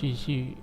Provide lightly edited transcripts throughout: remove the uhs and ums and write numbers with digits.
继续。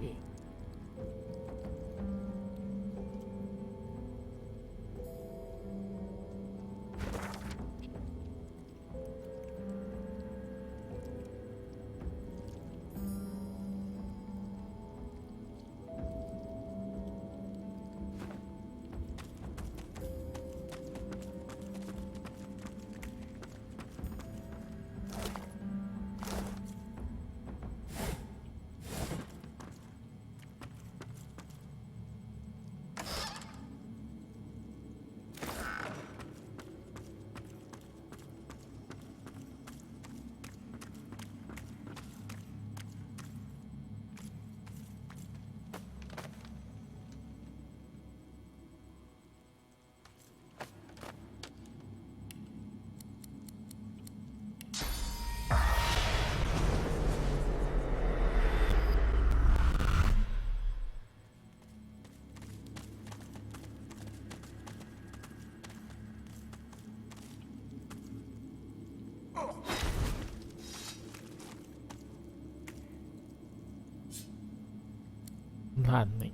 烂你！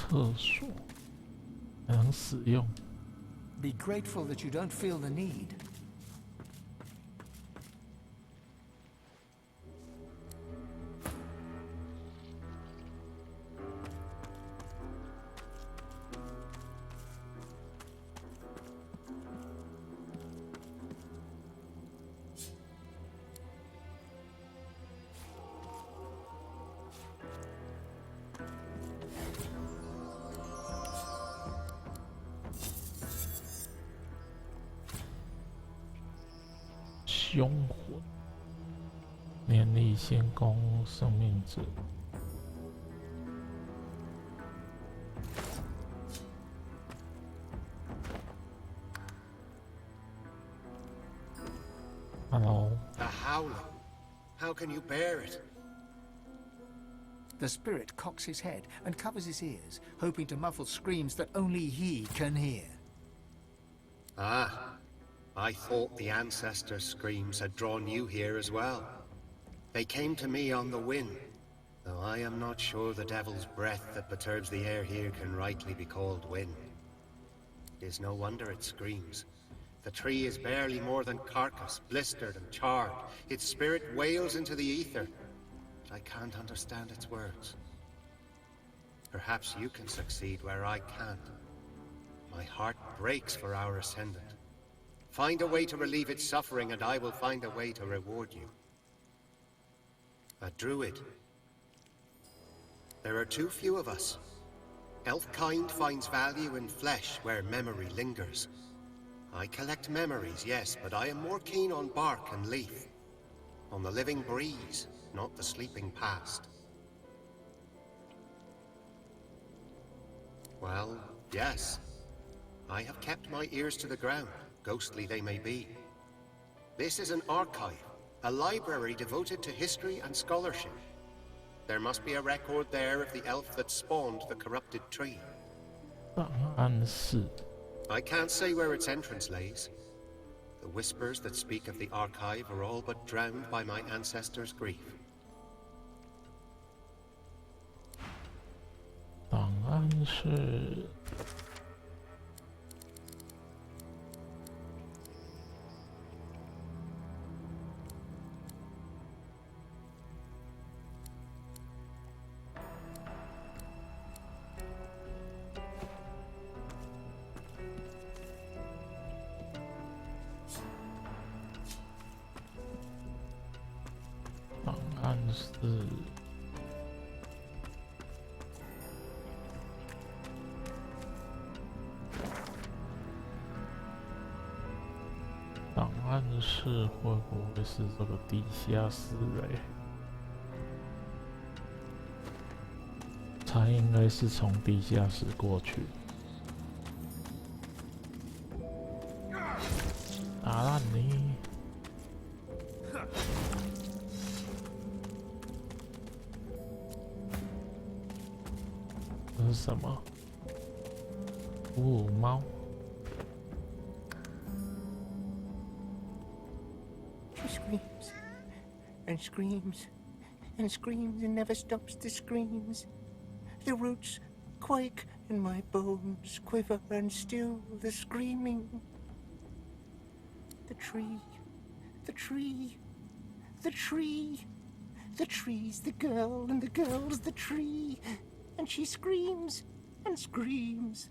厕所还能使用。Be grateful that you don't feel the need.凶魂，念力仙宫生命值。Hello. The howling. How can you bear it? The spirit cocks his head and covers his ears, hoping to muffle screams that only he can hear. Ah, I thought the ancestors' screams had drawn you here as well. They came to me on the wind, though I am not sure the devil's breath that perturbs the air here can rightly be called wind. It is no wonder it screams. The tree is barely more than carcass, blistered and charred. Its spirit wails into the ether, but I can't understand its words. Perhaps you can succeed where I can't. My heart breaks for our ascendant. Find a way to relieve its suffering, and I will find a way to reward you. A druid. There are too few of us. Elf-kind finds value in flesh where memory lingers. I collect memories, yes, but I am more keen on bark and leaf. On the living breeze, not the sleeping past. Well, yes. I have kept my ears to the ground, ghostly they may be. This is an archive, a library devoted to history and scholarship. There must be a record there of the elf that spawned the corrupted tree. 档案室。 I can't say where its entrance lays. The whispers that speak of the archive are all but drowned by my ancestors' grief. 档案室。档案室。档案室会不会是这个地下室嘞？猜应该是从地下室过去。打烂你！这是什么？哦，猫。She screams and screams and screams and never stops the screams. The roots quake and my bones quiver and still the screaming. The tree, the tree, the tree. The tree's the girl and the girl's the tree. And she screams and screams.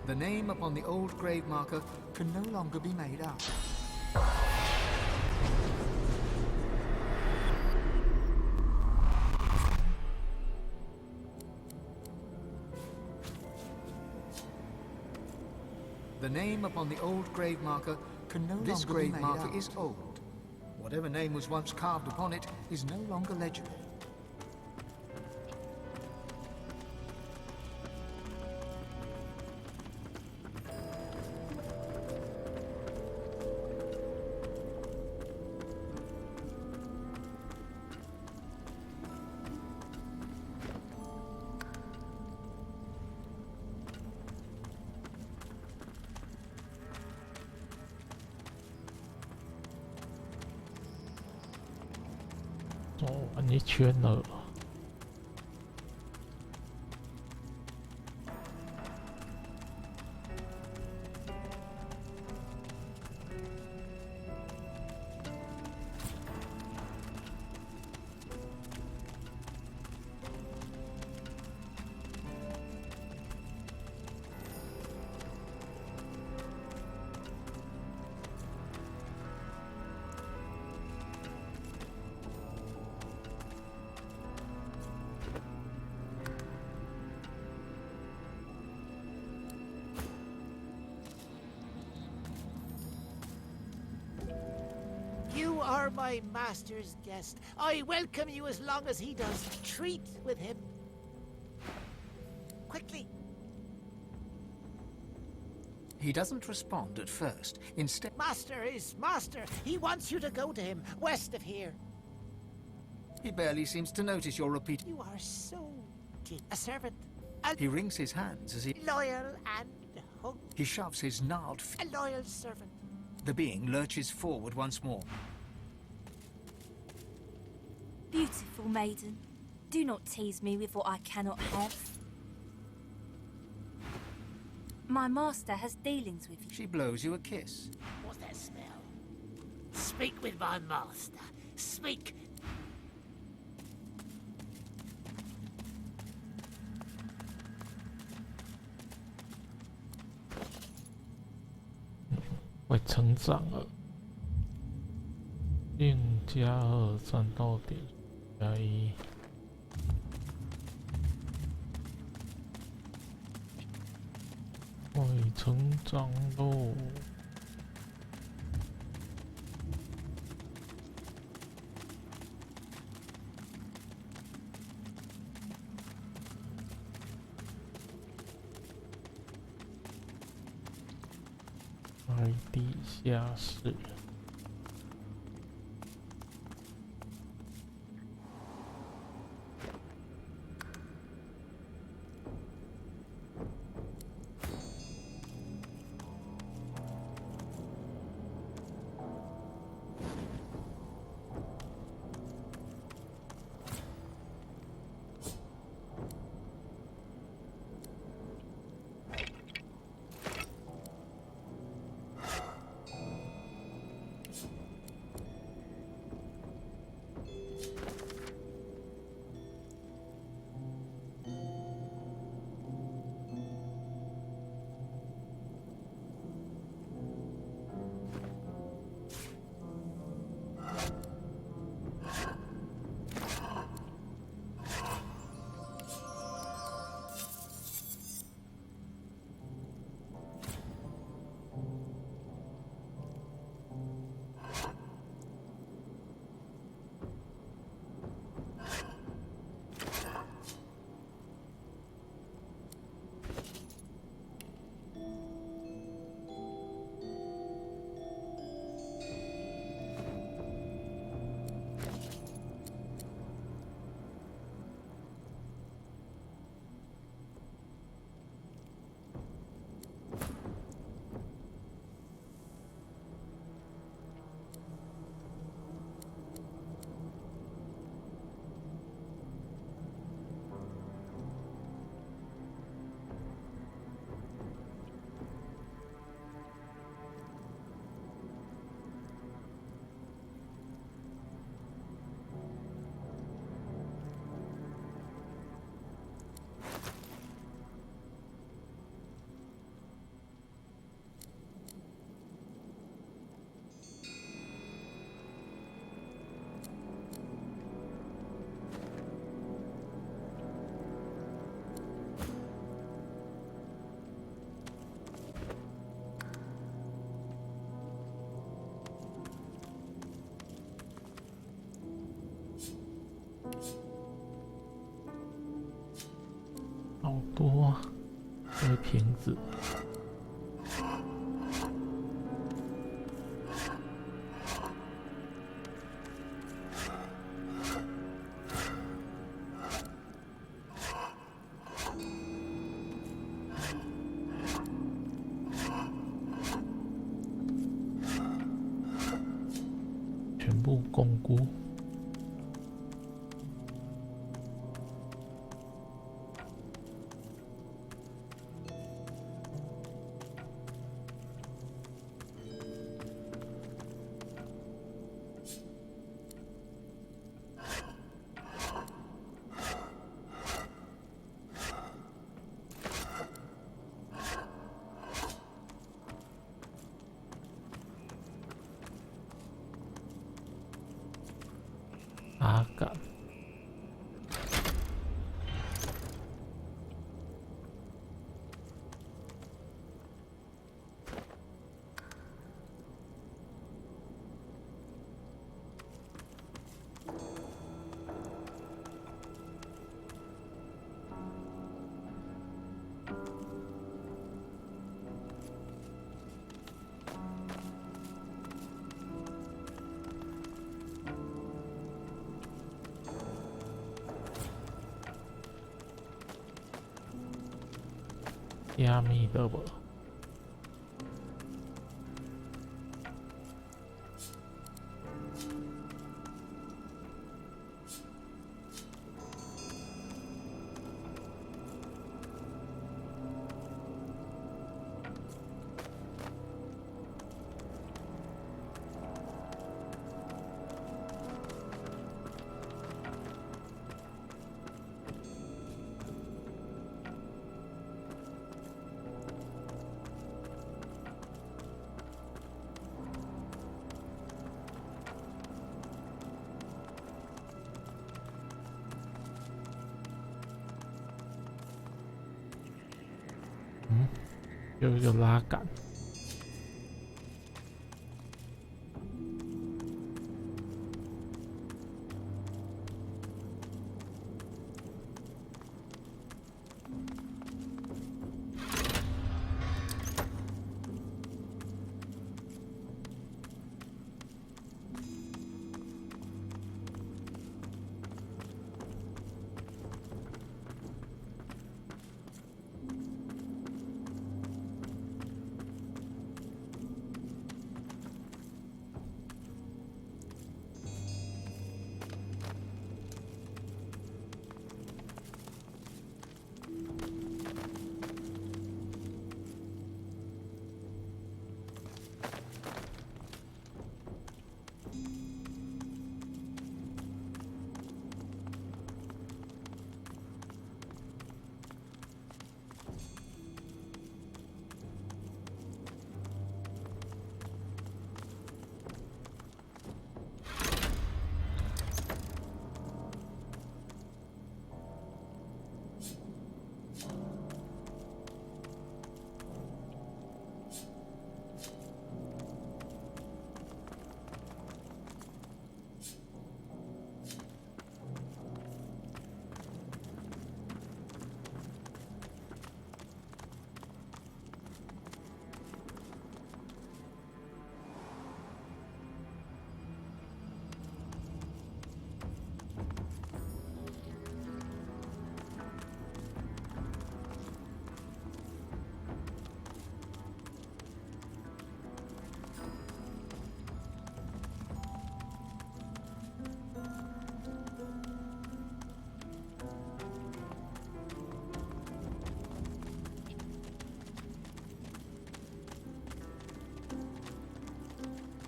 The name upon the old grave marker can no longer be made out. The name upon the old grave marker can no longer be made out. This grave marker is old. Whatever name was once carved upon it is no longer legible.走完一圈了。You are my master's guest. I welcome you as long as he does. Treat with him. Quickly. He doesn't respond at first. Instead... Master is master. He wants you to go to him, west of here. He barely seems to notice your repeat. You are so deep. A servant. He wrings his hands as he... Loyal and hungry. He shoves his gnarled... A loyal servant. The being lurches forward once more. Beautiful maiden, do not tease me with what I cannot have. My master has dealings with you. She blows you a kiss. What's that smell? Speak with my master. Speak.会成长了。令加2战斗点加1。会成长喽。在地下室。好多这瓶子。全部巩固。阿感。加密的吧。有一个拉杆。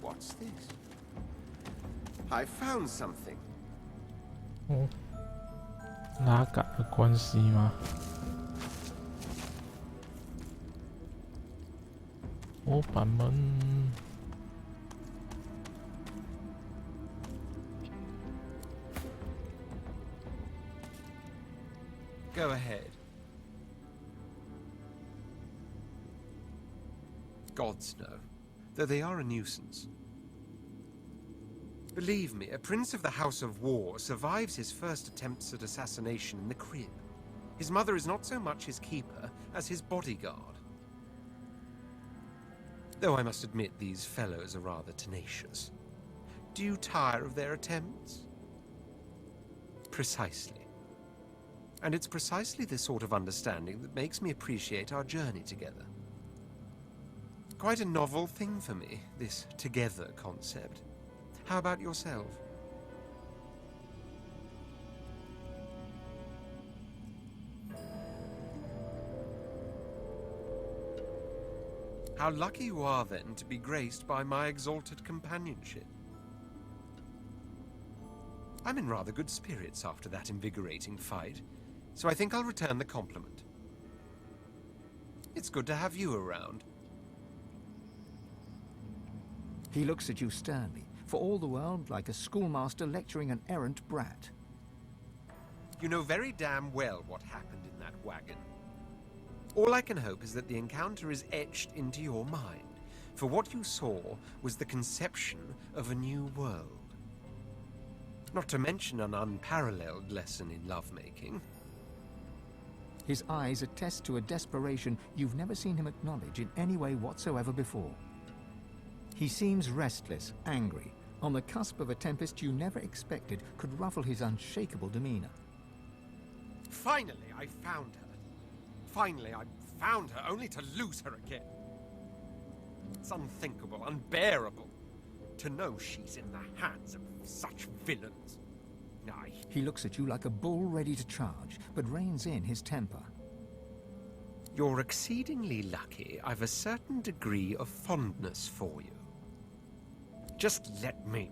What's this? I found something. 哦，拉杆的关系吗？我把门。 Go ahead. Gods know, though they are a nuisance. Believe me, a prince of the House of War survives his first attempts at assassination in the crib. His mother is not so much his keeper as his bodyguard. Though I must admit these fellows are rather tenacious. Do you tire of their attempts? Precisely. And it's precisely this sort of understanding that makes me appreciate our journey together. Quite a novel thing for me, this together concept. How about yourself? How lucky you are, then, to be graced by my exalted companionship. I'm in rather good spirits after that invigorating fight, so I think I'll return the compliment. It's good to have you around. He looks at you sternly, for all the world like a schoolmaster lecturing an errant brat. You know very damn well what happened in that wagon. All I can hope is that the encounter is etched into your mind, for what you saw was the conception of a new world. Not to mention an unparalleled lesson in lovemaking. His eyes attest to a desperation you've never seen him acknowledge in any way whatsoever before. He seems restless, angry, on the cusp of a tempest you never expected could ruffle his unshakable demeanor. Finally, I found her. Finally, I found her only to lose her again. It's unthinkable, unbearable, to know she's in the hands of such villains. Aye. He looks at you like a bull ready to charge, but reins in his temper. You're exceedingly lucky I've a certain degree of fondness for you. Just let me.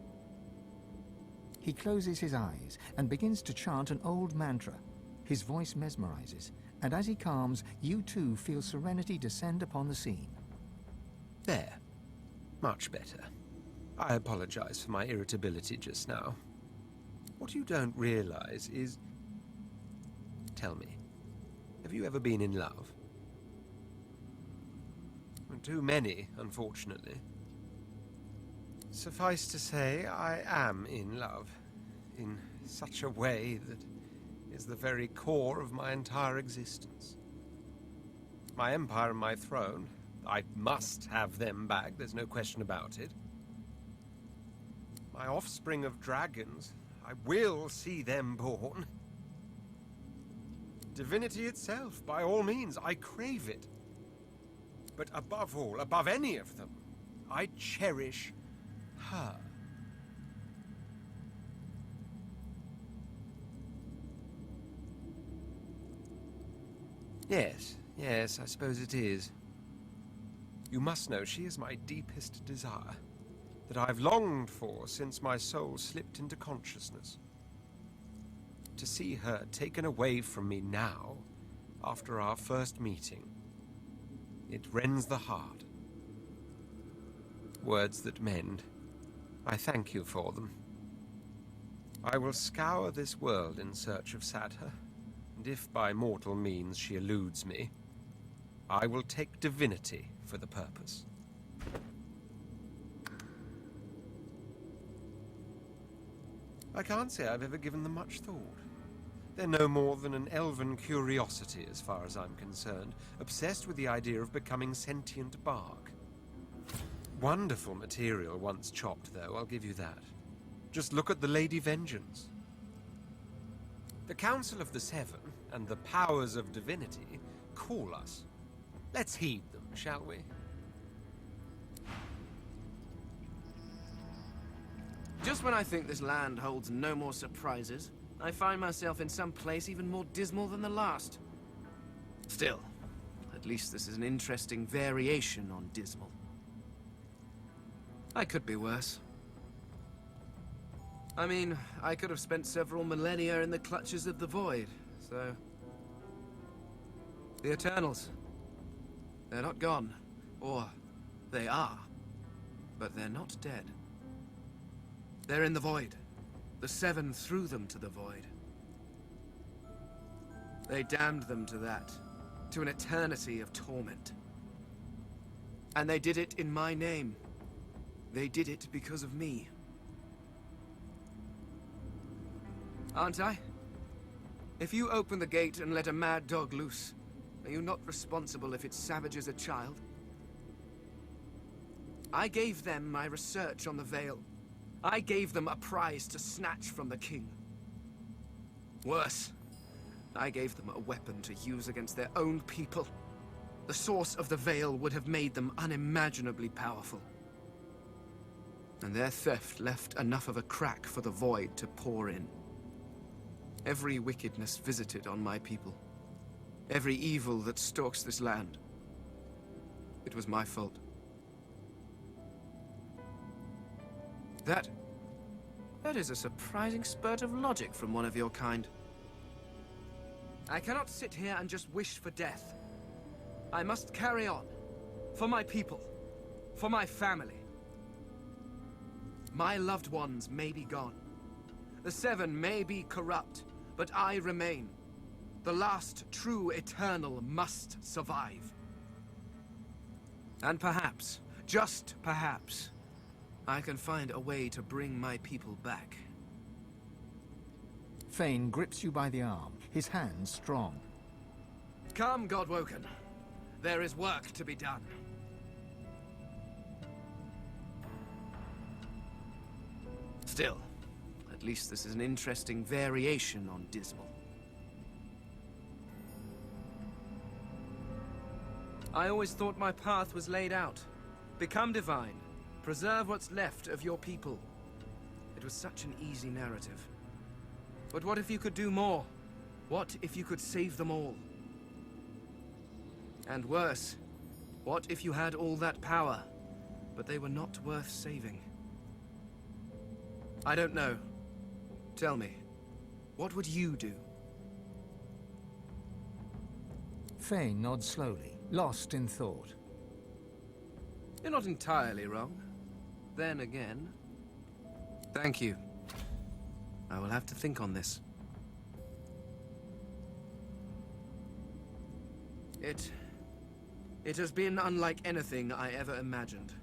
He closes his eyes and begins to chant an old mantra. His voice mesmerizes, and as he calms, you too feel serenity descend upon the scene. There. Much better. I apologize for my irritability just now. What you don't realize is... Tell me, have you ever been in love? Too many, unfortunately. Suffice to say, I am in love. In such a way that is the very core of my entire existence. My empire and my throne, I must have them back, there's no question about it. My offspring of dragons, I will see them born. Divinity itself, by all means, I crave it. But above all, above any of them, I cherish her. Yes, I suppose it is. You must know she is my deepest desire, that I've longed for since my soul slipped into consciousness. To see her taken away from me now, after our first meeting, it rends the heart. Words that mend. I thank you for them. I will scour this world in search of Sadher, and if by mortal means she eludes me, I will take Divinity for the purpose. I can't say I've ever given them much thought. They're no more than an elven curiosity as far as I'm concerned, obsessed with the idea of becoming sentient bark. Wonderful material once chopped, though, I'll give you that. Just look at the Lady Vengeance. The Council of the Seven and the powers of Divinity call us. Let's heed them, shall we? Just when I think this land holds no more surprises, I find myself in some place even more dismal than the last. Still, at least this is an interesting variation on dismal. I could be worse. I mean, I could have spent several millennia in the clutches of the Void, so... The Eternals. They're not gone. Or, they are. But they're not dead. They're in the Void. The Seven threw them to the Void. They damned them to that. To an eternity of torment. And they did it in my name. They did it because of me. Aren't I? If you open the gate and let a mad dog loose, are you not responsible if it savages a child? I gave them my research on the Veil. I gave them a prize to snatch from the king. Worse, I gave them a weapon to use against their own people. The source of the Veil would have made them unimaginably powerful. And their theft left enough of a crack for the Void to pour in. Every wickedness visited on my people. Every evil that stalks this land. It was my fault. That is a surprising spurt of logic from one of your kind. I cannot sit here and just wish for death. I must carry on. For my people. For my family. My loved ones may be gone. The Seven may be corrupt, but I remain. The last true Eternal must survive. And perhaps, just perhaps, I can find a way to bring my people back. Fane grips you by the arm, his hands strong. Come, Godwoken. There is work to be done. Still, at least this is an interesting variation on dismal. I always thought my path was laid out. Become divine. Preserve what's left of your people. It was such an easy narrative. But what if you could do more? What if you could save them all? And worse, what if you had all that power, but they were not worth saving? I don't know. Tell me, what would you do? Fane nods slowly, lost in thought. You're not entirely wrong. Then again... Thank you. I will have to think on this. It has been unlike anything I ever imagined.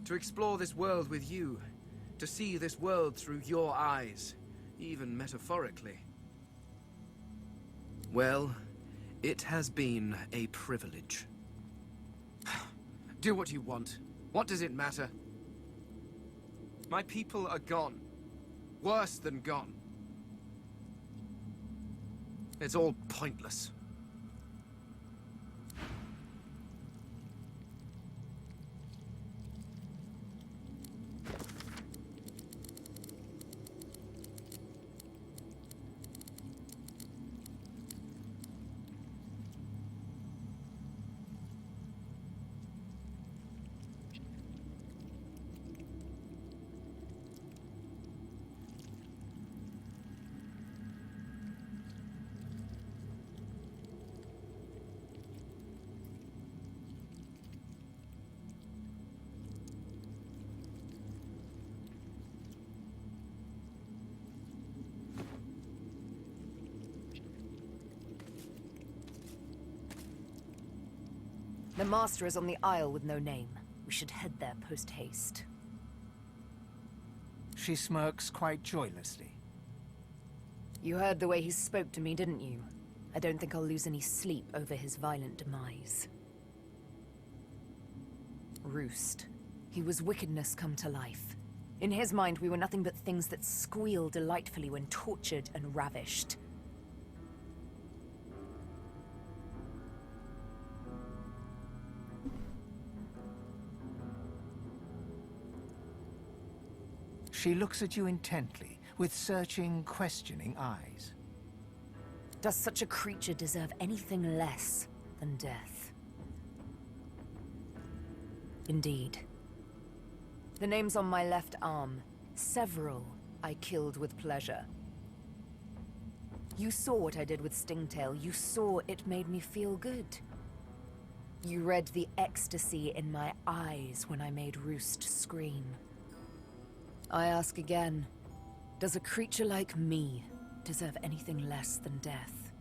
To explore this world with you, to see this world through your eyes, even metaphorically. Well, it has been a privilege. Do what you want. What does it matter? My people are gone. Worse than gone. It's all pointless. The Master is on the Isle with no name. We should head there post-haste. She smirks quite joylessly. You heard the way he spoke to me, didn't you? I don't think I'll lose any sleep over his violent demise. Roost. He was wickedness come to life. In his mind, we were nothing but things that squeal delightfully when tortured and ravished. She looks at you intently, with searching, questioning eyes. Does such a creature deserve anything less than death? Indeed. The names on my left arm, several I killed with pleasure. You saw what I did with Stingtail. You saw it made me feel good. You read the ecstasy in my eyes when I made Roost scream. I ask again, does a creature like me deserve anything less than death?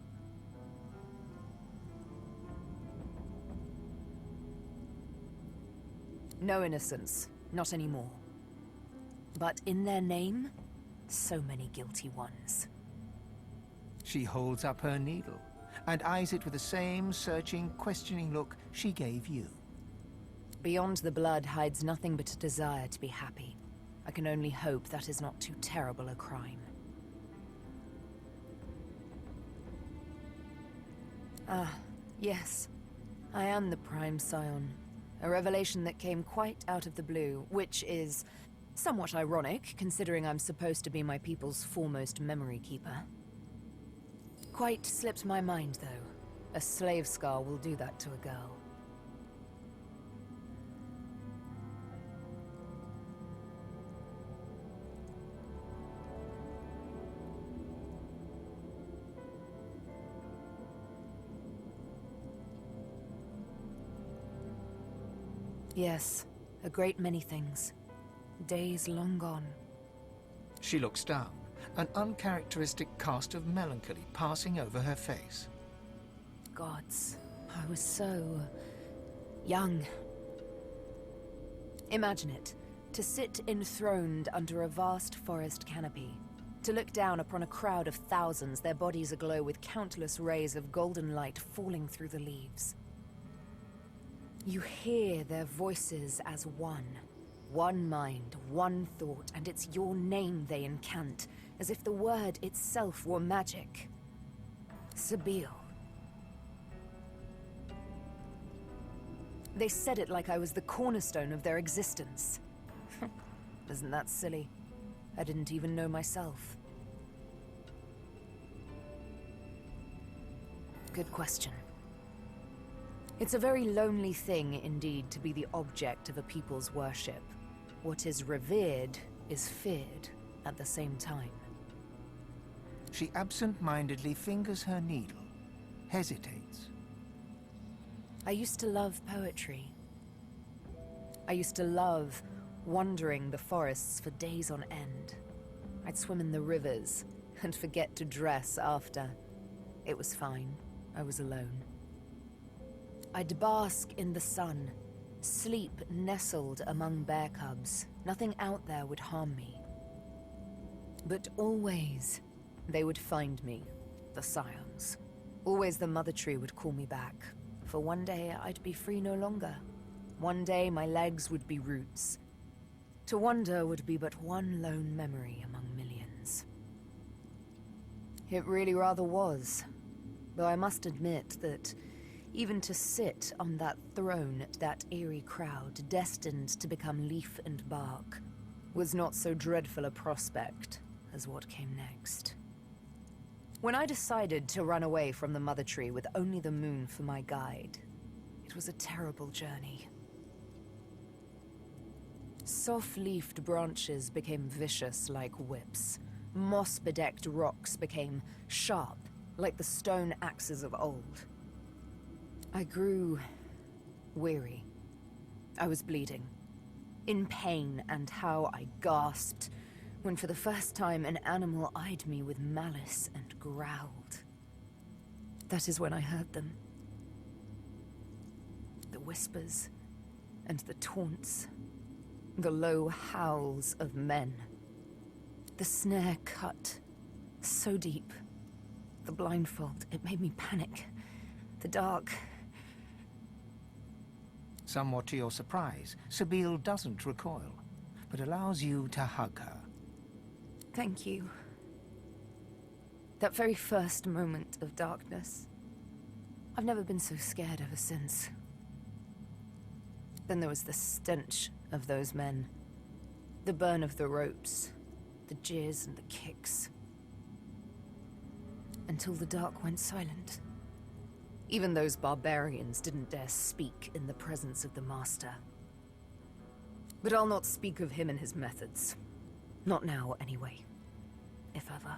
No innocence, not anymore. But in their name, so many guilty ones. She holds up her needle, and eyes it with the same searching, questioning look she gave you. Beyond the blood hides nothing but a desire to be happy. I can only hope that is not too terrible a crime. Ah, yes. I am the Prime Scion. A revelation that came quite out of the blue, which is somewhat ironic, considering I'm supposed to be my people's foremost memory keeper. Quite slipped my mind, though. A slave scar will do that to a girl. Yes, a great many things. Days long gone. She looks down, an uncharacteristic cast of melancholy passing over her face. Gods, I was so... young. Imagine it. To sit enthroned under a vast forest canopy. To look down upon a crowd of thousands, their bodies aglow with countless rays of golden light falling through the leaves. You hear their voices as one. One mind, one thought, and it's your name they incant, as if the word itself were magic. Sabille. They said it like I was the cornerstone of their existence. Isn't that silly? I didn't even know myself. Good question. It's a very lonely thing indeed to be the object of a people's worship. What is revered is feared at the same time. She absent-mindedly fingers her needle, hesitates. I used to love poetry. I used to love wandering the forests for days on end. I'd swim in the rivers and forget to dress after. It was fine. I was alone. I'd bask in the sun, sleep nestled among bear cubs. Nothing out there would harm me. But always, they would find me, the scions. Always the mother tree would call me back. For one day, I'd be free no longer. One day, my legs would be roots. To wander would be but one lone memory among millions. It really rather was. Though I must admit that even to sit on that throne, that eerie crowd, destined to become leaf and bark, was not so dreadful a prospect as what came next. When I decided to run away from the Mother Tree with only the moon for my guide, it was a terrible journey. Soft-leafed branches became vicious like whips. Moss-bedecked rocks became sharp like the stone axes of old. I grew weary. I was bleeding, in pain, and how I gasped when for the first time an animal eyed me with malice and growled. That is when I heard them. The whispers and the taunts, the low howls of men. The snare cut so deep. The blindfold, it made me panic. The dark. Somewhat to your surprise, Sabine doesn't recoil, but allows you to hug her. Thank you. That very first moment of darkness. I've never been so scared ever since. Then there was the stench of those men. The burn of the ropes. The jeers and the kicks. Until the dark went silent. Even those barbarians didn't dare speak in the presence of the Master. But I'll not speak of him and his methods. Not now, anyway. If ever.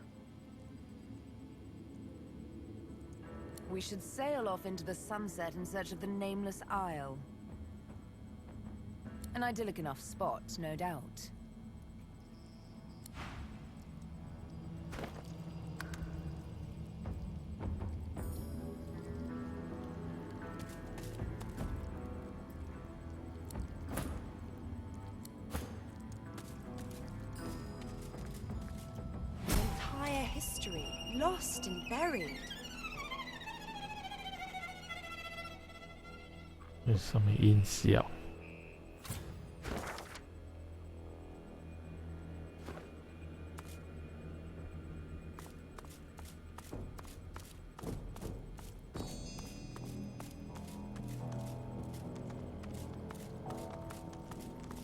We should sail off into the sunset in search of the Nameless Isle. An idyllic enough spot, no doubt. History, lost and buried. 有什么音效？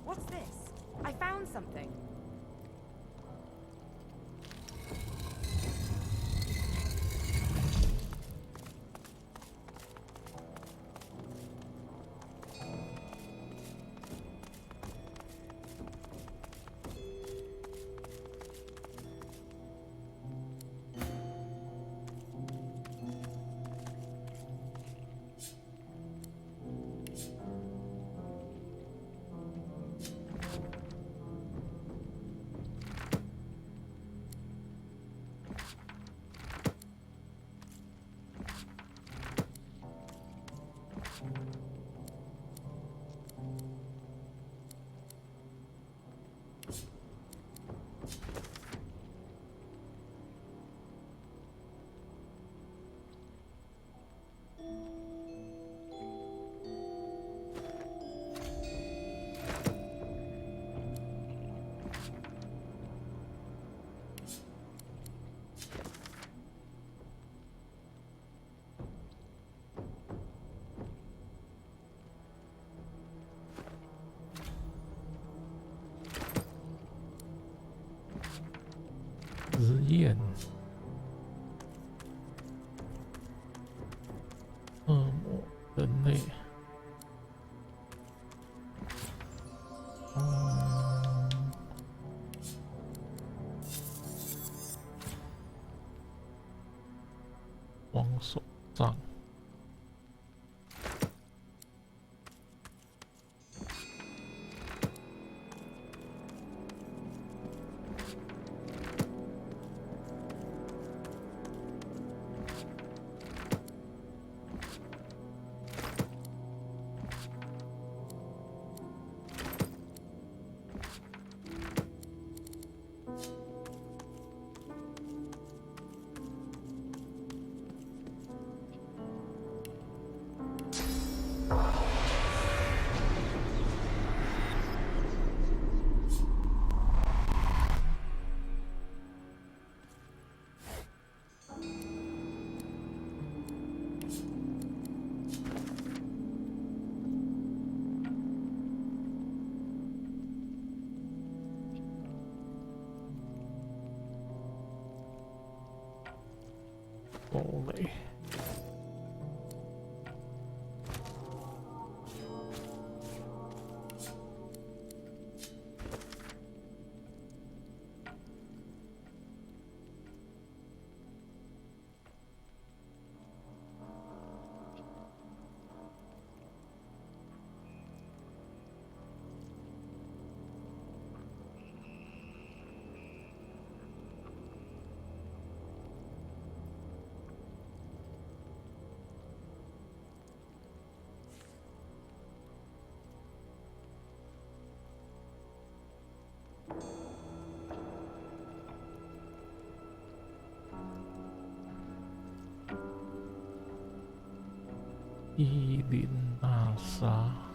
What's this? I found something. 验。恶魔人类。王手杖。堡垒。伊林纳莎。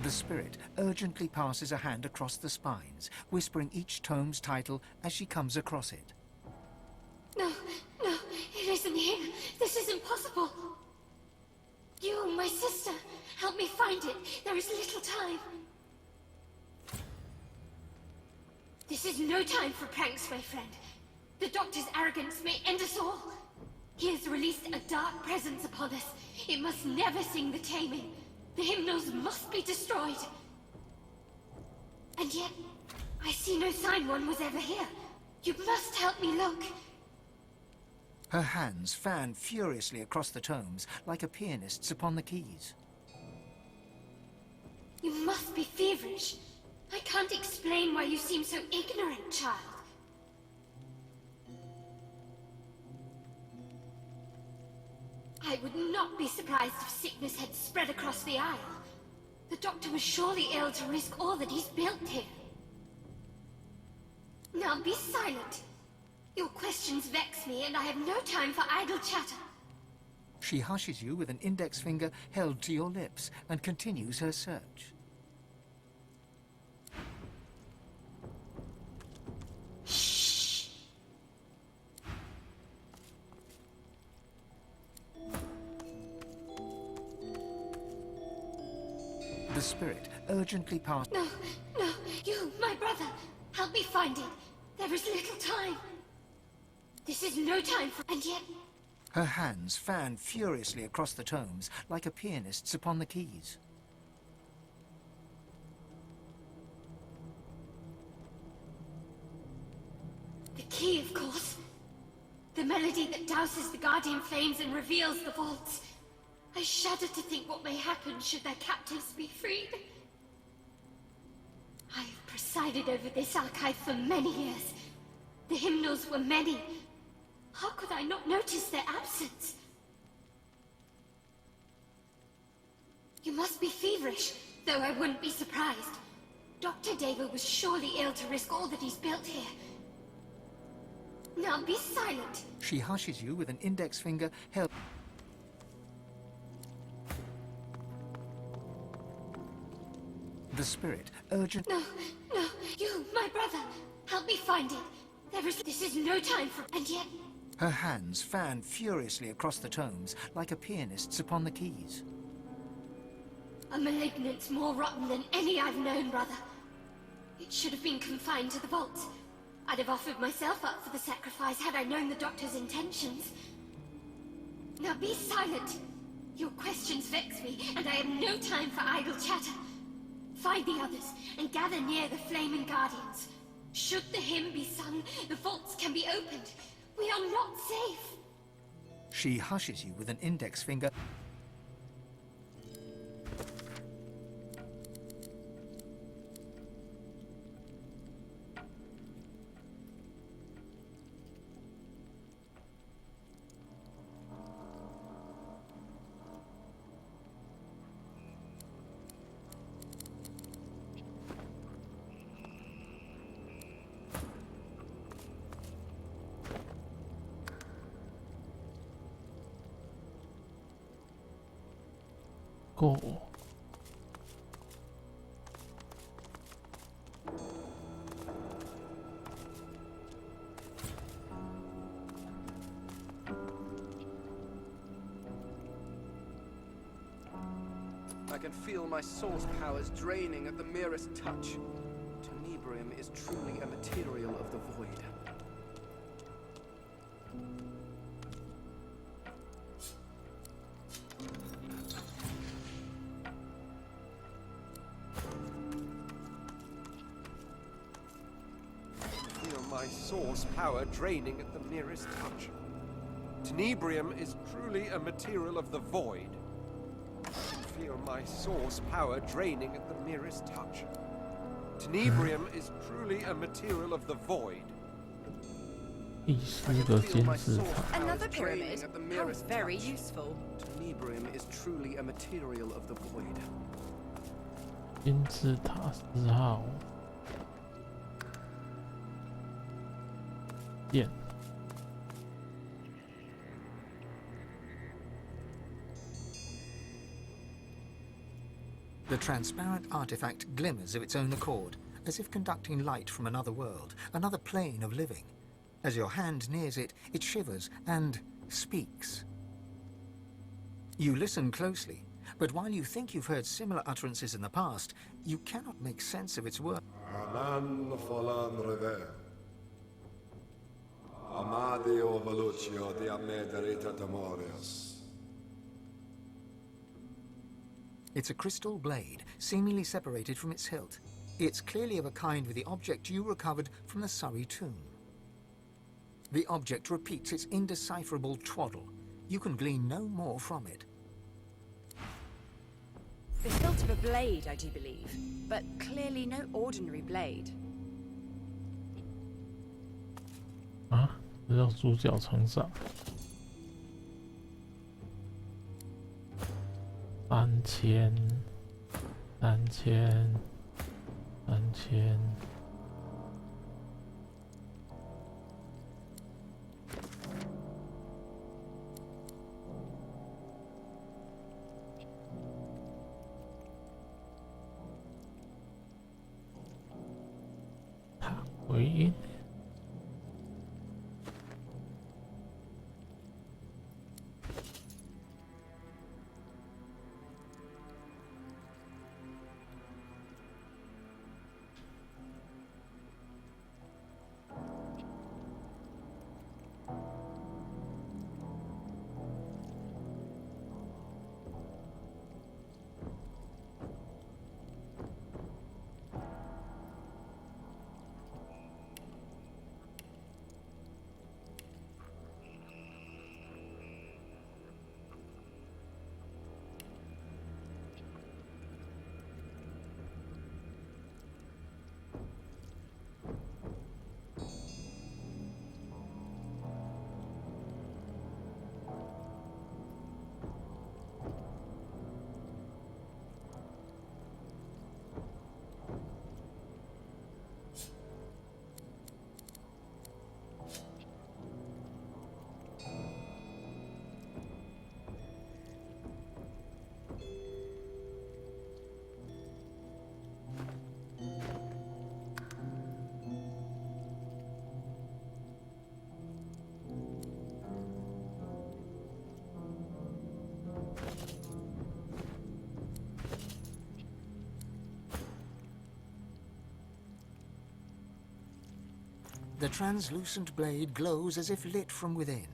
The spirit urgently passes a hand across the spines, whispering each tome's title as she comes across it. No, no, it isn't here. This isn't possible. You, my sister, help me find it. There is little time. This is no time for pranks, my friend. The Doctor's arrogance may end us all. He has released a dark presence upon us. It must never sing the taming. The hymnals must be destroyed. And yet, I see no sign one was ever here. You must help me look. Her hands fan furiously across the tomes like a pianist's upon the keys. You must be feverish. I can't explain why you seem so ignorant, child. I would not be surprised if sickness had spread across the Isle. The Doctor was surely ill to risk all that he's built here. Now be silent. Your questions vex me, and I have no time for idle chatter. She hushes you with an index finger held to your lips and continues her search. The spirit urgently passes. No, no, you, my brother, help me find it. There is little time. This is no time for... And yet... Her hands fan furiously across the tomes like a pianist's upon the keys. The key, of course. The melody that douses the Guardian flames and reveals the vaults. I shudder to think what may happen should their captives be freed. I have presided over this archive for many years. The hymnals were many. How could I not notice their absence? You must be feverish, though I wouldn't be surprised. Dr. David was surely ill to risk all that he's built here. Now be silent. She hushes you with an index finger held... The spirit urgent... No, no, you, my brother, help me find it. This is no time for... And yet... Her hands fan furiously across the tomes like a pianist's upon the keys. A malignance more rotten than any I've known, brother. It should have been confined to the vaults. I'd have offered myself up for the sacrifice had I known the Doctor's intentions. Now be silent. Your questions vex me, and I have no time for idle chatter. Find the others, and gather near the Flaming Guardians. Should the hymn be sung, the vaults can be opened. We are not safe. She hushes you with an index finger. Go. I can feel my source powers draining at the merest touch. Tenebrium is truly a material of the void. My source power draining at the merest touch. Tenebrium is truly a material of the void. Feel my source power draining at the merest touch. Tenebrium is truly a material of the void. 第四个监视塔。 Another pyramid. How very useful. Tenebrium is truly a material of the void. 监视塔4号。电。 The The transparent artifact glimmers of its own accord, as if conducting light from another world, another plane of living. As your hand nears it, it shivers and speaks. You listen closely, but while you think you've heard similar utterances in the past, you cannot make sense of its words. Anan falan rever. Amadio Veluccio di Amederita Demorius. It's a crystal blade, seemingly separated from its hilt. It's clearly of a kind with the object you recovered from the Surrey tomb. The object repeats its indecipherable twaddle. You can glean no more from it. The hilt of a blade, I do believe, but clearly no ordinary blade. 啊，这叫主角成长。3000，塔回音。The translucent blade glows as if lit from within,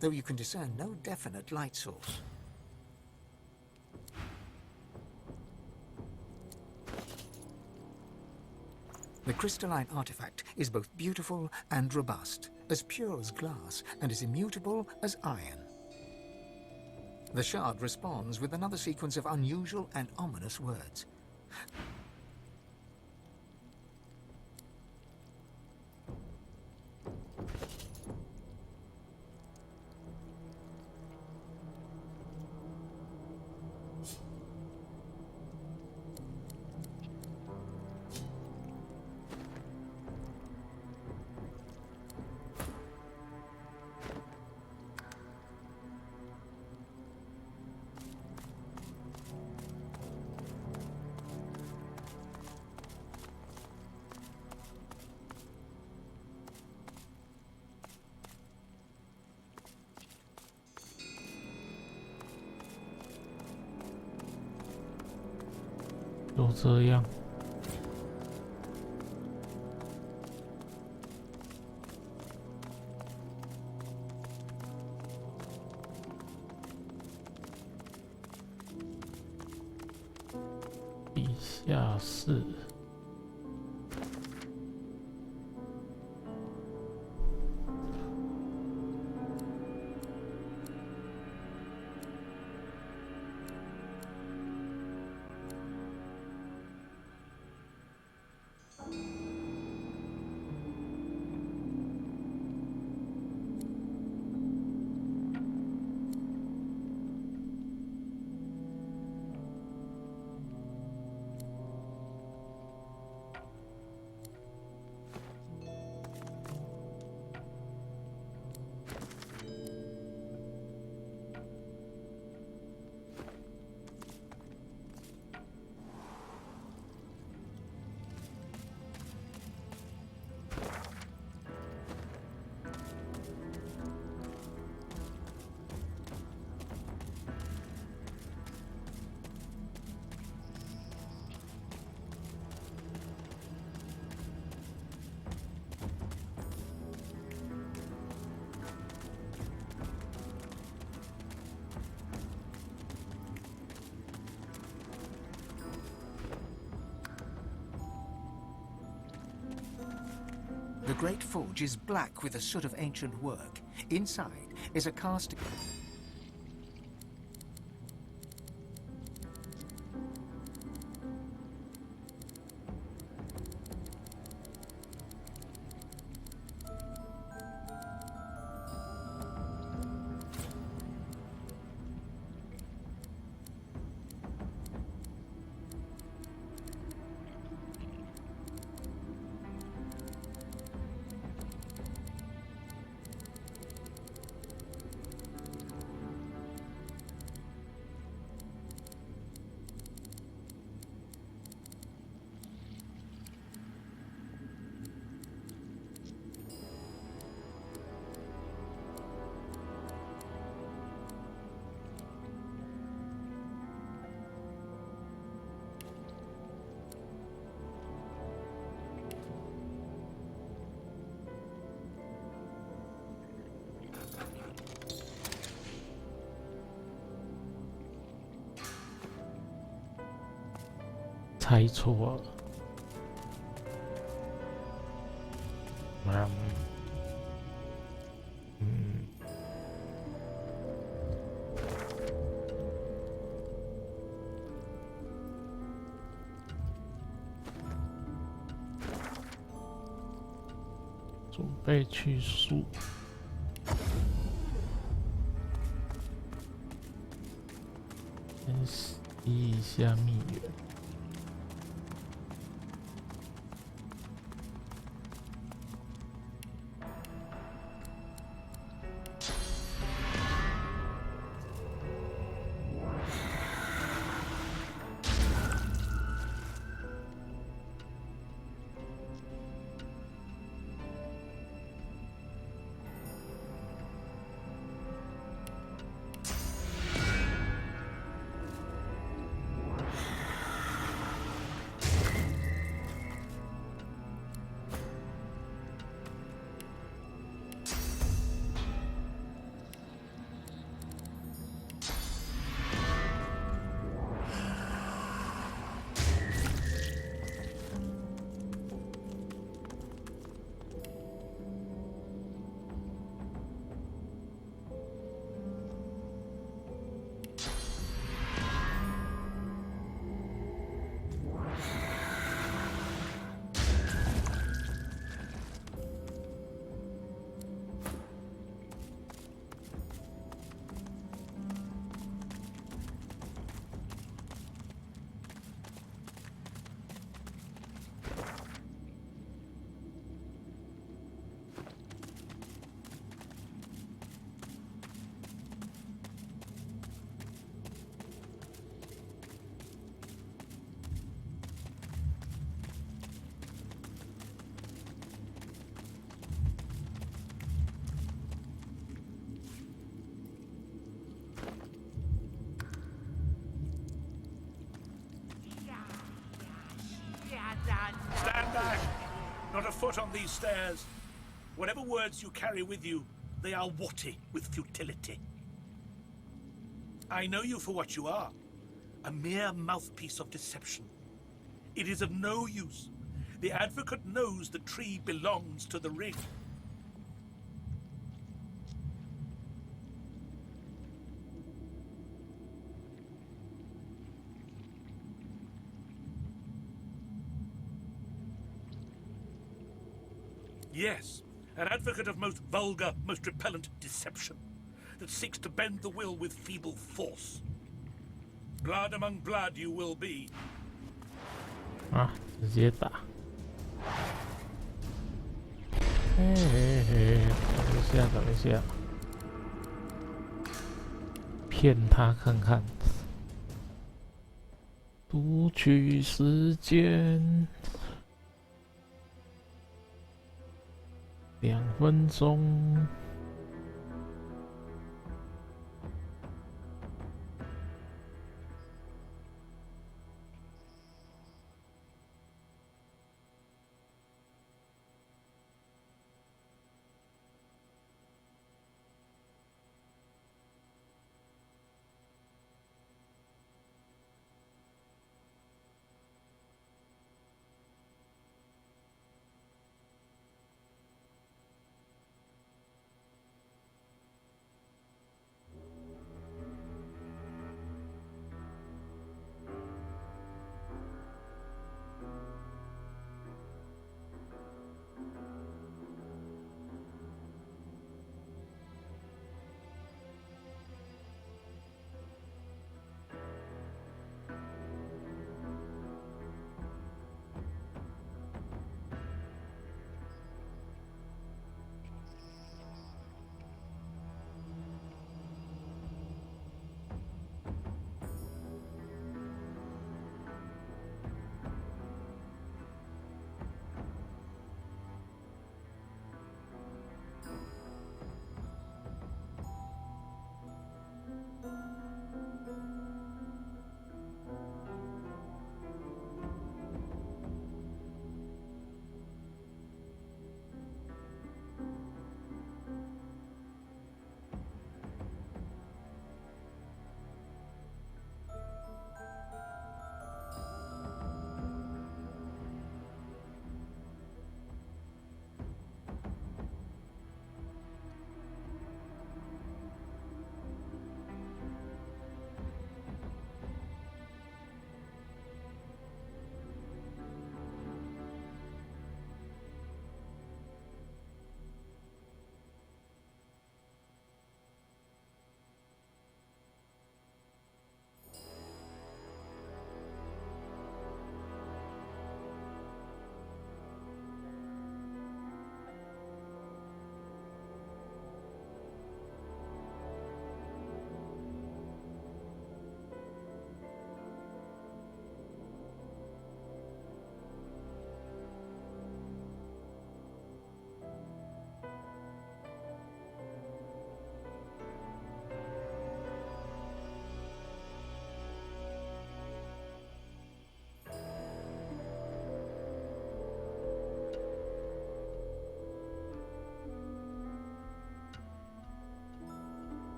though you can discern no definite light source. The crystalline artifact is both beautiful and robust, as pure as glass and as immutable as iron. The shard responds with another sequence of unusual and ominous words.就这样。地下室。great forge is black with the soot of ancient work. Inside is a casting.猜错了。准备去树。先洗一下蜜源。Stand back! Not a foot on these stairs. Whatever words you carry with you, they are warty with futility. I know you for what you are, a mere mouthpiece of deception. It is of no use. The advocate knows the tree belongs to the ring. Yes, an advocate of most vulgar, most repellent deception, that seeks to bend the will with feeble force. Blood among blood you will be. 啊，直接打！嘿嘿嘿，等一下，等一下，骗他看看，读取时间。2分钟。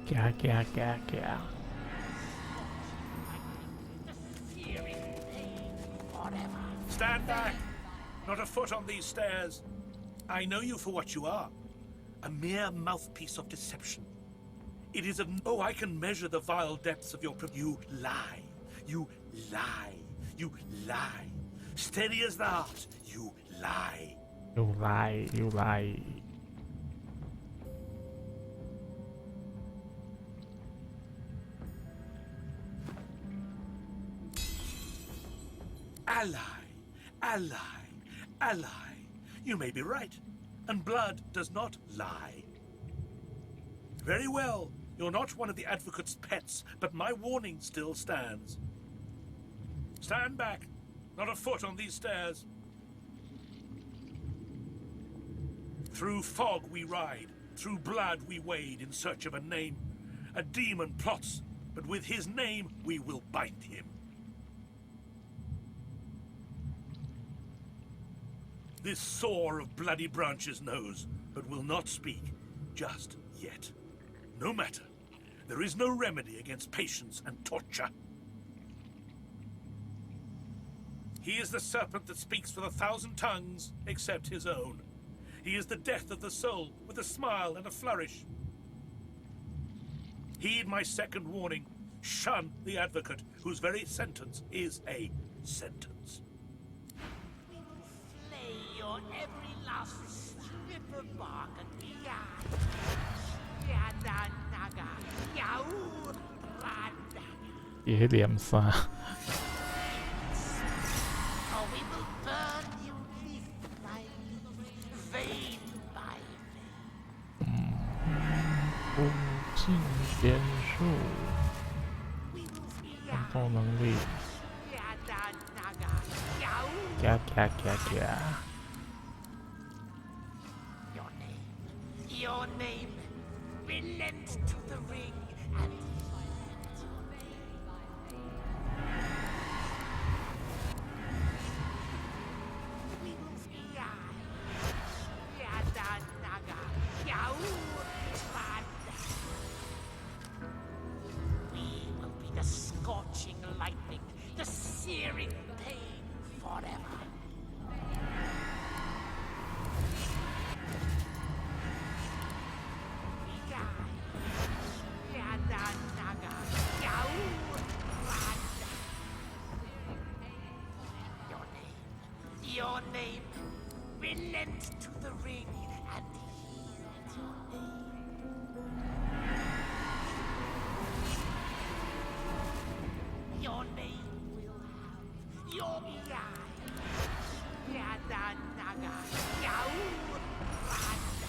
嘎嘎嘎嘎！ Stand back! Not a foot on these stairs. I know you for what you are. A mere mouthpiece of deception. It is of... Oh, I can measure the vile depths of your... You lie. You lie. You lie. Steady as thou art. You lie. You lie. You lie. Ally. Ally. Ally. You may be right. And blood does not lie. Very well. You're not one of the advocate's pets, but my warning still stands. Stand back. Not a foot on these stairs. Through fog we ride. Through blood we wade in search of a name. A demon plots, but with his name we will bind him. This saw of bloody branches knows, but will not speak, just yet. No matter. There is no remedy against patience and torture. He is the serpent that speaks with 1,000 tongues, except his own. He is the death of the soul, with a smile and a flourish. Heed my second warning. Shun the advocate, whose very sentence is a sentence. Slay your every last strip of bark and yard. Yada naga, yau rada. 别脸杀。 Or we will burn you leaf by leaf, vein by vein. 无尽变数。战斗能力。 Yada naga, yau. 嘎嘎嘎嘎。 Your name, your name. Relent to the ring and we will fly. Yada naga, yau trada. We will be the scorching lightning, the searing pain forever. Your name, relent to the ring and yield your name. Your name will have your eye. Yada naga, yau rada.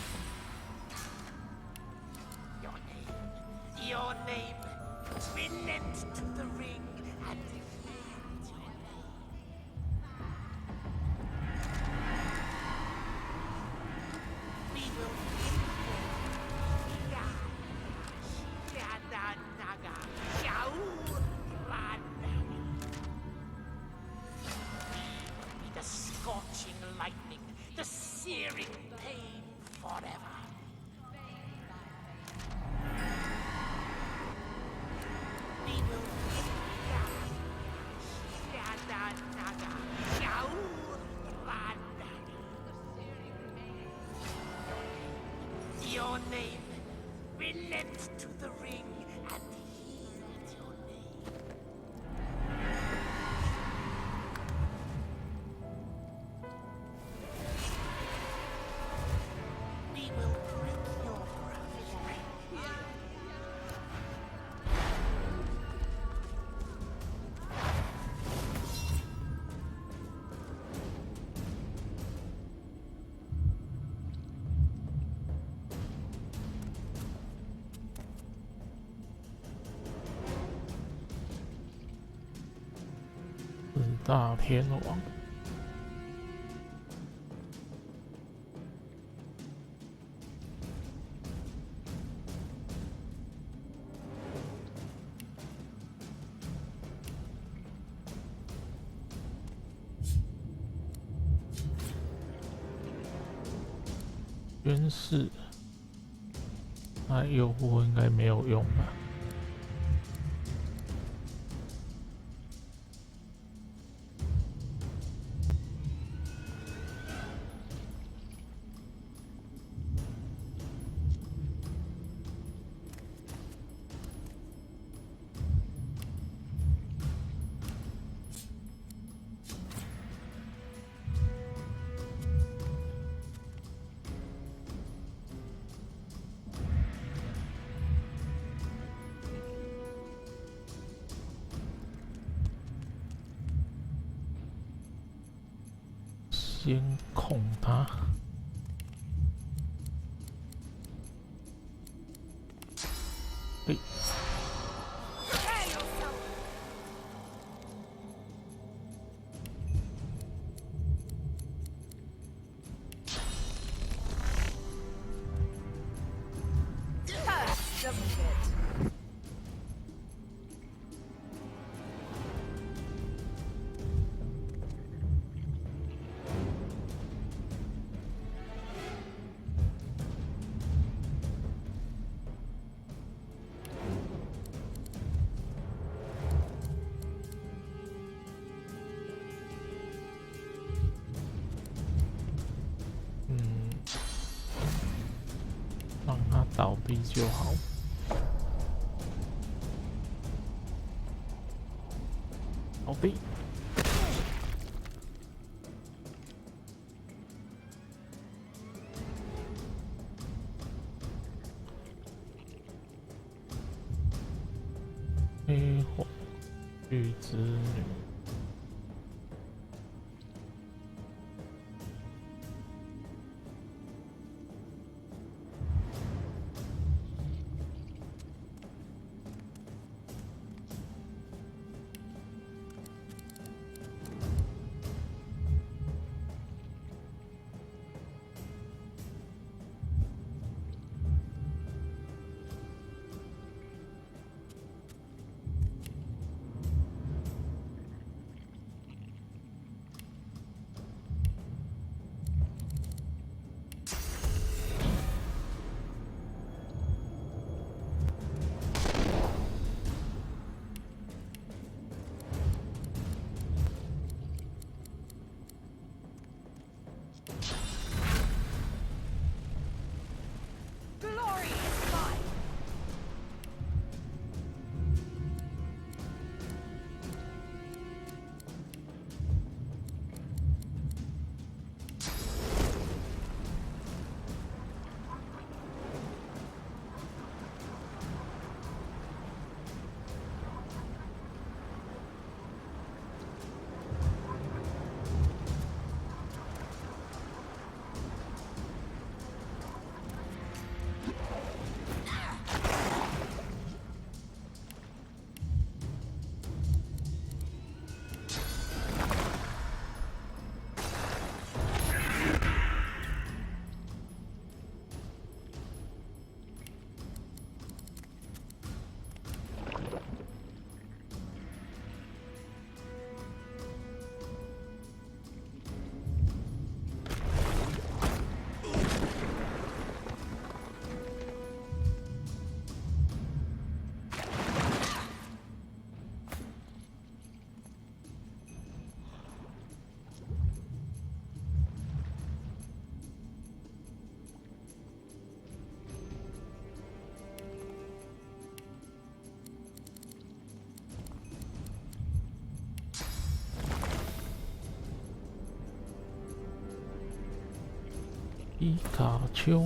Your name, relent to the ring and yield your name. We will Yada naga, yau rada. We will be the scorching lightning, the searing pain forever. We will Yada naga, yau rada. Your name, relent to the ring and yield your name. We will break your ground. 四大天王。 宣誓，那那诱惑应该没有用吧？先控它。哎，让它倒闭就好。倒闭。黑火绿之女。皮卡丘。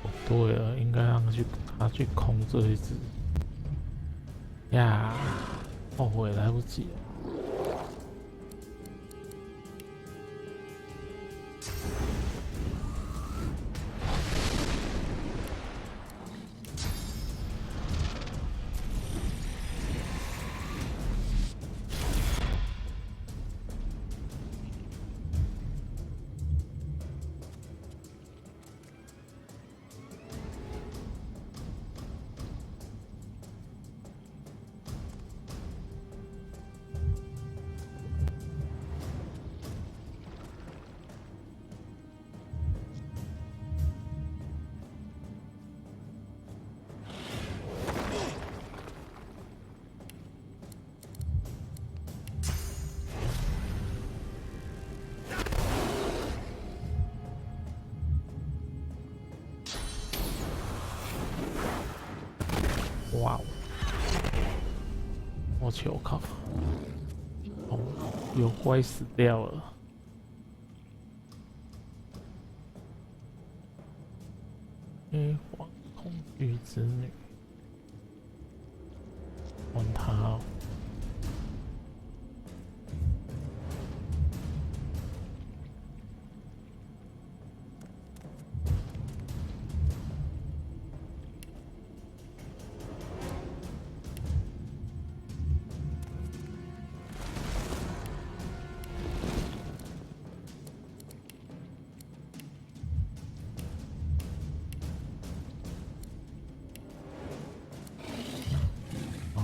哦，对了，应该让他去控这一只。呀，后悔来不及了。哇！我求靠！哦，有怪死掉了。黑黄恐惧之女，换他哦。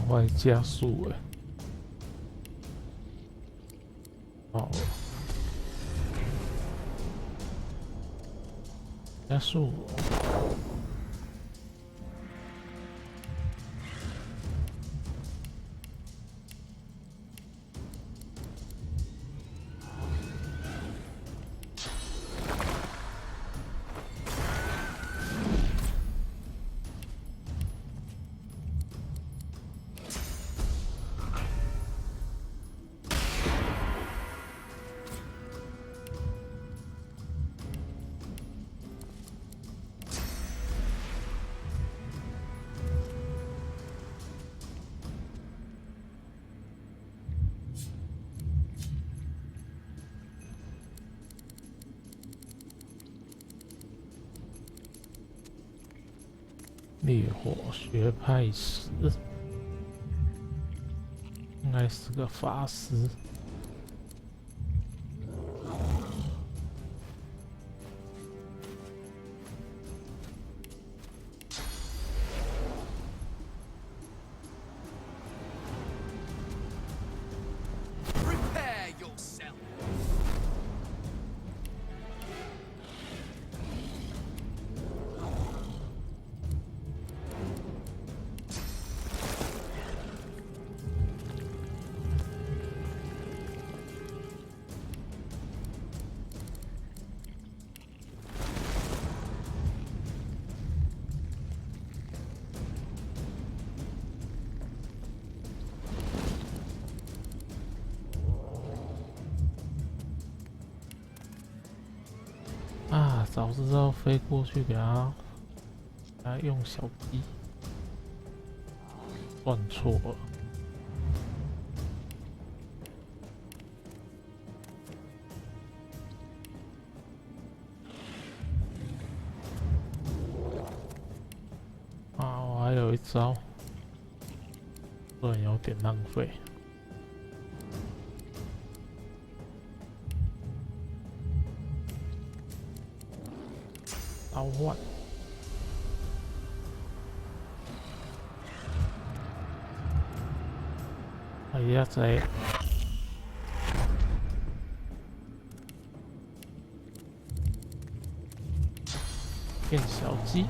会加速哎，好，加速。烈火学派师，应该是个法师。啊，早知道飞过去给他用小鸡，算错了。啊，我还有一招，虽然有点浪费。召唤，哎呀，这变小鸡。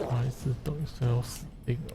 还是等一下要死定了。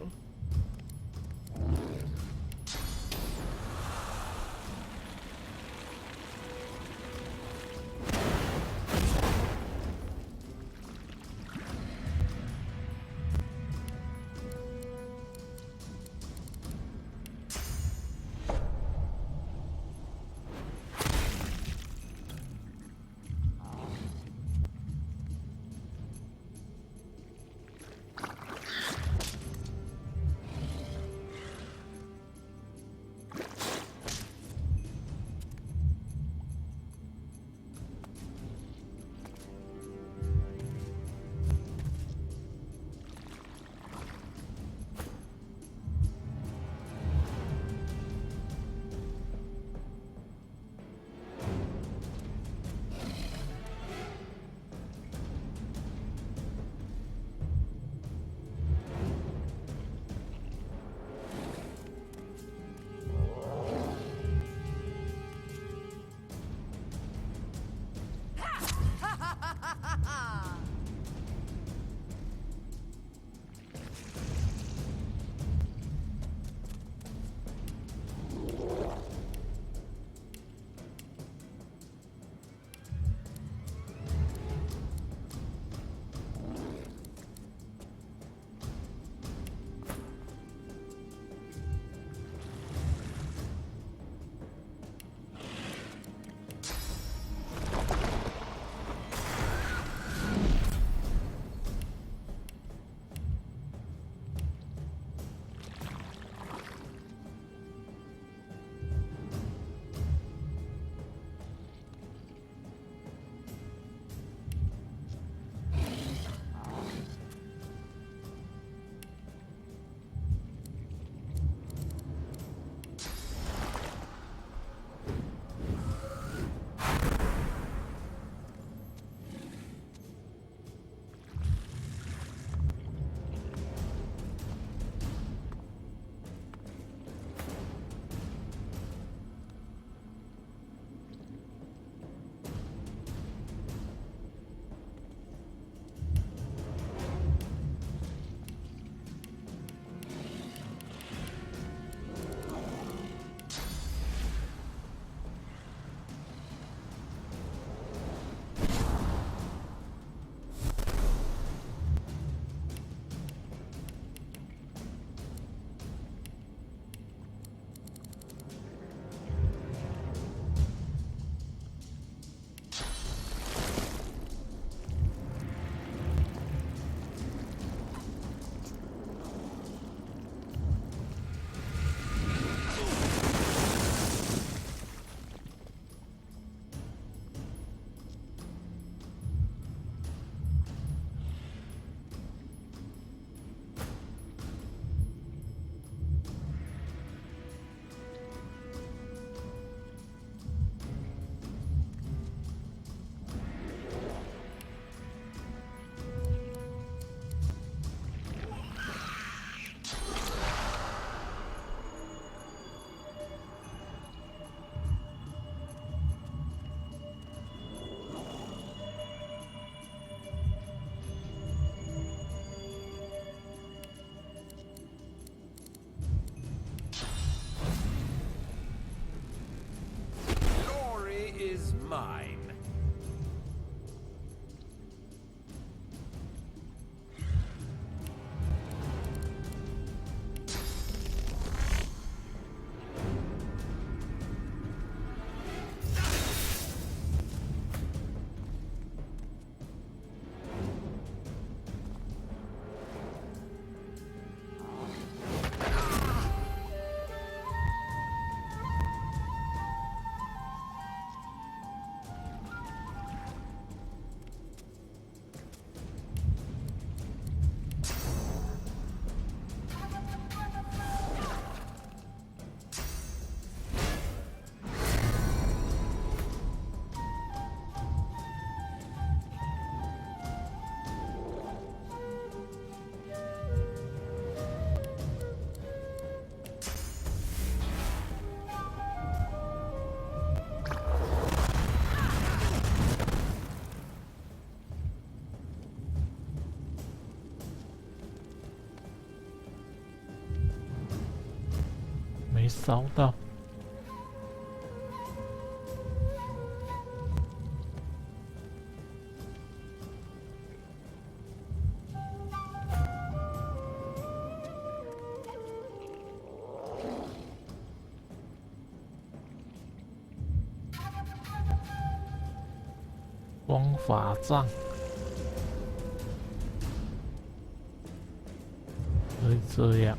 烧到。光法杖，可以这样。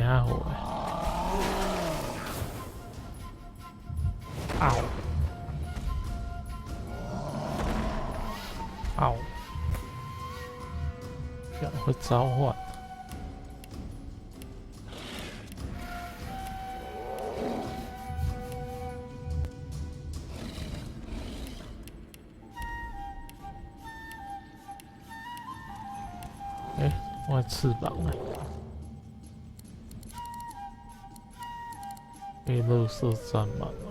家伙！嗷！嗷！这样会召唤。哎，我的翅膀呢？被垃圾占满了。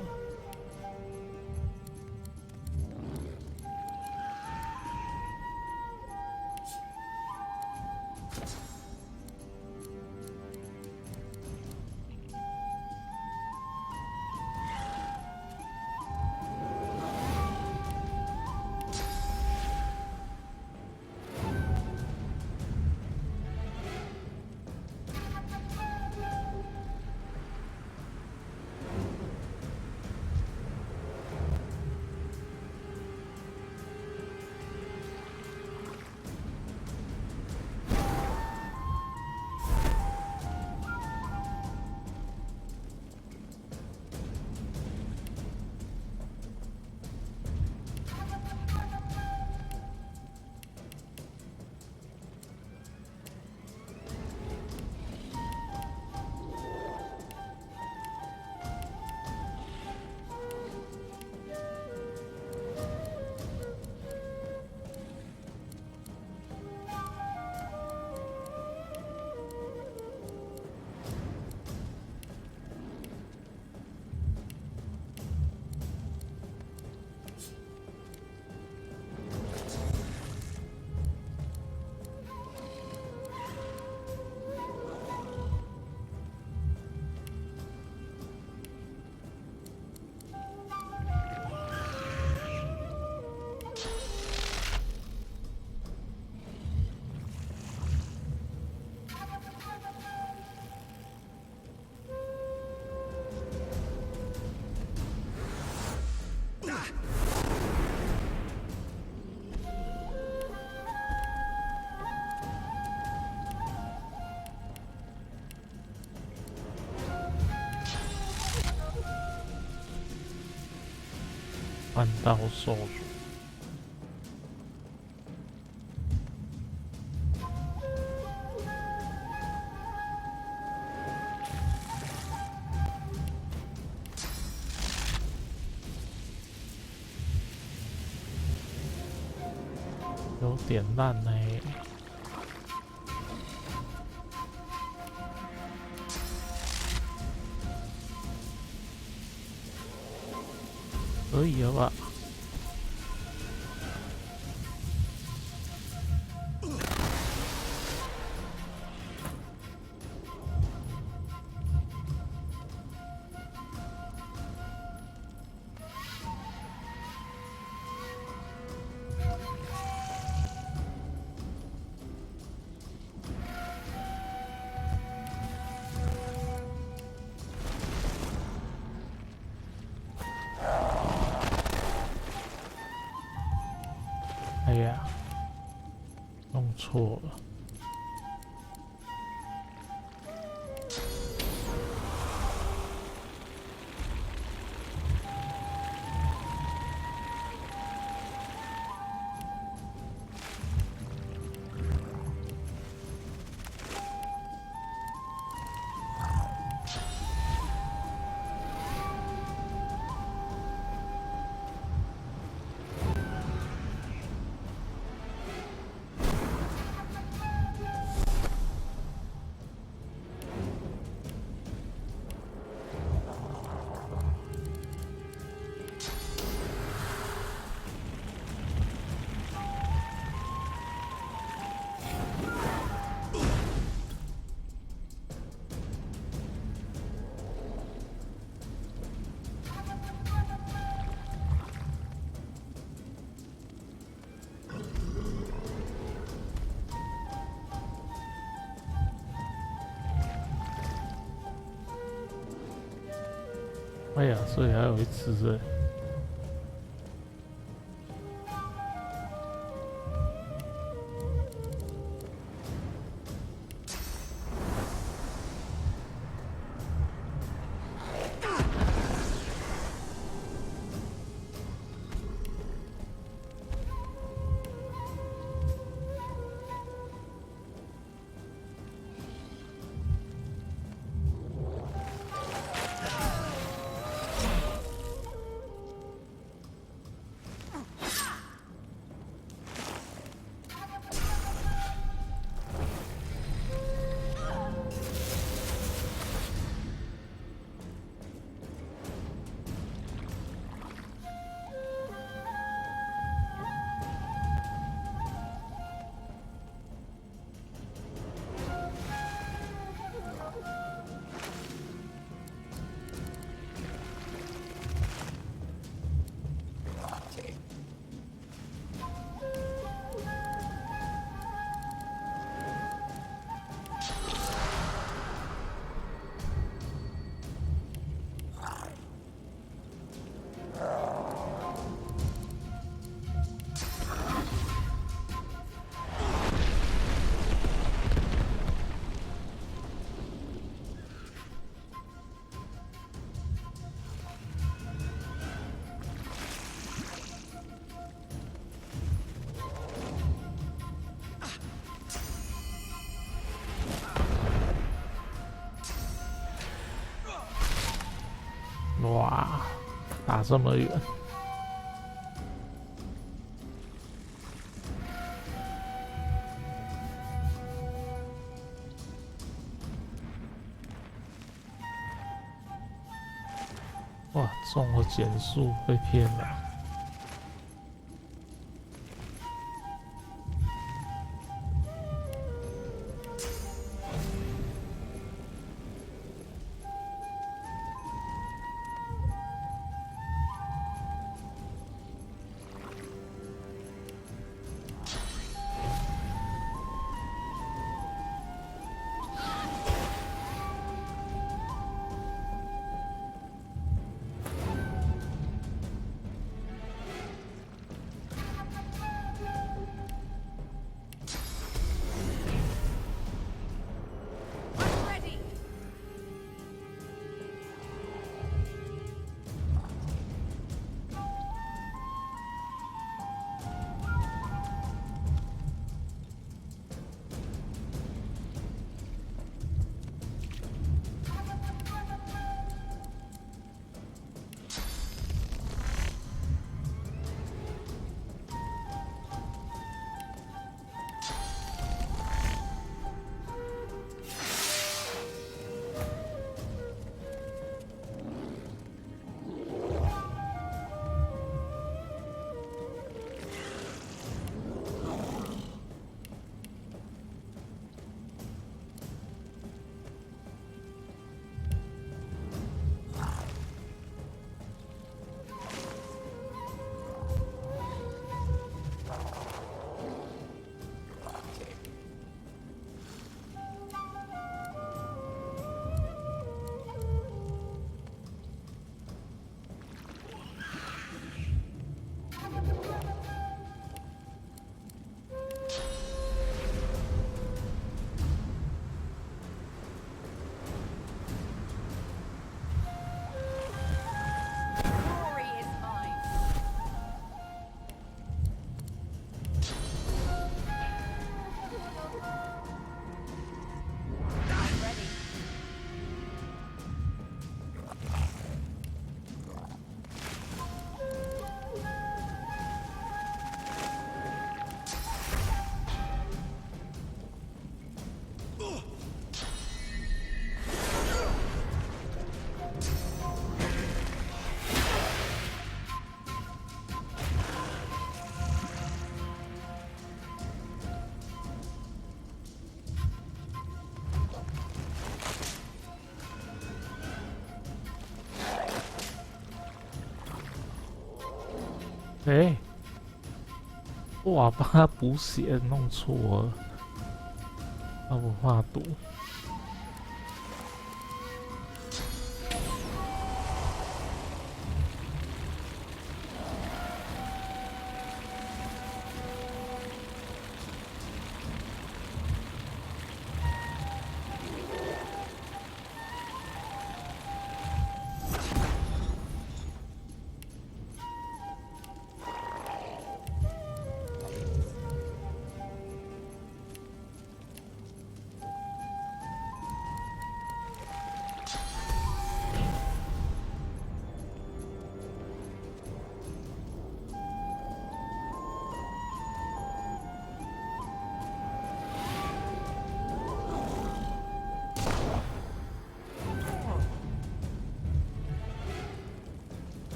弯刀受辱。有点烂呢。可以了吧？哎呀，弄错了。哎呀，所以还有一只哎。哇，打这么远！哇，中了减速，被骗了。哎，哇，帮他补血弄错了，他不怕毒。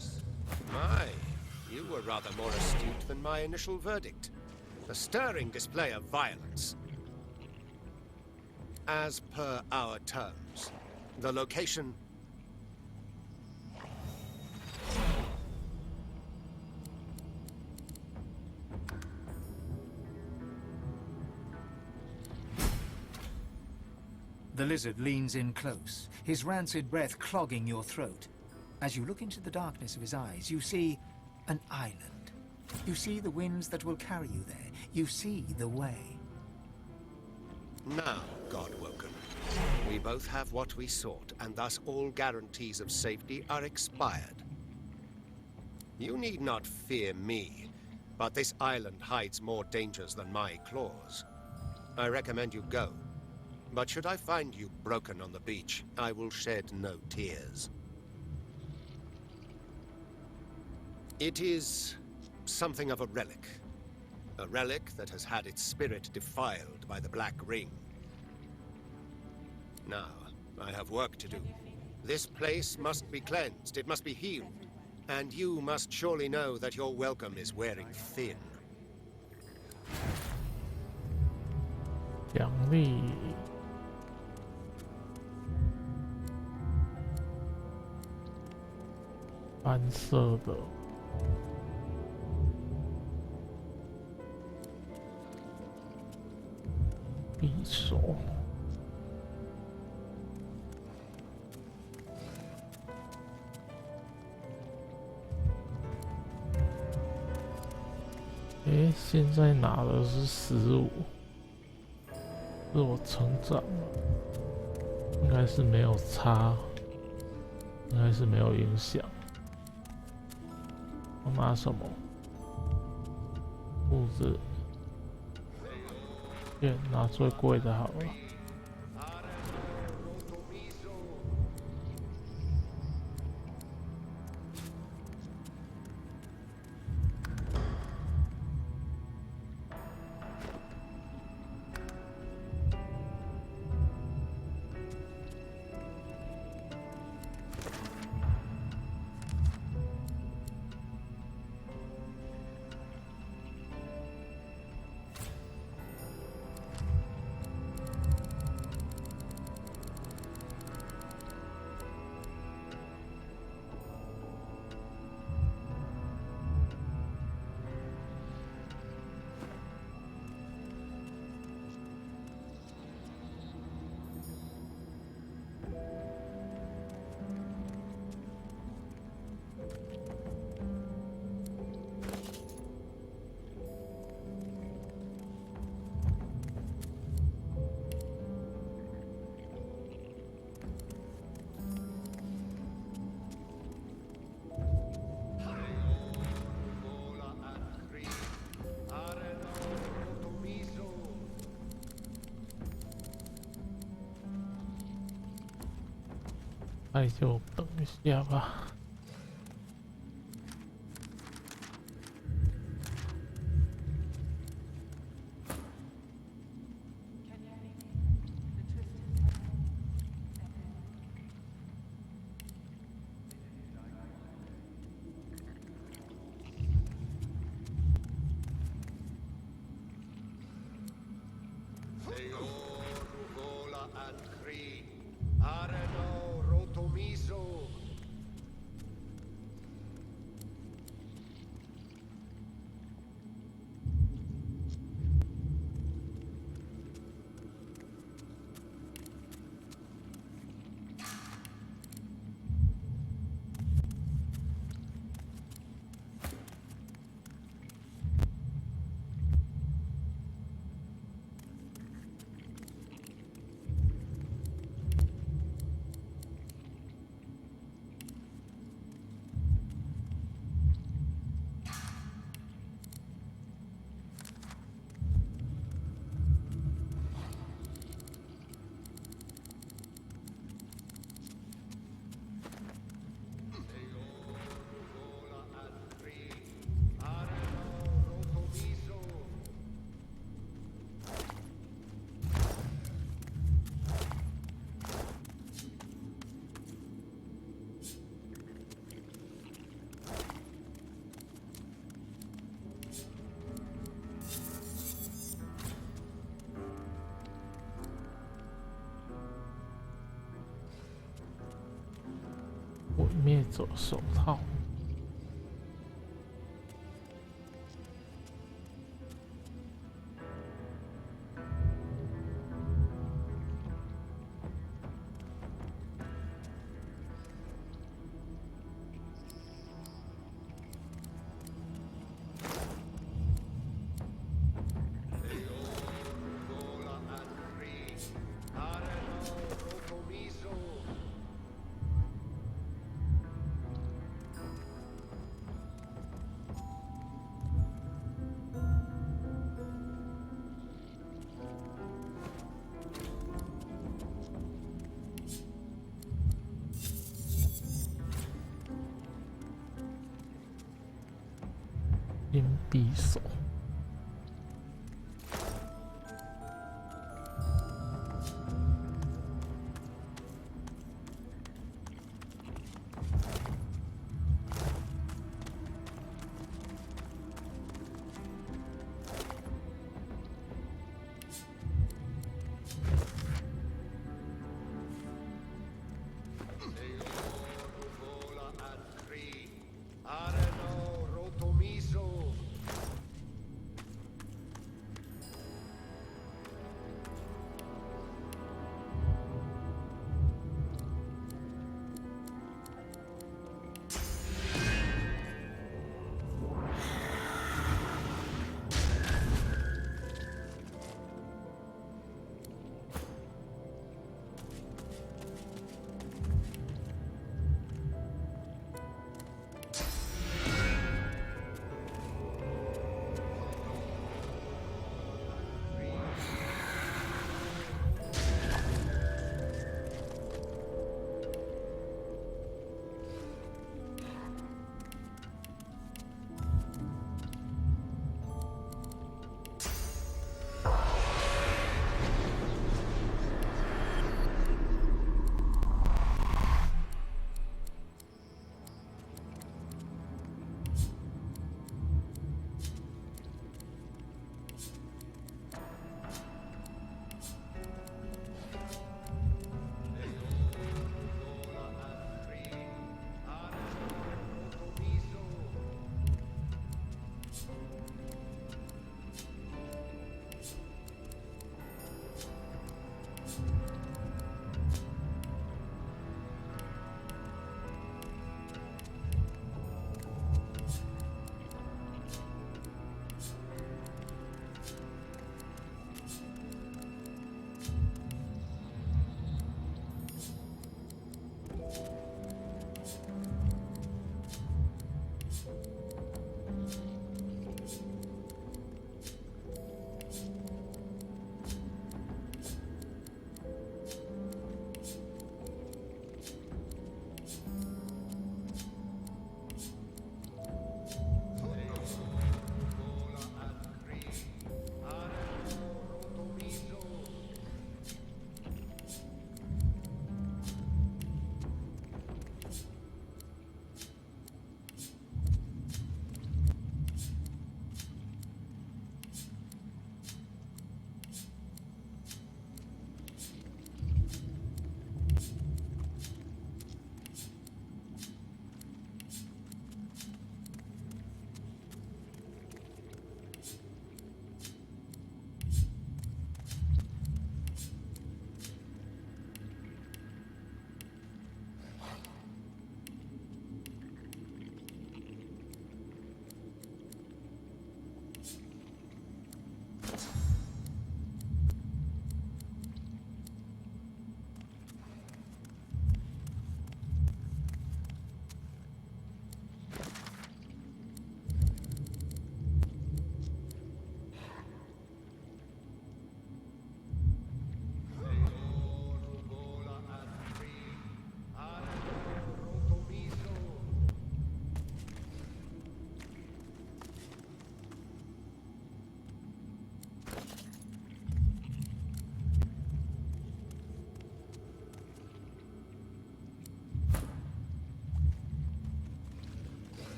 Yes. My, you were rather more astute than my initial verdict. A stirring display of violence. As per our terms, the location... The lizard leans in close, his rancid breath clogging your throat. As you look into the darkness of his eyes, you see an island. You see the winds that will carry you there. You see the way. Now, Godwoken, we both have what we sought, and thus all guarantees of safety are expired. You need not fear me, but this island hides more dangers than my claws. I recommend you go. But should I find you broken on the beach, I will shed no tears. It is something of a relic. A relic that has had its spirit defiled by the Black Ring. Now, I have work to do. This place must be cleansed, it must be healed. And you must surely know that your welcome is wearing thin. 奖励蓝色的匕首。现在拿的是15，是我成长了，应该是没有差，应该是没有影响。我拿什么？物质，拿最贵的好了。那就等一下吧。灭者手套。银匕首。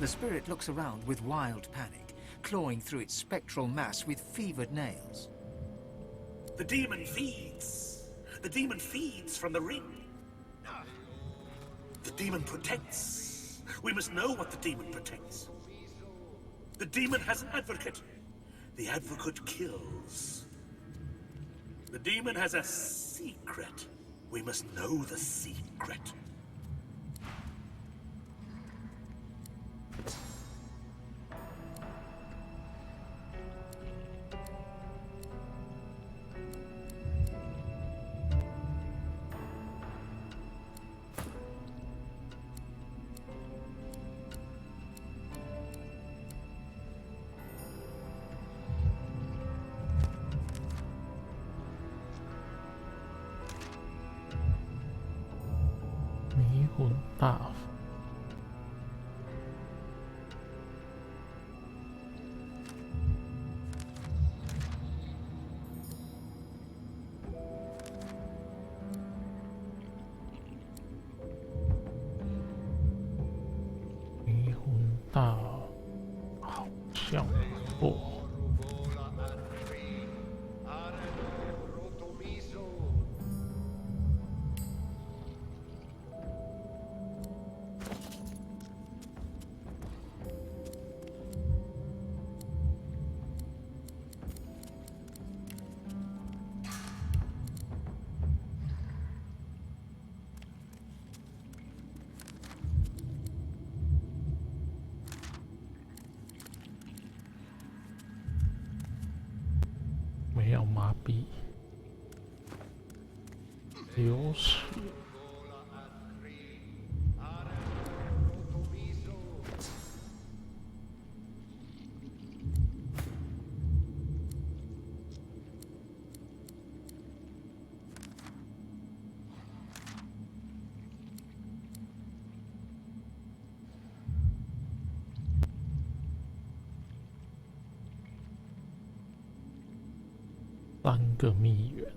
The spirit looks around with wild panic, clawing through its spectral mass with fevered nails. The demon feeds. The demon feeds from the ring. The demon protects. We must know what the demon protects. The demon has an advocate. The advocate kills. The demon has a secret. We must know the secret.迷魂大法，迷魂大好像不错。没有麻痹，流血。3个蜜源，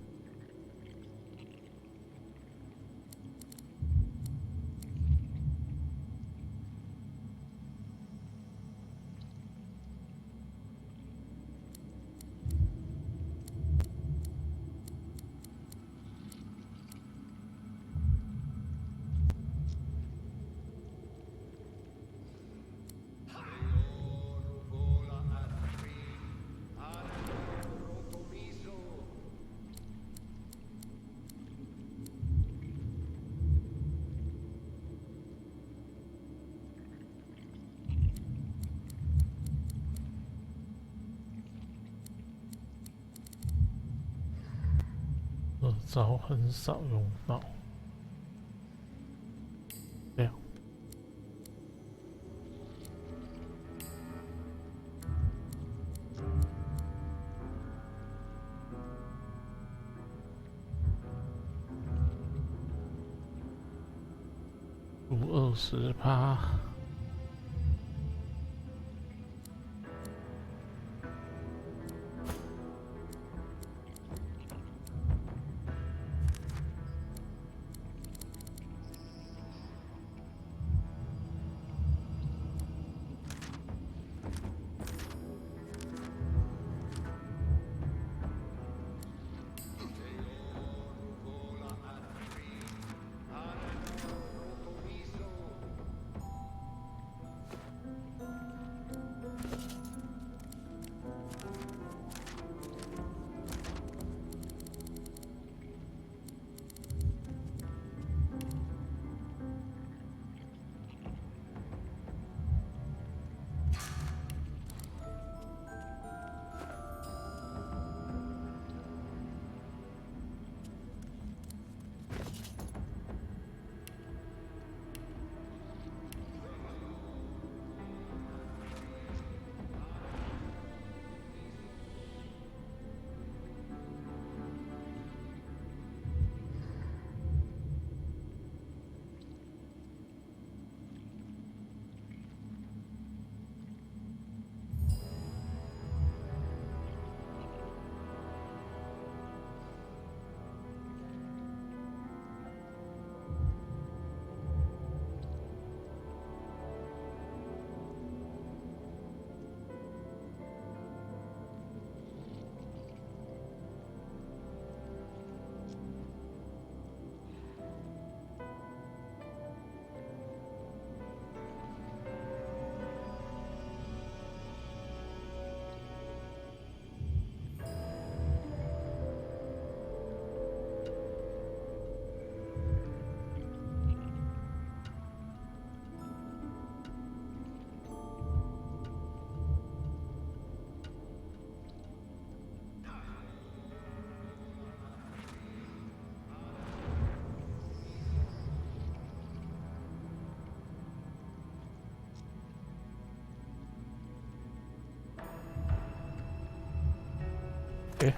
这招很少用到。这样，+20%。诶。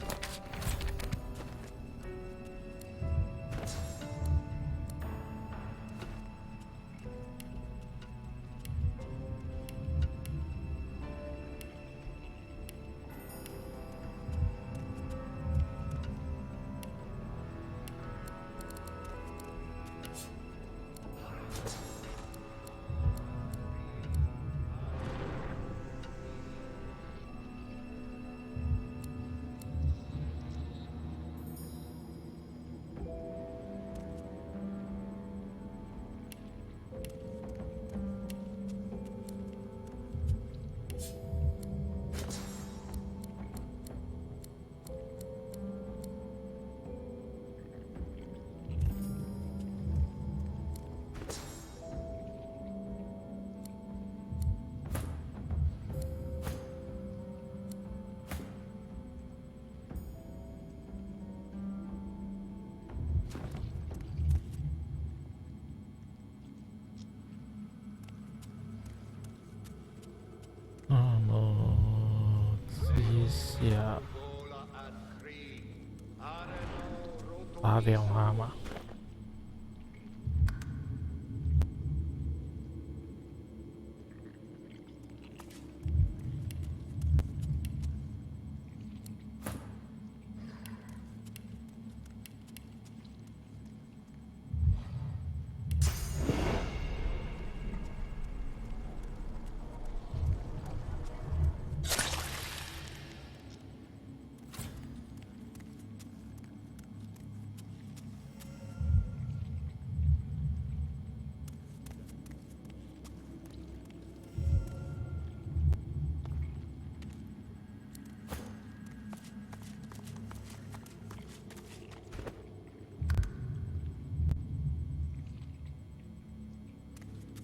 那么接下拔掉它嘛。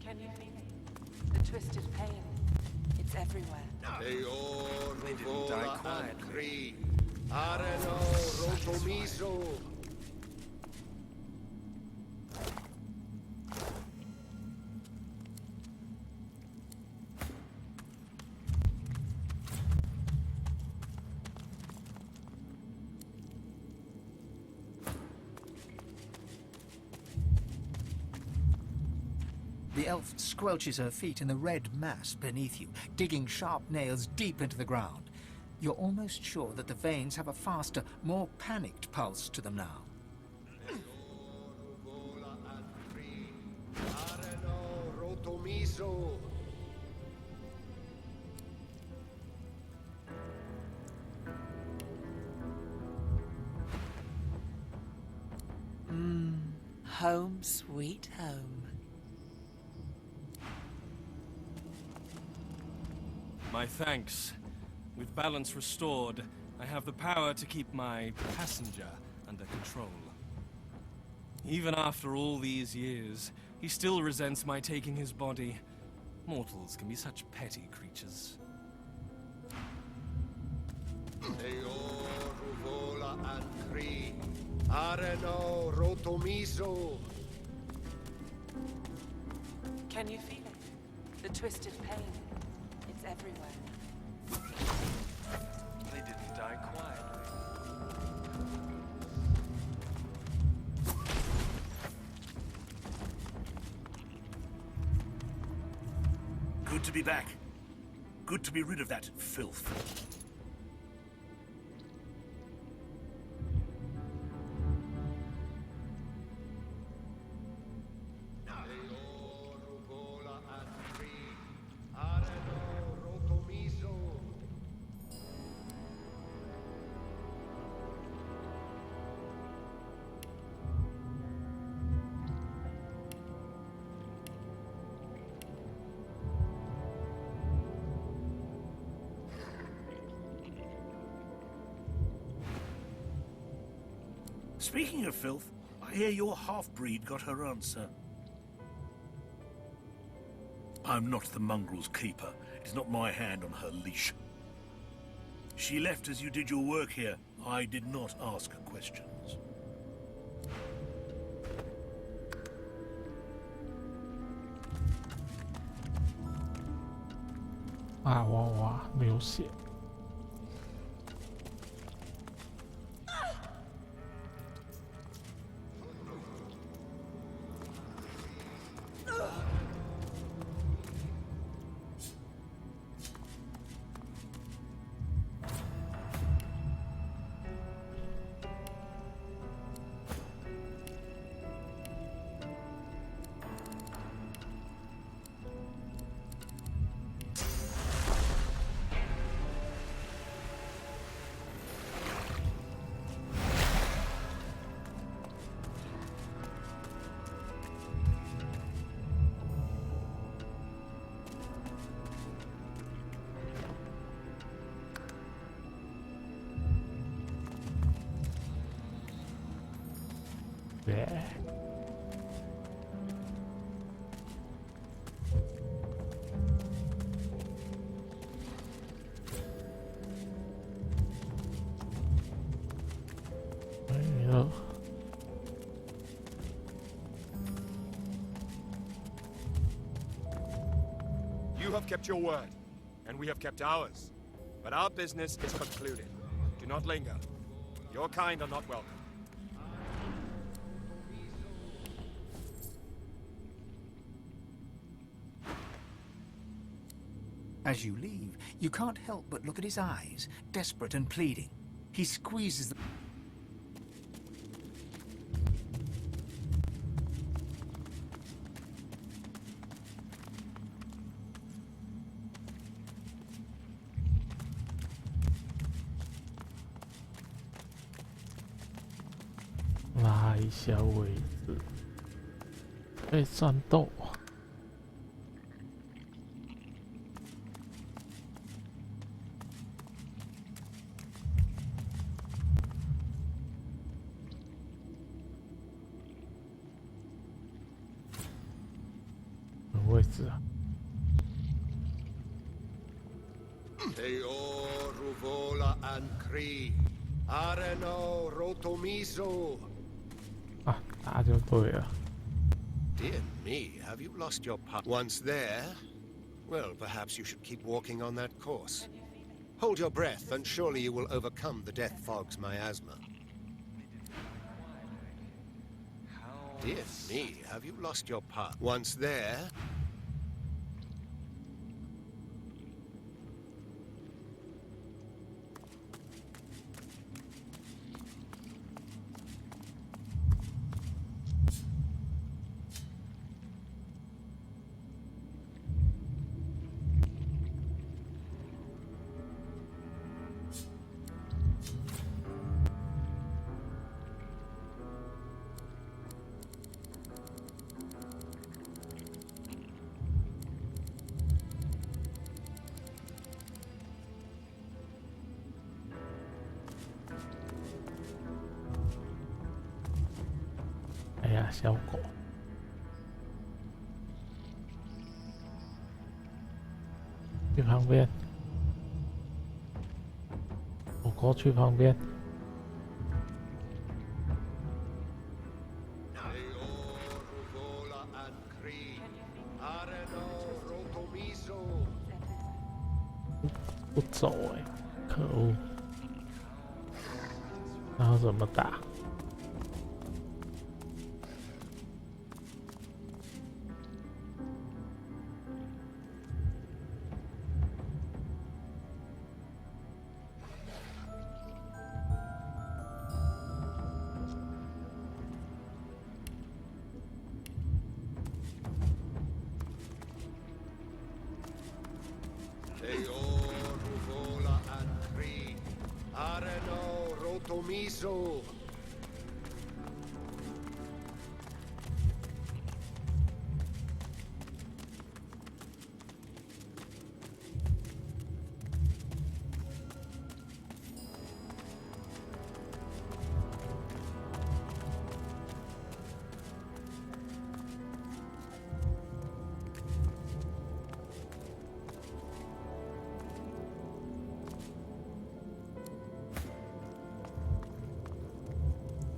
Can you feel it? The twisted pain. It's everywhere. They didn't die quietly. The elf squelches her feet in the red mass beneath you, digging sharp nails deep into the ground. You're almost sure that the veins have a faster, more panicked pulse to them now. Home sweet home. My thanks. With balance restored, I have the power to keep my passenger under control. Even after all these years, he still resents my taking his body. Mortals can be such petty creatures. Can you feel it? The twisted pain. It's everywhere. They didn't die quietly. Good to be back. Good to be rid of that filth. Speaking of filth, I hear your half-breed got her answer. I'm not the mongrel's keeper. It is not my hand on her leash. She left as you did your work here. I did not ask questions.啊哇哇，流血。对。哎呦。 You have kept your word, and we have kept ours. But our business is concluded. Do not linger. Your kind are not welcome. As you leave, you can't help but look at his eyes, desperate and pleading. He squeezes them.拉一下位置，被战斗。位置啊。 Teo Ruvola and Cree, Areno Rotomiso. 啊，打就对了。 Dear me, have you lost your path? Once there, well, perhaps you should keep walking on that course. Hold your breath, and surely you will overcome the death fog's miasma. Dear me, have you lost your path? Once there,哎呀，小狗，去旁边，狗狗去旁边。 不走哎，可恶！然后怎么打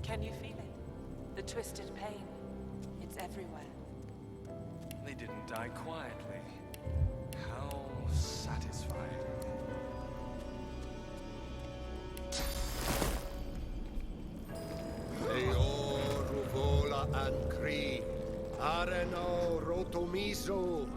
？Can you feel it? The twisted pain. It's everywhere. They didn't die quietly. How satisfying. Teo Ruvola and Cree, Areno Rotomiso.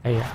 哎呀！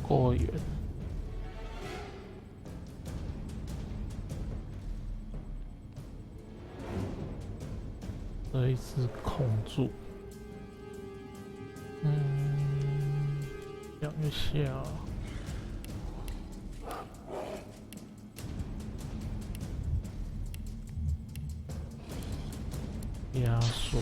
够远。这一只控住，想一下，压缩。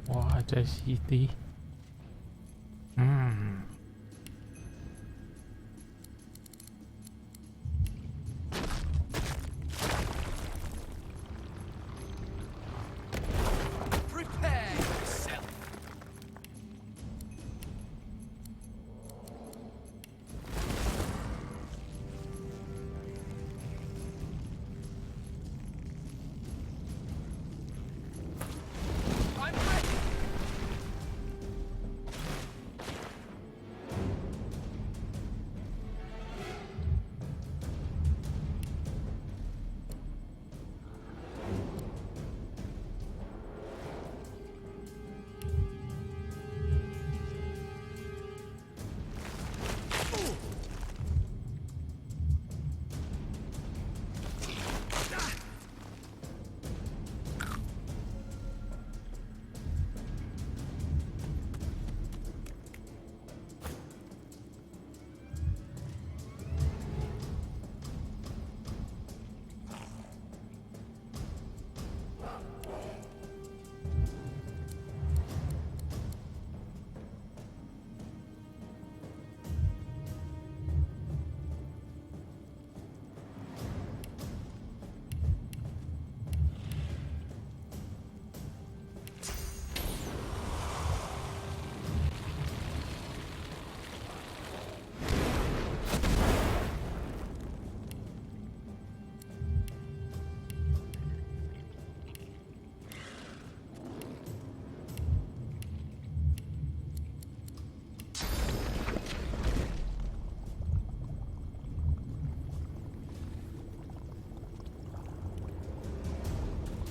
哇，还在洗地。Prepare yourself. I'm ready.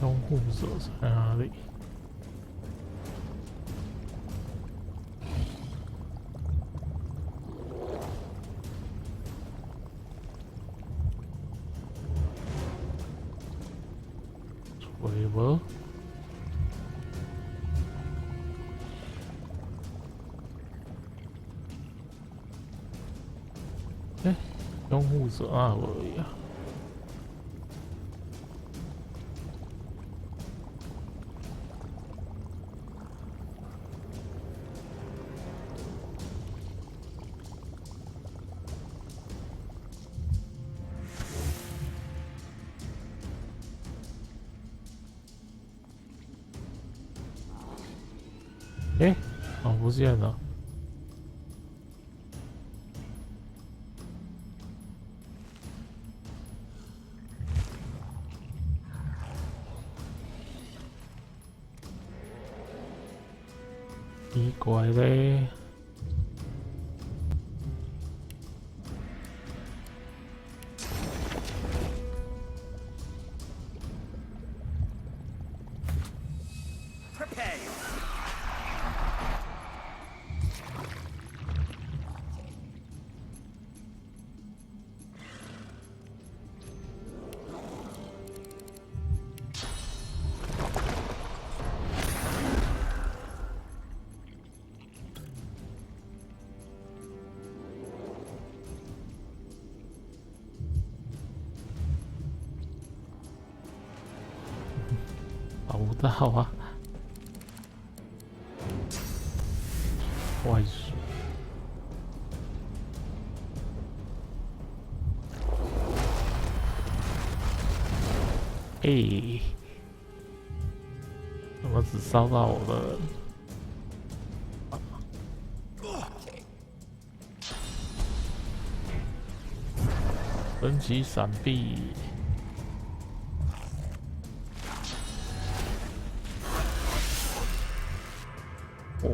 拥护者在哪里？锤吧！拥护者那而已啊。哎，哦，不见了。奇怪嘞。找不到啊！外属。哎，怎么只烧到我的人？神奇闪避。哦，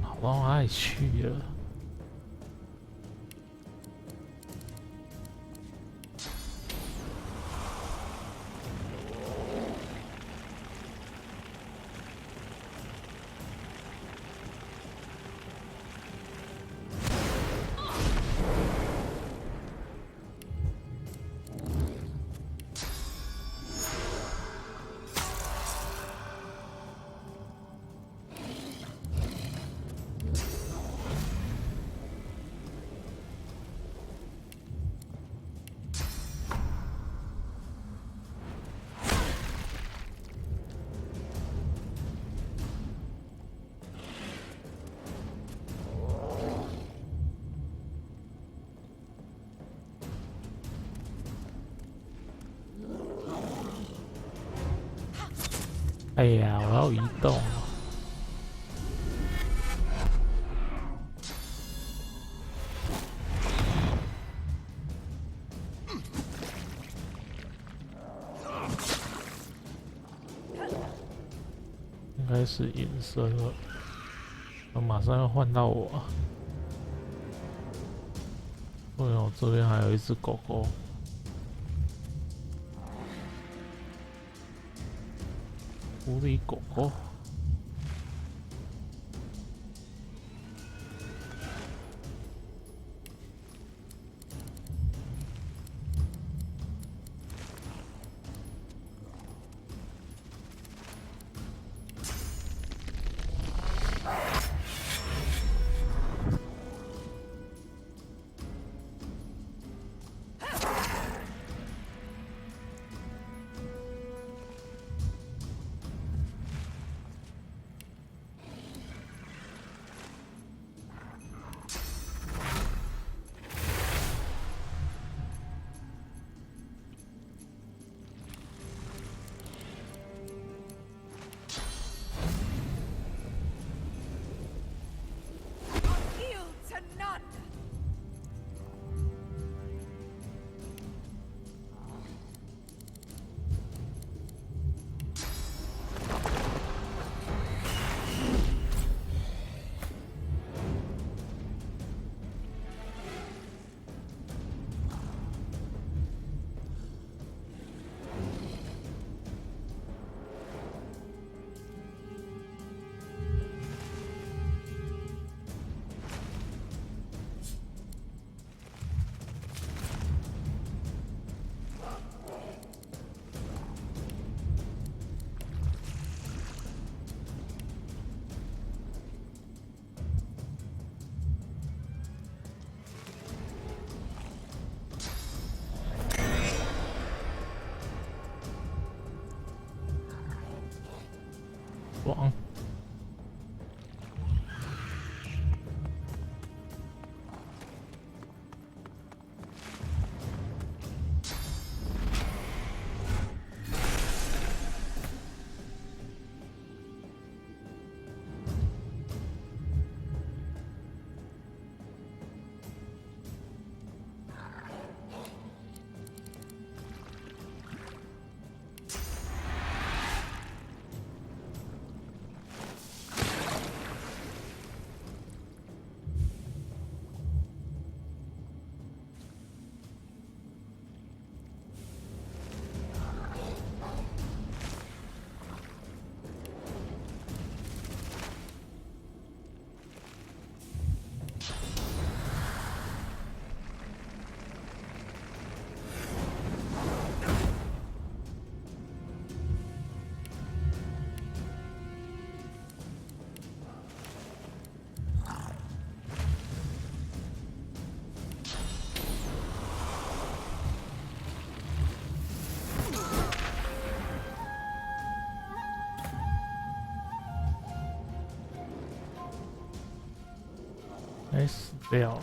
跑到哪里去了？哎呀，我要移动。应该是隐身了，我马上要换到我。对哦，这边还有一只狗狗。狐狸狗狗。爽。哎，死掉了。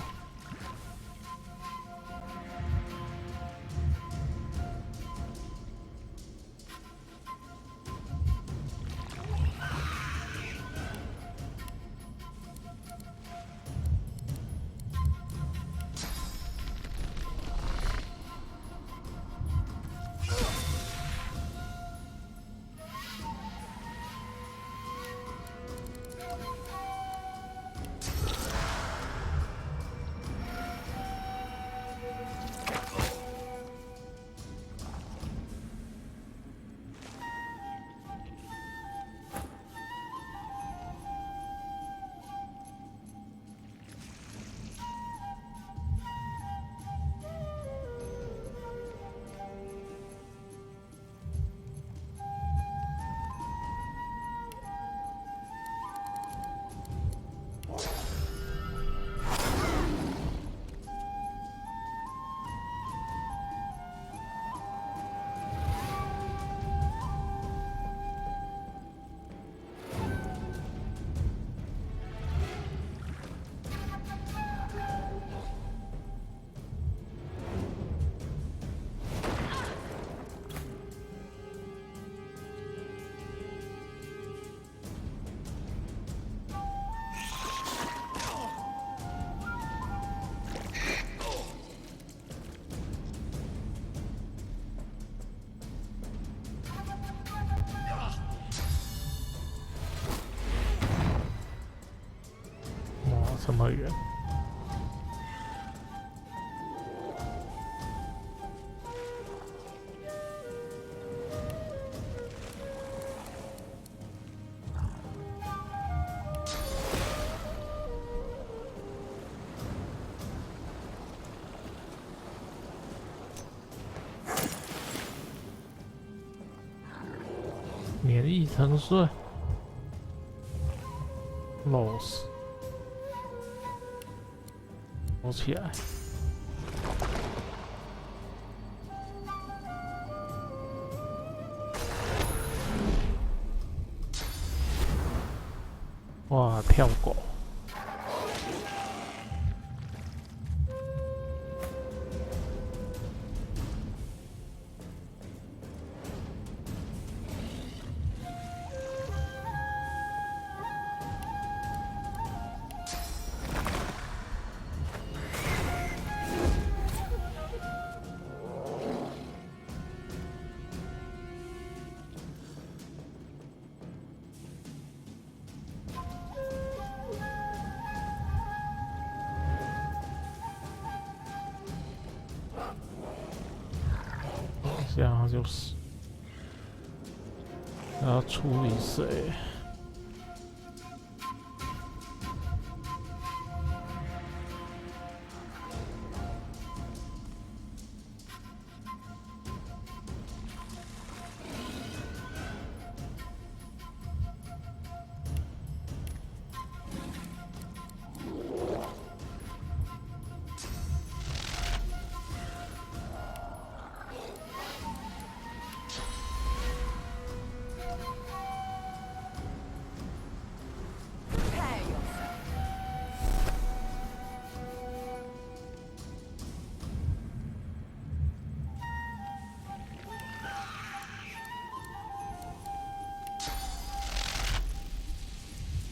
这么远。免疫沉睡 ，loss， 收起来。哇，跳狗！这样就是，要处理谁？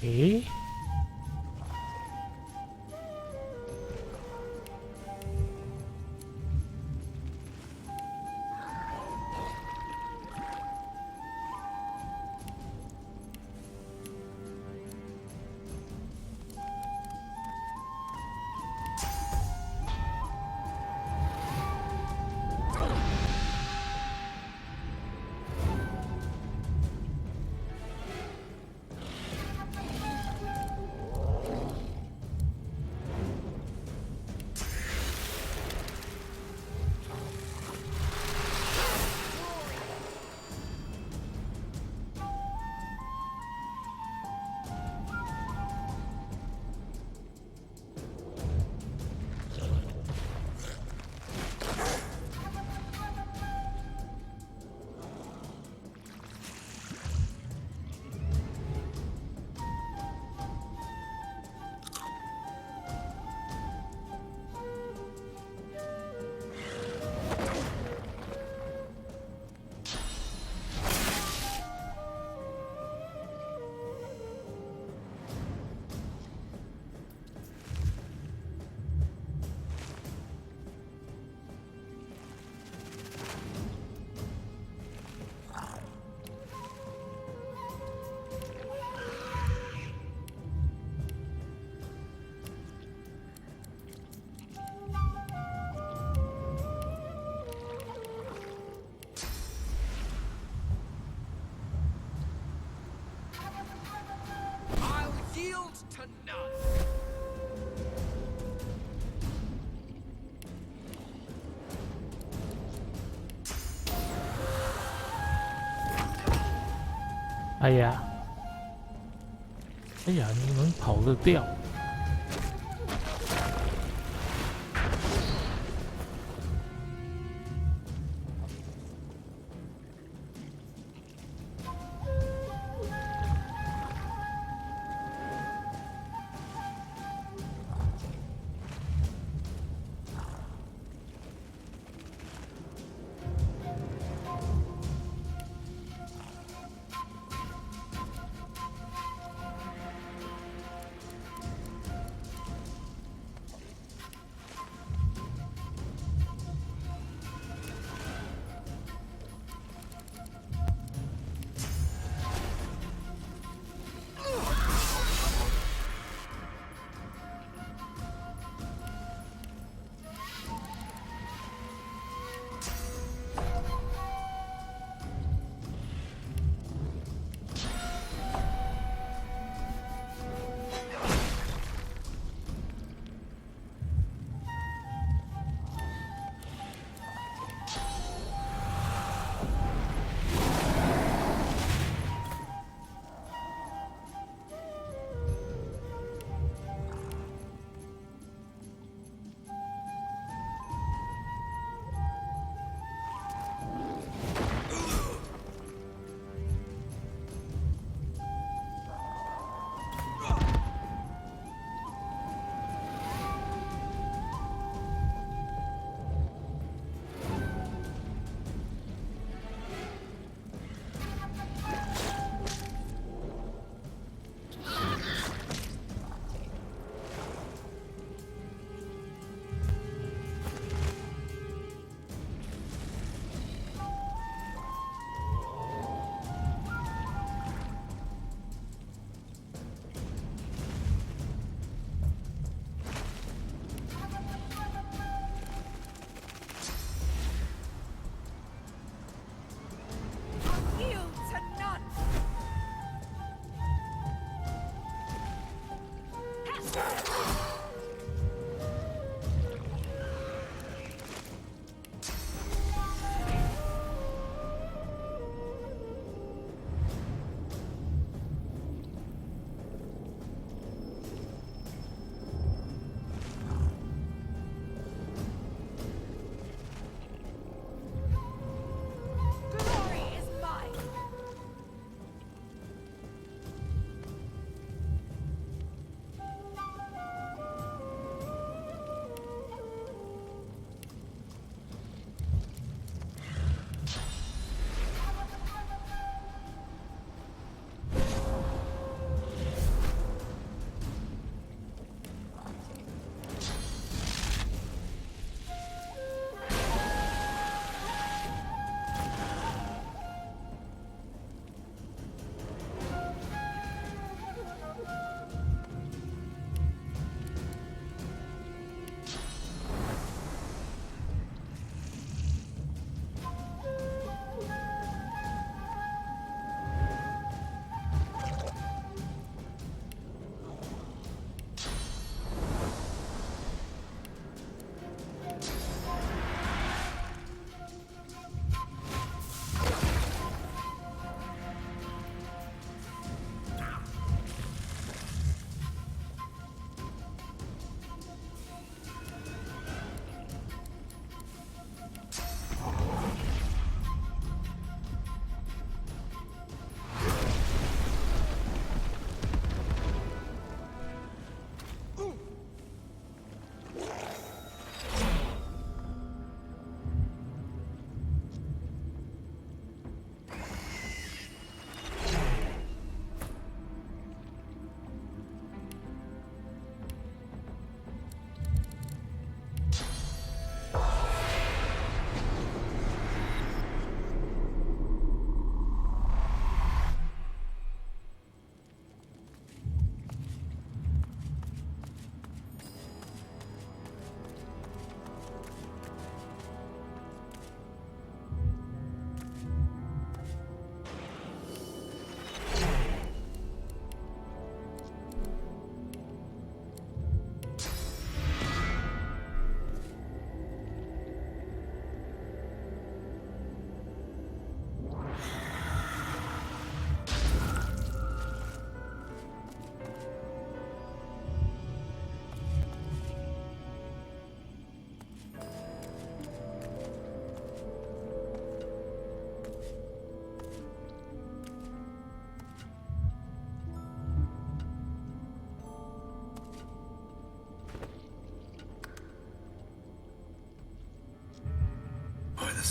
诶。Yield to none. 哎呀，哎呀，你能跑得掉？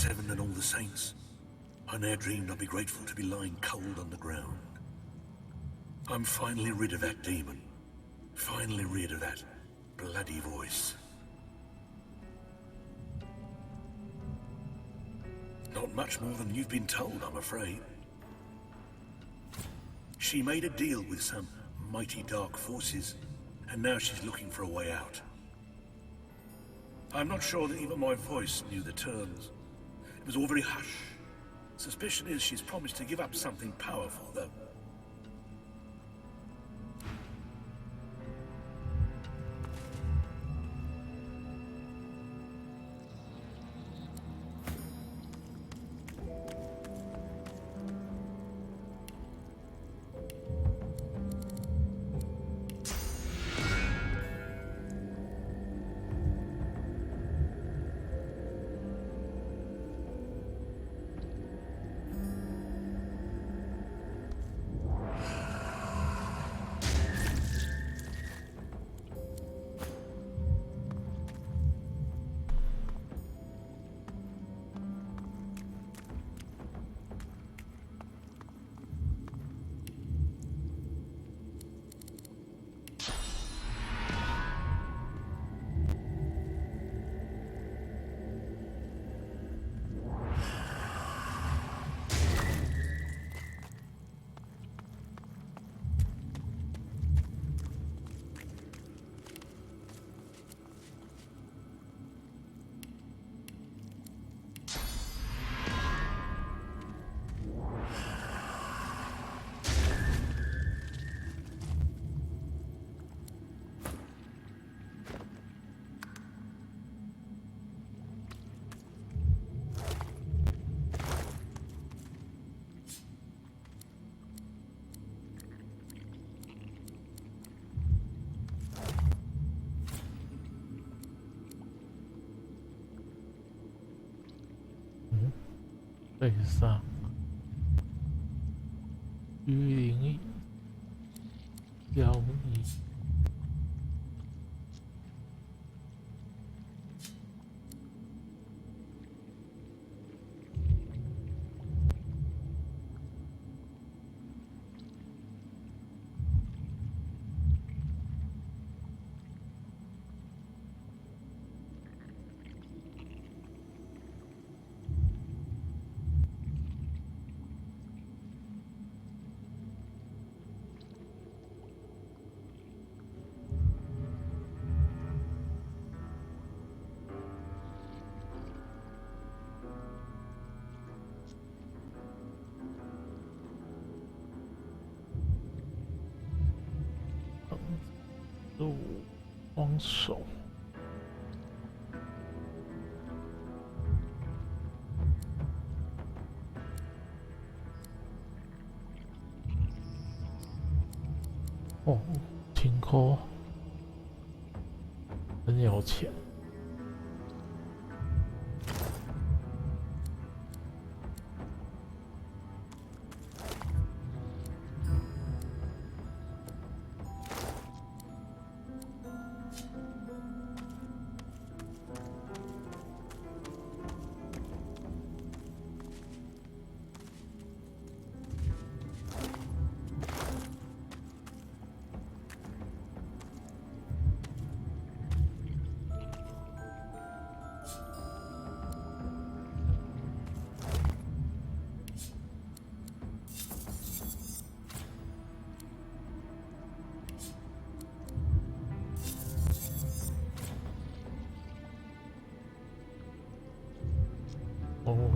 heaven and all the saints. I ne'er dreamed I'd be grateful to be lying cold on the ground. I'm finally rid of that demon. Finally rid of that bloody voice. Not much more than you've been told, I'm afraid. She made a deal with some mighty dark forces, and now she's looking for a way out. I'm not sure that even my voice knew the terms. It was all very hush. Suspicion is she's promised to give up something powerful, though.背上鱼鳞翼妖异。双手。哦，停扣，很有钱。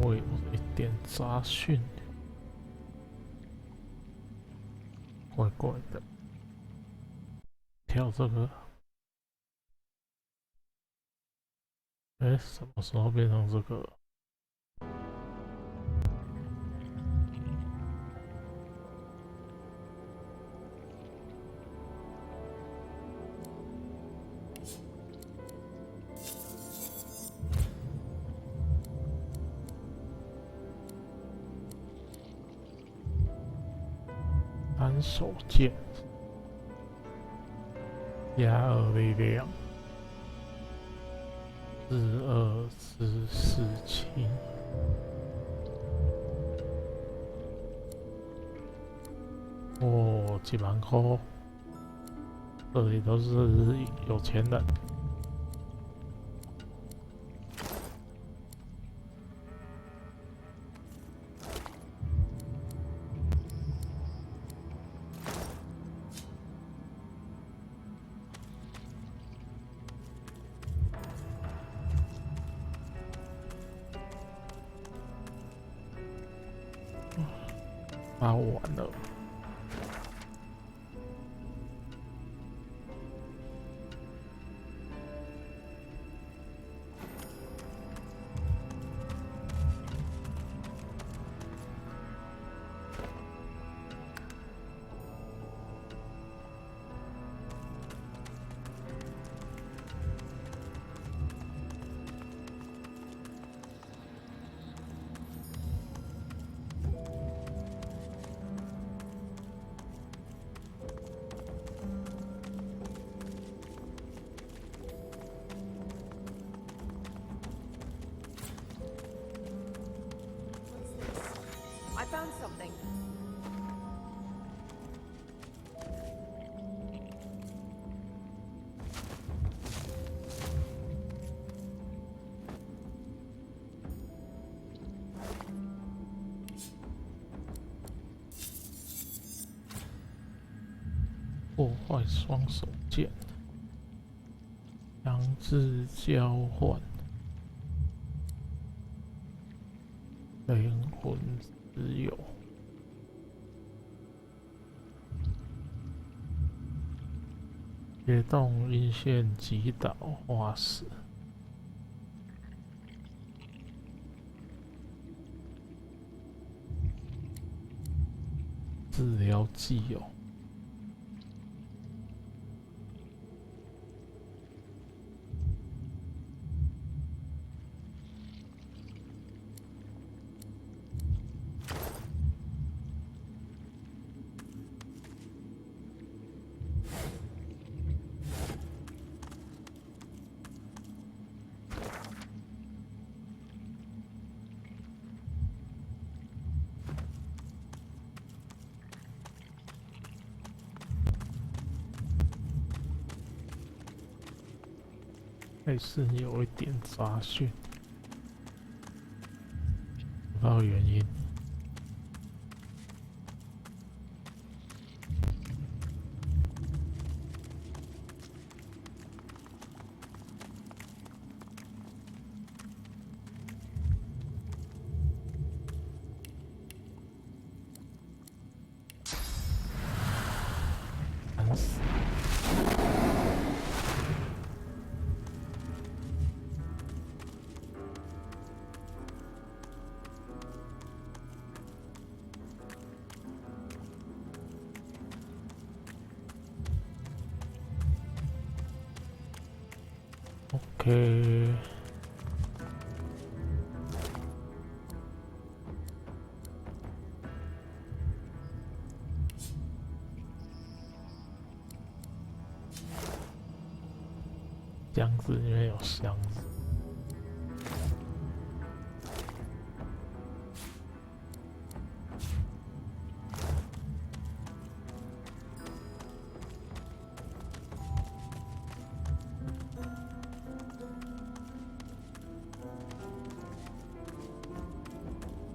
会有一点杂讯，怪怪的。跳这个，哎，什么时候变成这个了？单手剑，压二力量，4247。哦，几万块，这里都是有钱人。发完了。I found something. 破坏双手剑，强制交换，灵魂自由。别动阴线击倒化石。治疗既有。还是有一点杂讯，不知道原因。烦死！ OK， 箱子里面有箱子。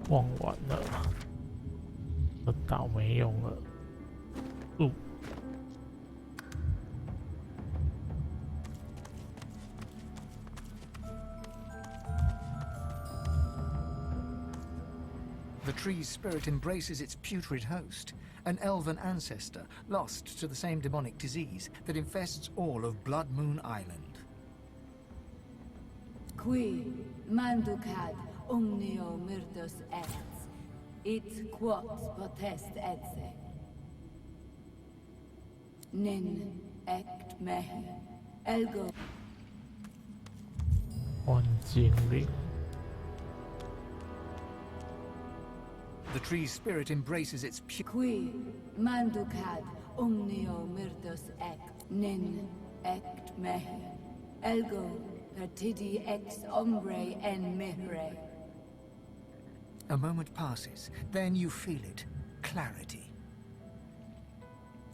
逛完了，这岛没用了。The tree's spirit embraces its putrid host, an elven ancestor lost to the same demonic disease that infests all of Blood Moon Island. Qui manducad omnio myrtus est, it quod potest etse. Nin ect mehi, elgo. 换精灵。 The tree's spirit embraces its Qui manducad omnio myrtus ect, nin ect mehi, elgo partidi ex ombre en mihre. A moment passes, then you feel it. Clarity.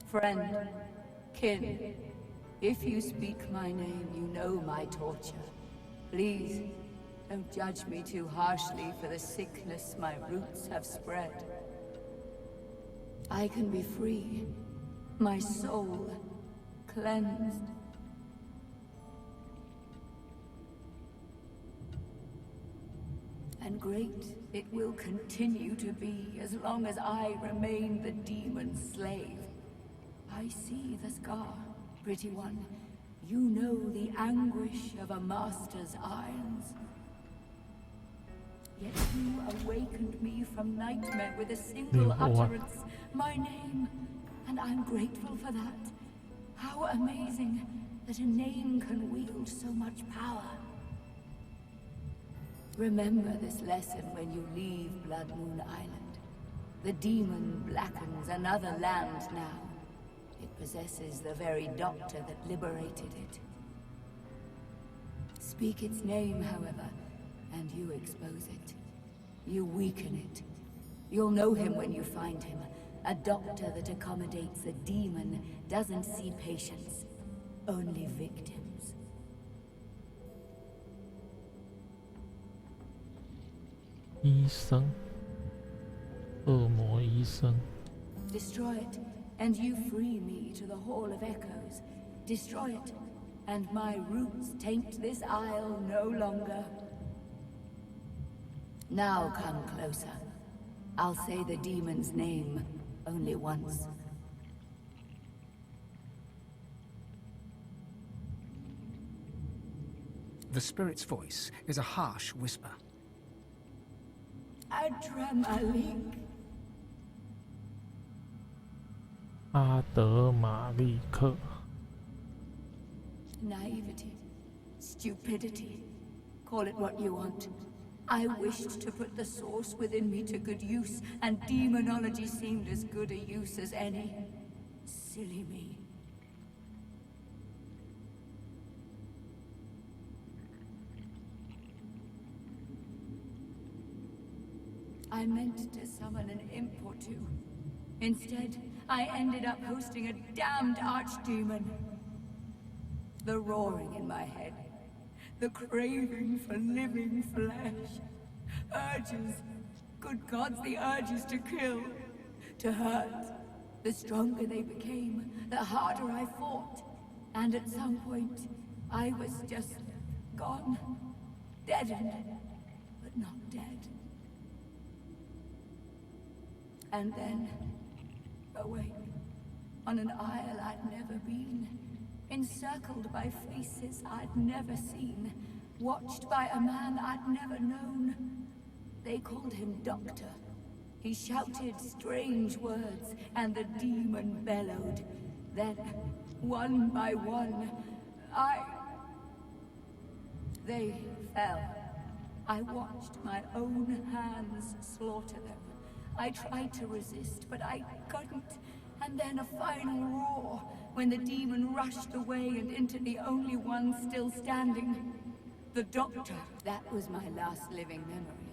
Friend, kin, if you speak my name, you know my torture. Please, don't judge me too harshly for the sickness my roots have spread. I can be free, my soul cleansed. And great it will continue to be as long as I remain the demon's slave. I see the scar, pretty one. You know the anguish of a master's irons. Yet you awakened me from nightmare with a single utterance, my name, and I'm grateful for that. How amazing that a name can wield so much power. Remember this lesson when you leave Blood Moon Island. The demon blackens another land now. It possesses the very doctor that liberated it. Speak its name, however, and you expose it. You weaken it. You'll know him when you find him. A doctor that accommodates a demon doesn't see patients, only victims. Destroy it, and you free me to the Hall of Echoes. Destroy it, and my roots taint this isle no longer. Now come closer. I'll say the demon's name only once. The spirit's voice is a harsh whisper. Adramalik. Adramalika. Naivety, stupidity, call it what you want. I wished to put the source within me to good use, and demonology seemed as good a use as any. Silly me. I meant to summon an imp or two. Instead, I ended up hosting a damned archdemon. The roaring in my head, the craving for living flesh, urges, good gods, the urges to kill, to hurt. The stronger they became, the harder I fought. And at some point, I was just gone, deadened, but not dead. And then, awake, on an isle I'd never been, encircled by faces I'd never seen, watched by a man I'd never known. They called him Doctor. He shouted strange words, and the demon bellowed. Then, one by one, they fell. I watched my own hands slaughter them. I tried to resist, but I couldn't. And then a final roar, when the demon rushed away and into the only one still standing. The doctor. That was my last living memory.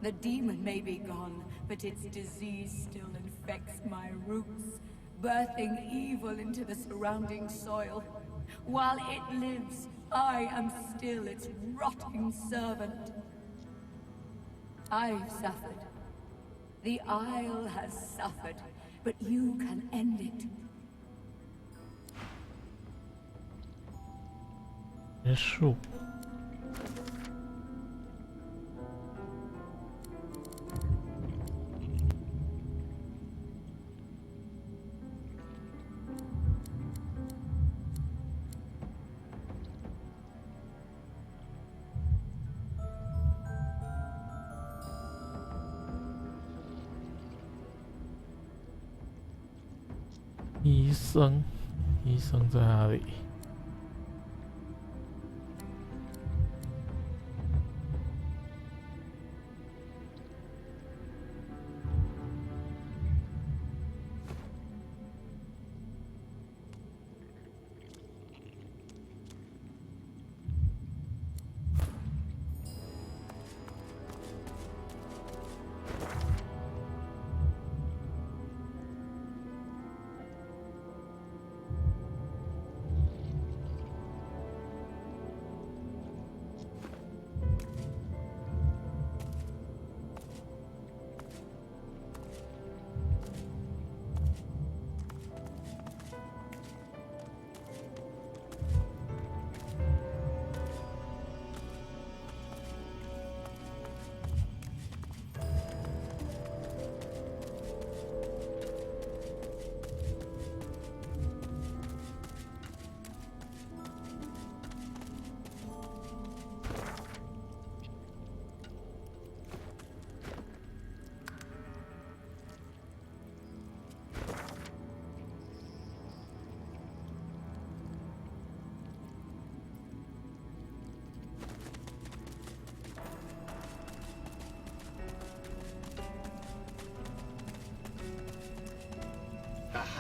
The demon may be gone, but its disease still infects my roots, birthing evil into the surrounding soil. While it lives, I am still its rotting servant. I've suffered. The Isle has suffered, but you can end it. Yes, 医生，医生在哪里？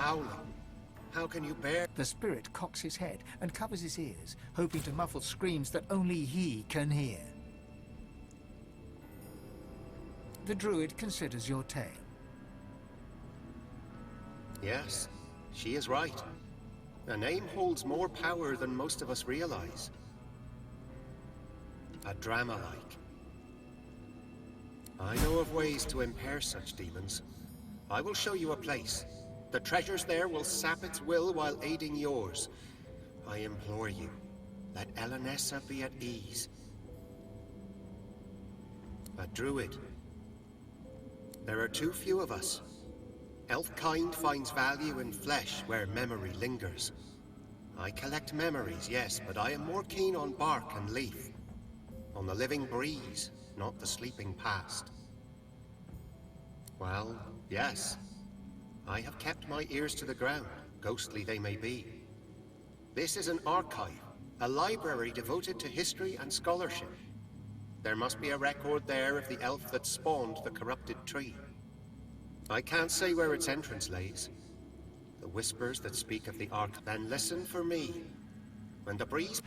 howling. How can you bear? The spirit cocks his head and covers his ears, hoping to muffle screams that only he can hear. The druid considers your tale. Yes, she is right. A name holds more power than most of us realize. A drama-like. I know of ways to impair such demons. I will show you a place. The treasures there will sap its will while aiding yours. I implore you, let Elenessa be at ease. A druid. There are too few of us. Elf-kind finds value in flesh where memory lingers. I collect memories, yes, but I am more keen on bark and leaf. On the living breeze, not the sleeping past. Well, yes. I have kept my ears to the ground, ghostly they may be. This is an archive, a library devoted to history and scholarship. There must be a record there of the elf that spawned the corrupted tree. I can't say where its entrance lays. The whispers that speak of the Ark. Then listen for me. When the breeze...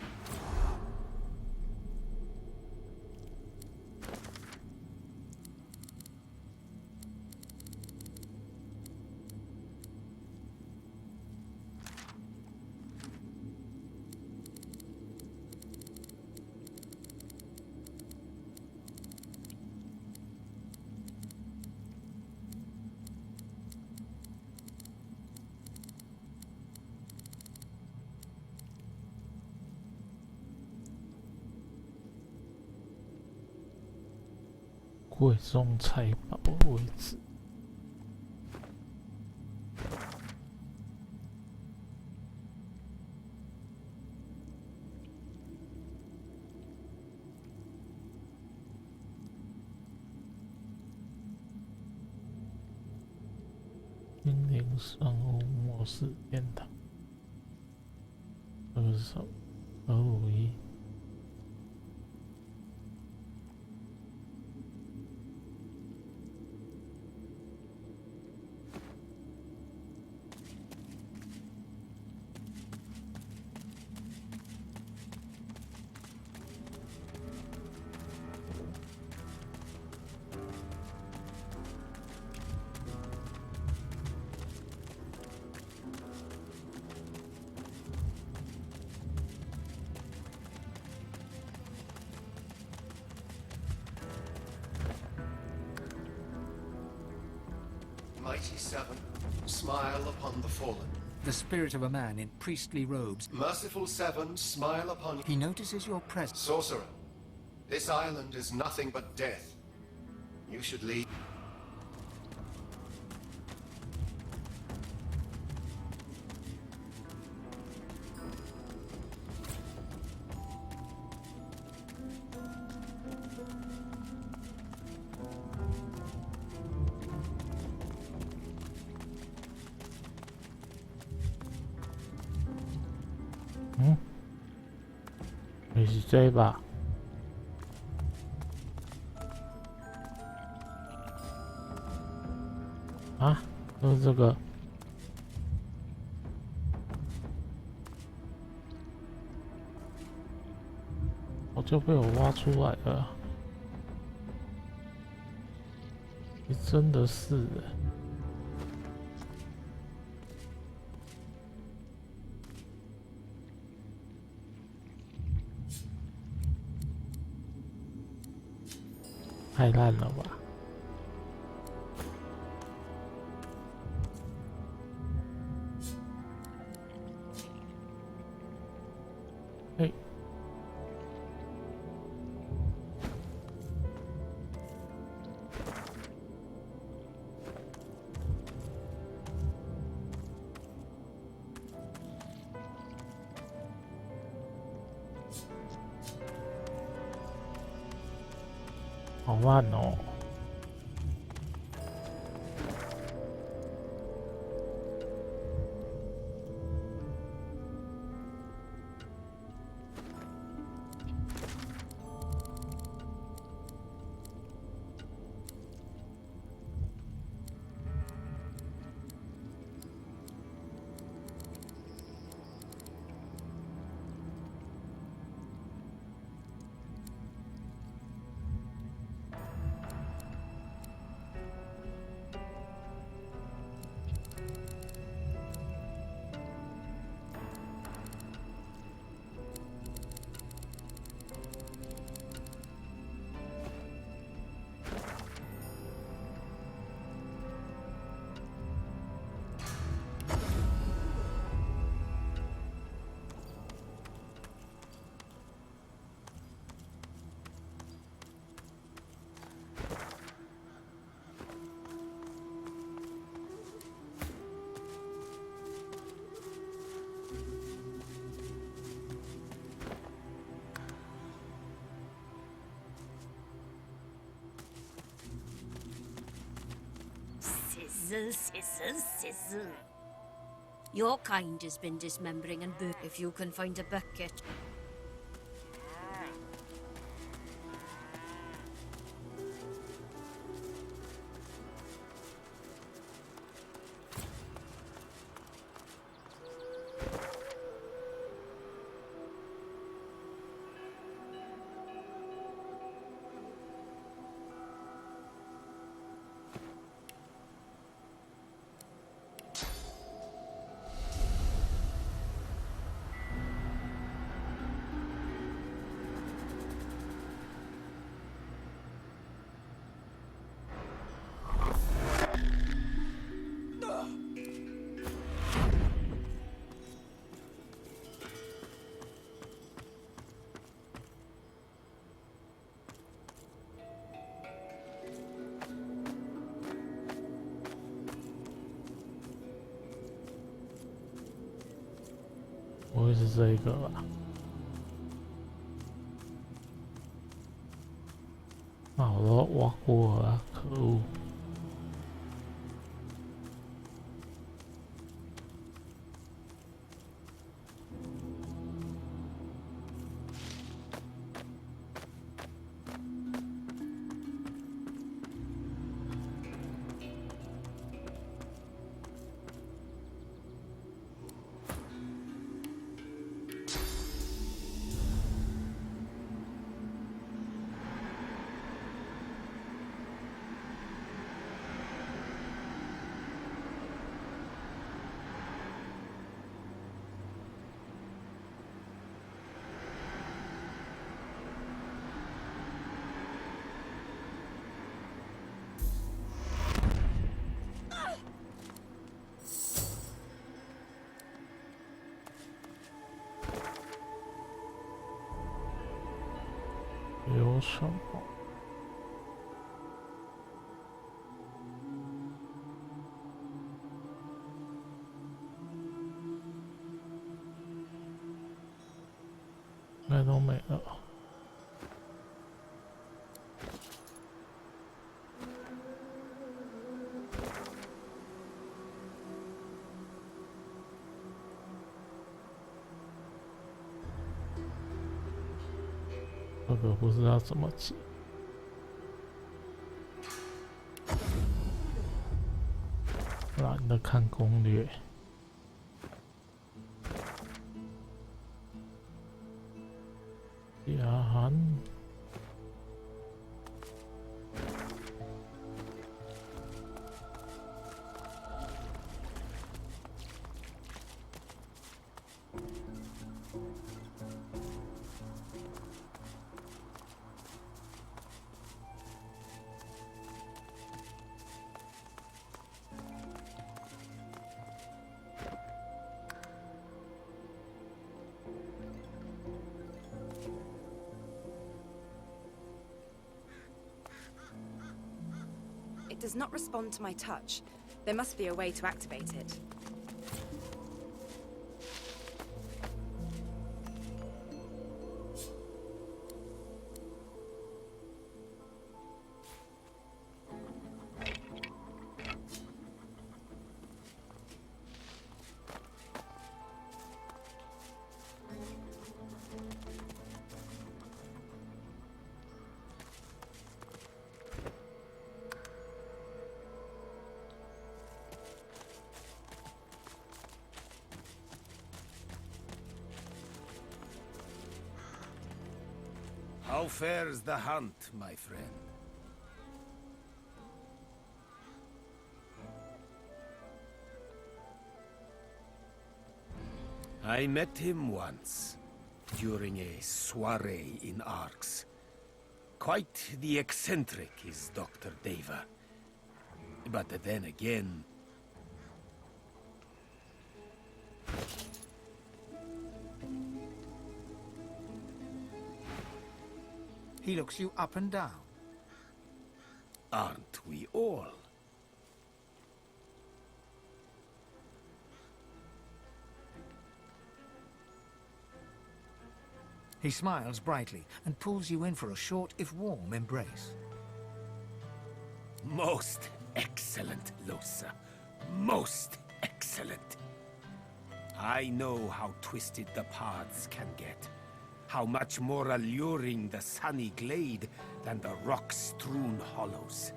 贵重财宝位置。心灵生物末世天堂。歌手何如意。Mighty Seven, smile upon the fallen. The spirit of a man in priestly robes. Merciful Seven, smile upon... He notices your presence. Sorcerer, this island is nothing but death. You should leave.也是这吧。啊，就是这个。我就被我挖出来了。你真的是。太烂了吧！哎，好慢哦。Sizzle, sizzle, sizzle. Your kind has been dismembering and if you can find a bucket.不会是这一个吧？啊，我都挖过了，可恶！有什么？应该都没了。这个不知道怎么解。懒得看攻略。呀，It does not respond to my touch. There must be a way to activate it. How fares the hunt, my friend? I met him once, during a soiree in Arx. Quite the eccentric is Dr. Deva. But then again... He looks you up and down. Aren't we all? He smiles brightly and pulls you in for a short, if warm, embrace. Most Excellent, Losa. Most excellent. I know how twisted the paths can get. How much more alluring the sunny glade than the rock-strewn hollows.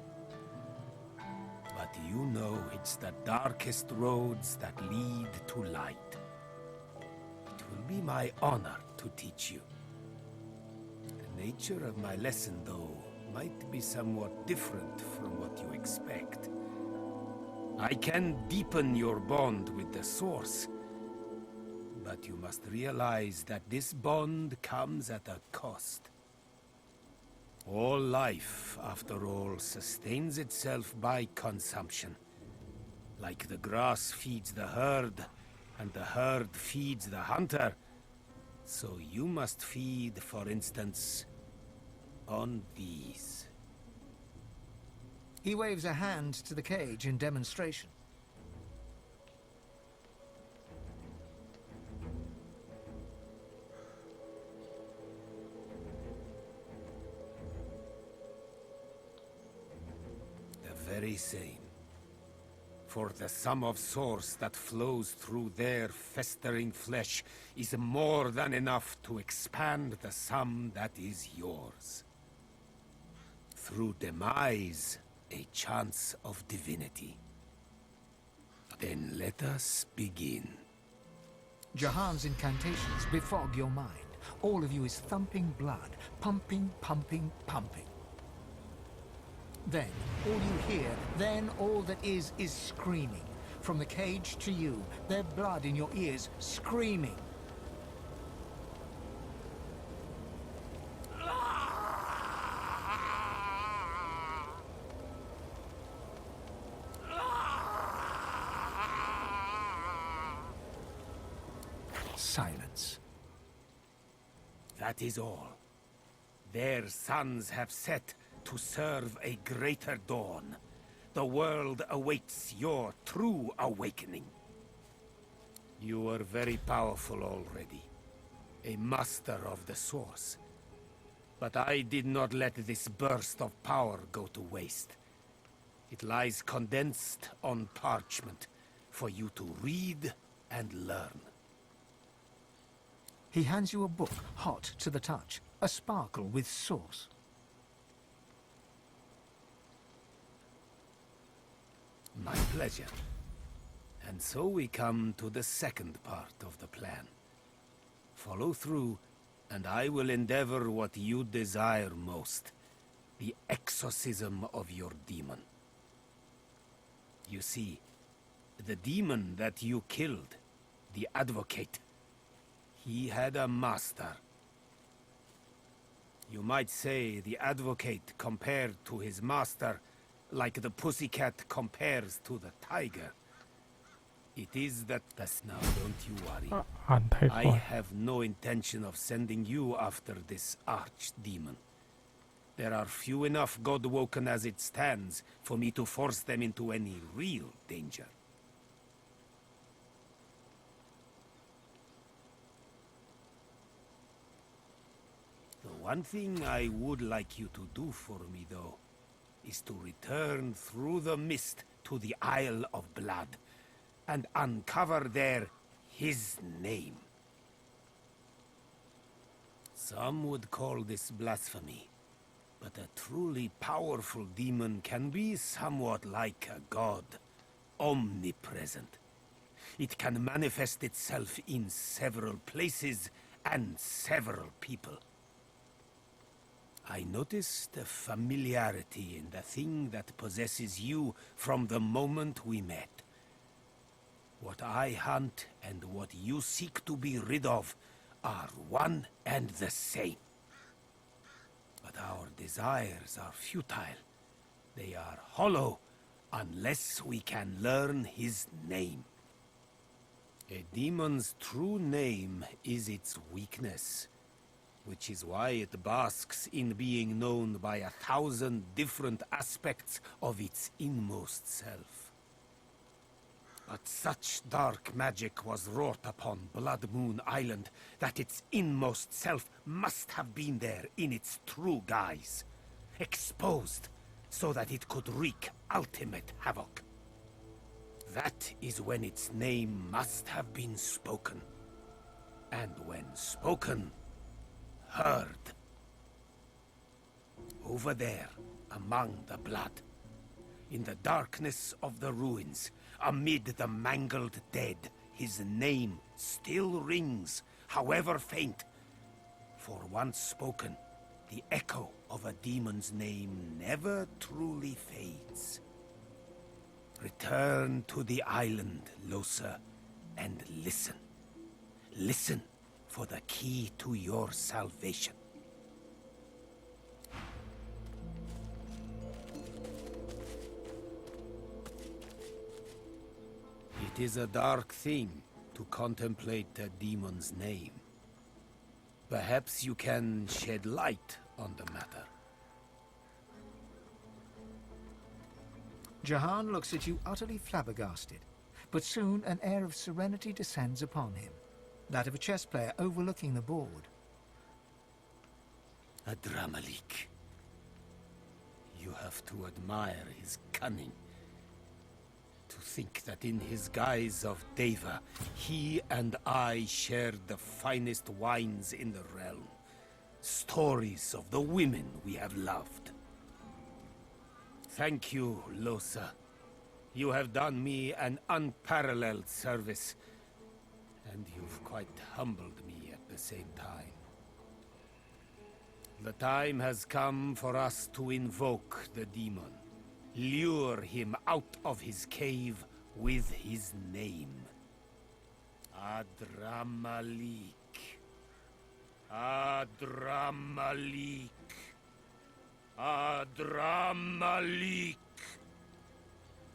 But you know it's the darkest roads that lead to light. It will be my honor to teach you. The nature of my lesson, though, might be somewhat different from what you expect. I can deepen your bond with the Source, but you must realize that this bond comes at a cost. All life, after all, sustains itself by consumption. Like the grass feeds the herd, and the herd feeds the hunter, so you must feed, for instance, on these. He waves a hand to the cage in demonstration. The very same. For the sum of source that flows through their festering flesh is more than enough to expand the sum that is yours. Through demise, a chance of divinity. Then let us begin. Jahan's incantations befog your mind. All of you is thumping blood, pumping, pumping, pumping. Then, all you hear, then all that is screaming. From the cage to you, their blood in your ears, screaming. Silence. That is all. Their suns have set to serve a greater dawn. The world awaits your true awakening. You are very powerful already, a master of the Source. But I did not let this burst of power go to waste. It lies condensed on parchment for you to read and learn. He hands you a book, hot to the touch, a sparkle with source. My pleasure. And so we come to the second part of the plan. Follow through, and I will endeavor what you desire most. The exorcism of your demon. You see, the demon that you killed, the Advocate, he had a master. You might say the Advocate compared to his master like the pussycat compares to the tiger. It is that... Now, don't you worry. I have no intention of sending you after this archdemon. There are few enough God-woken as it stands for me to force them into any real danger. The one thing I would like you to do for me, though, is to return through the mist to the Isle of Blood and uncover there his name. Some would call this blasphemy, but a truly powerful demon can be somewhat like a god, omnipresent. It can manifest itself in several places and several people. I noticed a familiarity in the thing that possesses you from the moment we met. What I hunt and what you seek to be rid of are one and the same. But our desires are futile. They are hollow unless we can learn his name. A demon's true name is its weakness, which is why it basks in being known by 1,000 different aspects of its inmost self. But such dark magic was wrought upon Blood Moon Island that its inmost self must have been there in its true guise, exposed so that it could wreak ultimate havoc. That is when its name must have been spoken. And when spoken, heard. Over there, among the blood, in the darkness of the ruins, amid the mangled dead, his name still rings, however faint. For once spoken, the echo of a demon's name never truly fades. Return to the island, Losa, and listen. Listen for the key to your salvation. It is a dark thing to contemplate a demon's name. Perhaps you can shed light on the matter. Jahan looks at you utterly flabbergasted, but soon an air of serenity descends upon him, that of a chess player overlooking the board. Adramalik. You have to admire his cunning. To think that in his guise of Deva, he and I shared the finest wines in the realm. Stories of the women we have loved. Thank you, Losa. You have done me an unparalleled service, and you've quite humbled me at the same time. The time has come for us to invoke the demon. Lure him out of his cave with his name. Adramalik. Adramalik. Adramalik.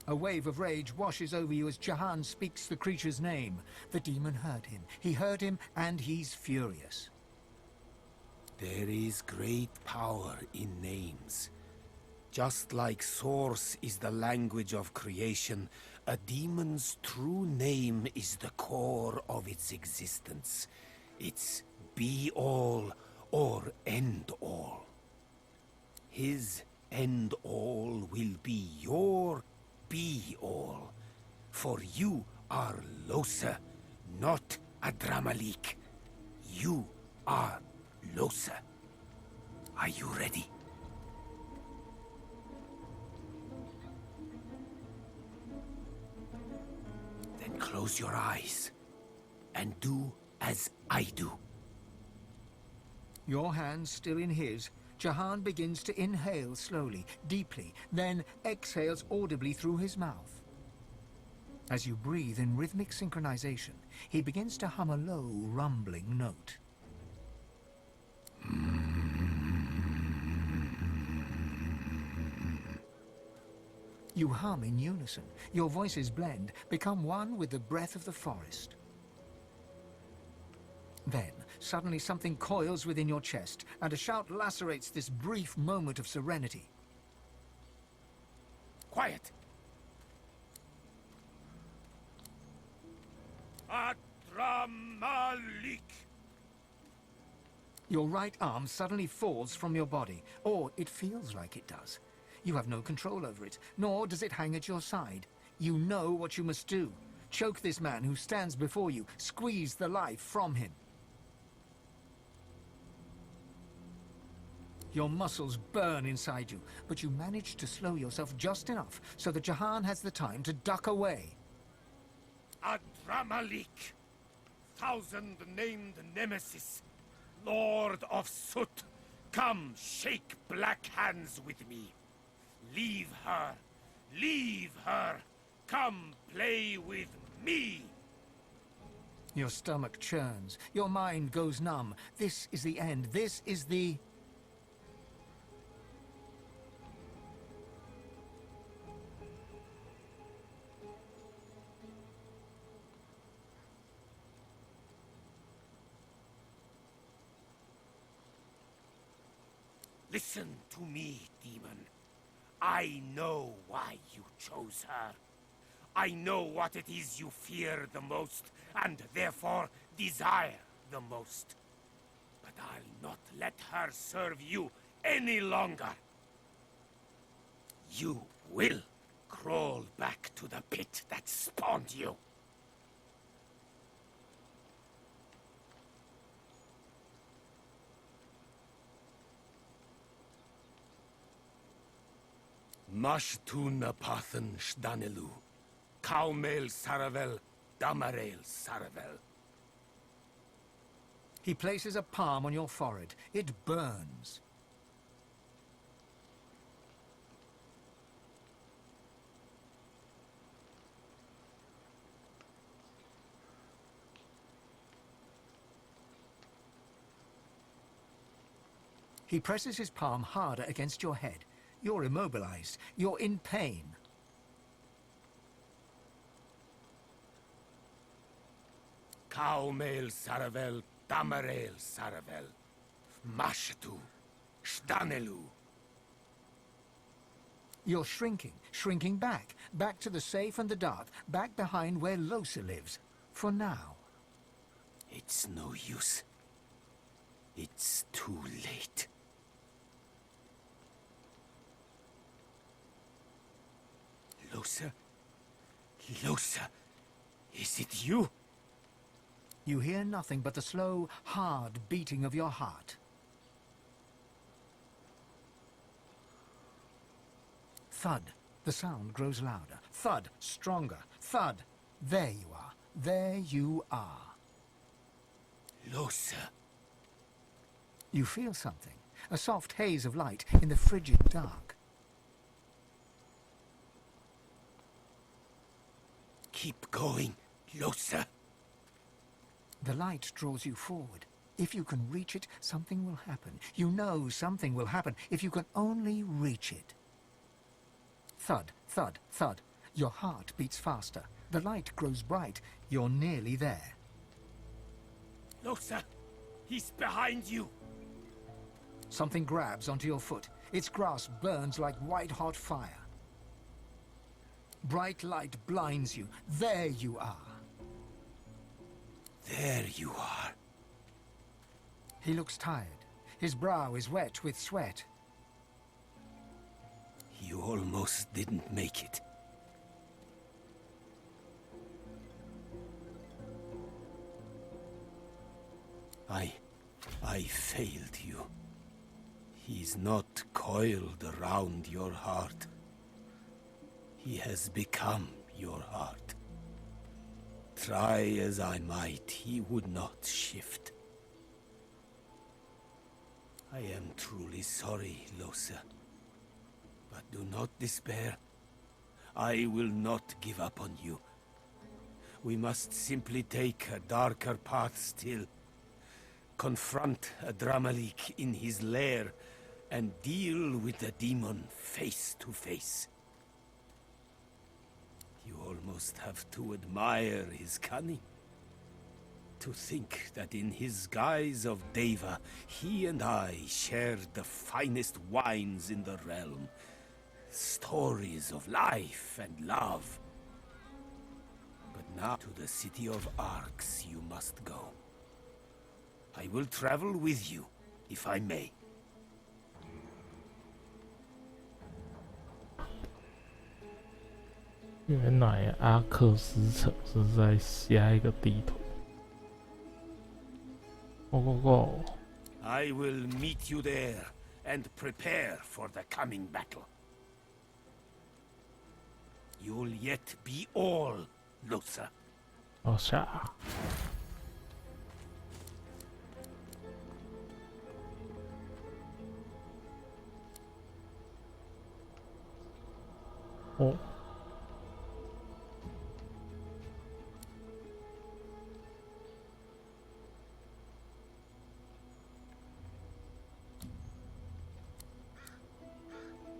A wave of rage washes over you as Jahan speaks the creature's name. The demon heard him. He heard him, and he's furious. There is great power in names. Just like Source is the language of creation, a demon's true name is the core of its existence. It's be-all or end-all. His end-all will be your be-all. For you are Losa, not Adramalik. You are Losa. Are you ready? Then close your eyes and do as I do. Your hand still in his, Jahan begins to inhale slowly, deeply, then exhales audibly through his mouth. As you breathe in rhythmic synchronization, he begins to hum a low, rumbling note. You hum in unison. Your voices blend, become one with the breath of the forest. Then, suddenly something coils within your chest, and a shout lacerates this brief moment of serenity. Quiet! Adramalik! Your right arm suddenly falls from your body, or it feels like it does. You have no control over it, nor does it hang at your side. You know what you must do. Choke this man who stands before you. Squeeze the life from him. Your muscles burn inside you, but you manage to slow yourself just enough so that Jahan has the time to duck away. Adramalik, thousand-named nemesis, Lord of Soot, come shake black hands with me. Leave her, leave her, come play with me. Your stomach churns, your mind goes numb. This is the end, this is the... Listen to me, demon. I know why you chose her. I know what it is you fear the most, and therefore desire the most. But I'll not let her serve you any longer. You will want you. Mashtuna Pathan Shdanelu, Kaumel Saravel, Damarel Saravel. He places a palm on your forehead. It burns. He presses his palm harder against your head. You're immobilized. You're in pain. Kaumel Saravel, Damarel Saravel, Mashtu, Shdanelu. You're shrinking back to the safe and the dark, back behind where Losa lives, for now. It's no use. It's too late. Losa? Losa? Is it you? You hear nothing but the slow, hard beating of your heart. Thud. The sound grows louder. Thud. Stronger. Thud. There you are. There you are. Losa. You feel something. A soft haze of light in the frigid dark. Keep going, Losa. The light draws you forward. If you can reach it, something will happen. You know something will happen if you can only reach it. Thud, thud, thud. Your heart beats faster. The light grows bright. You're nearly there. Losa, he's behind you. Something grabs onto your foot. Its grasp burns like white-hot fire. Bright light blinds you. There you are. There you are. He looks tired. His brow is wet with sweat. You almost didn't make it. I failed you. He's not coiled around your heart. He has become your heart. Try as I might, he would not shift. I am truly sorry, Losa. But do not despair. I will not give up on you. We must simply take a darker path still. Confront Adramalik in his lair and deal with the demon face to face. You almost have to admire his cunning. To think that in his guise of Deva, he and I shared the finest wines in the realm. Stories of life and love. But now to the city of Arx you must go. I will travel with you, if I may. 原来阿克斯城是在下一个地图。Go go go! I will meet you there and prepare for the coming battle. You'll yet be all, Losa. 往下。哦。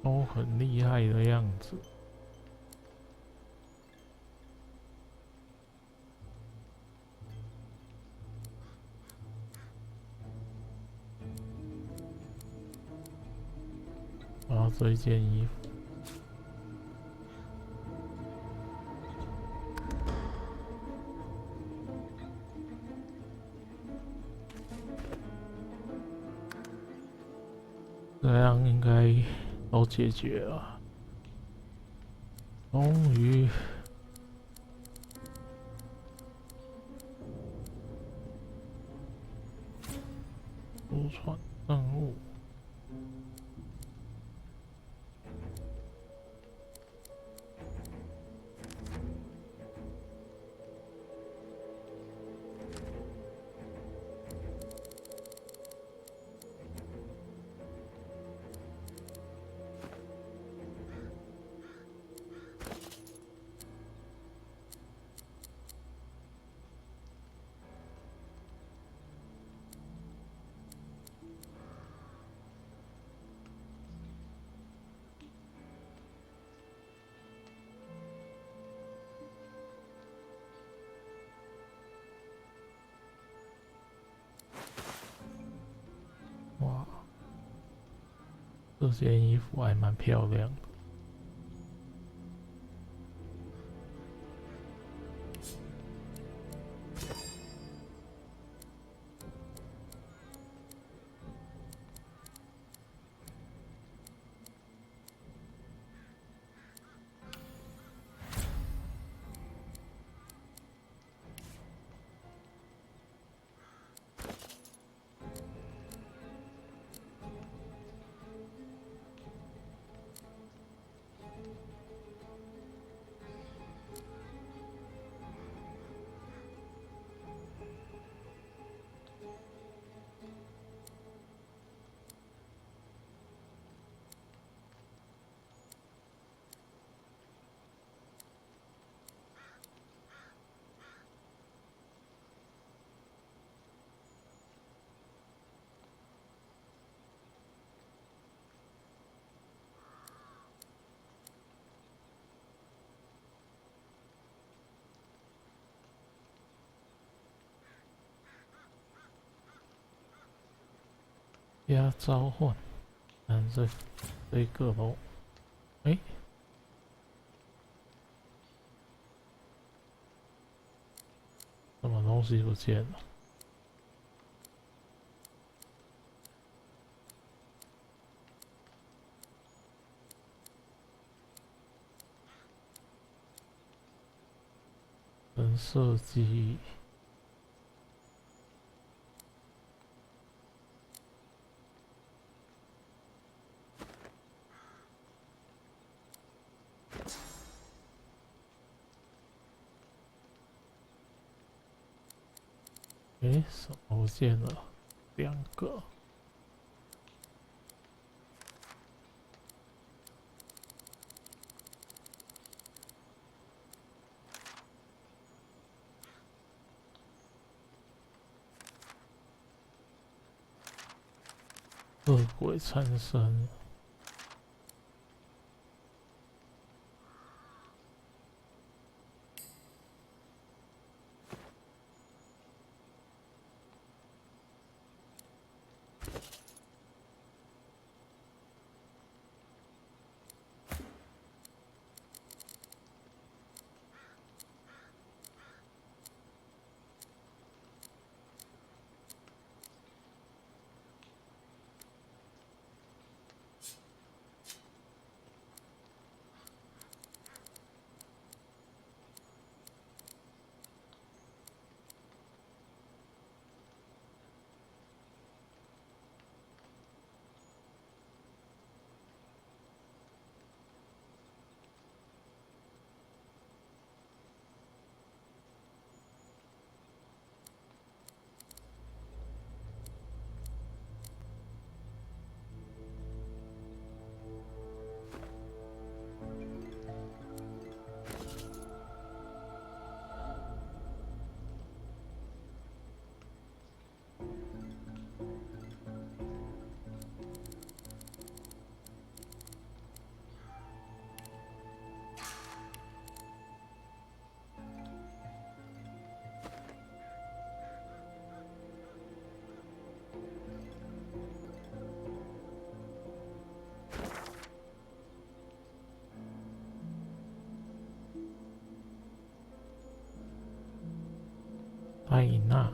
都很厉害的样子。然后这一件衣服。这样应该。 都解决了，终于这件衣服还蛮漂亮的。要召唤，这个咯，哎，什么东西不见了？人设记忆。诶，什么不见了？2个。恶鬼缠身。艾娜。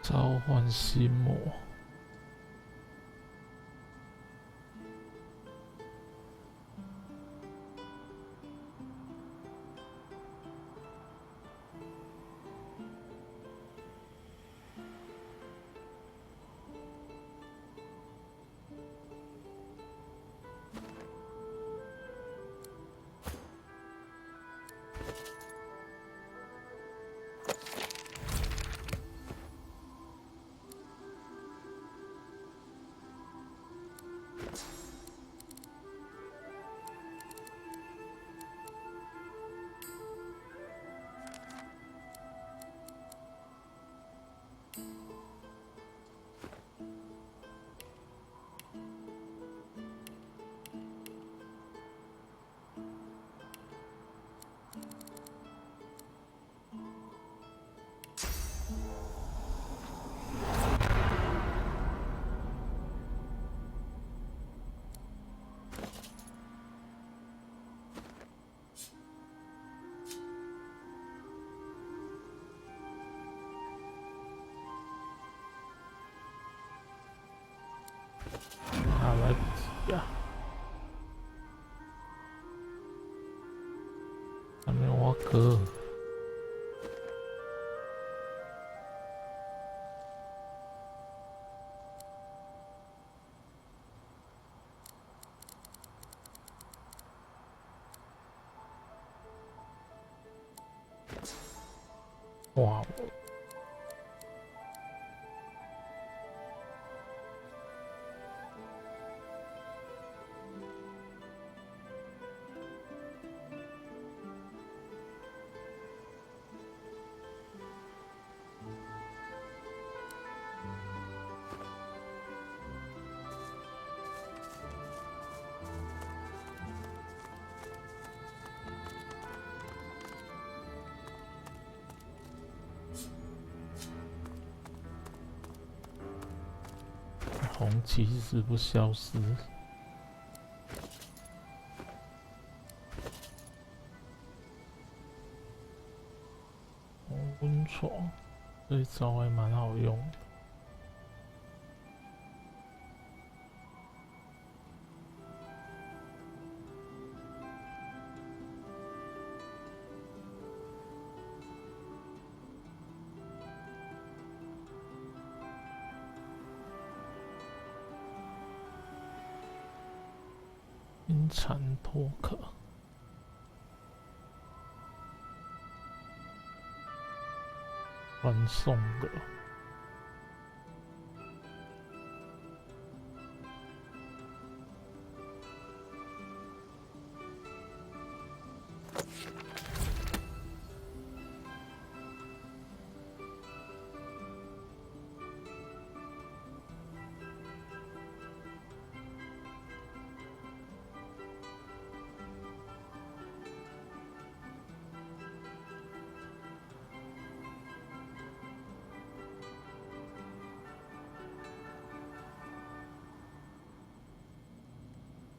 召唤心魔。哪来不及呀？还没有我哥。哇！红旗是不消失。温床这一招还蛮好用的。金蝉脱壳，传送的。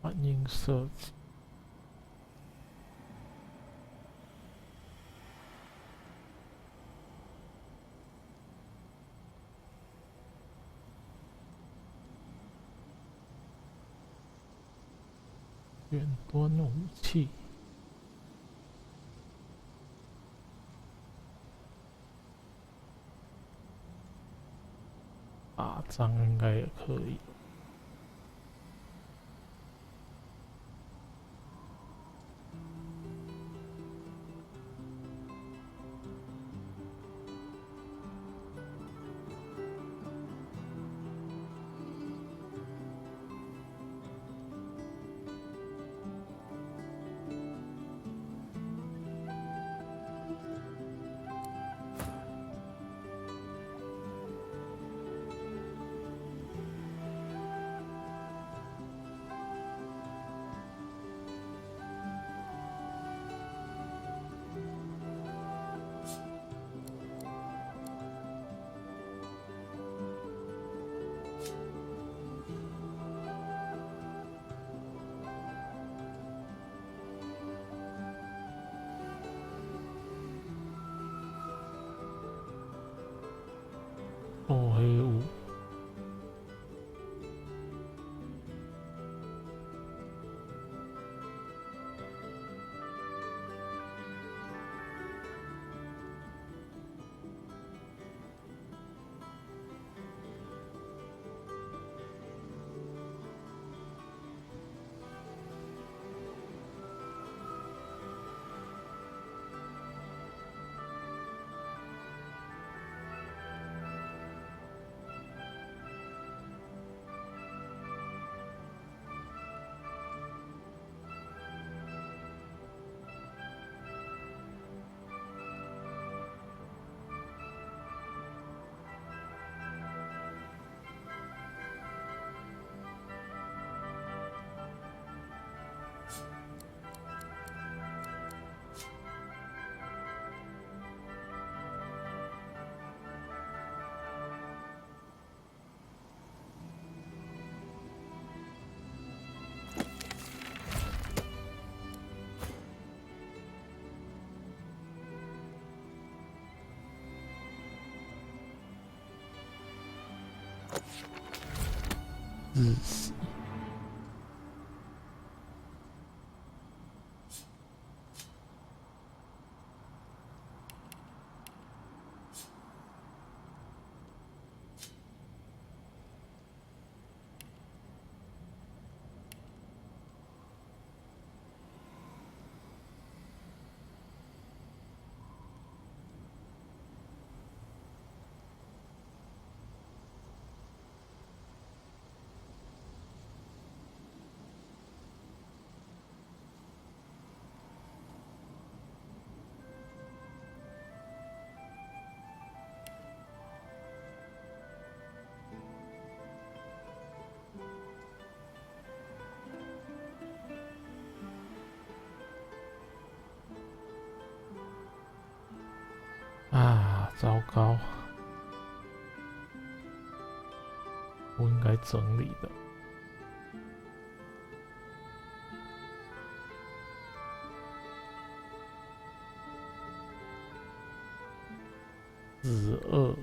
反应设计，远端武器，打仗应该也可以。哦，黑雾。日系。啊，糟糕！我应该整理的。12。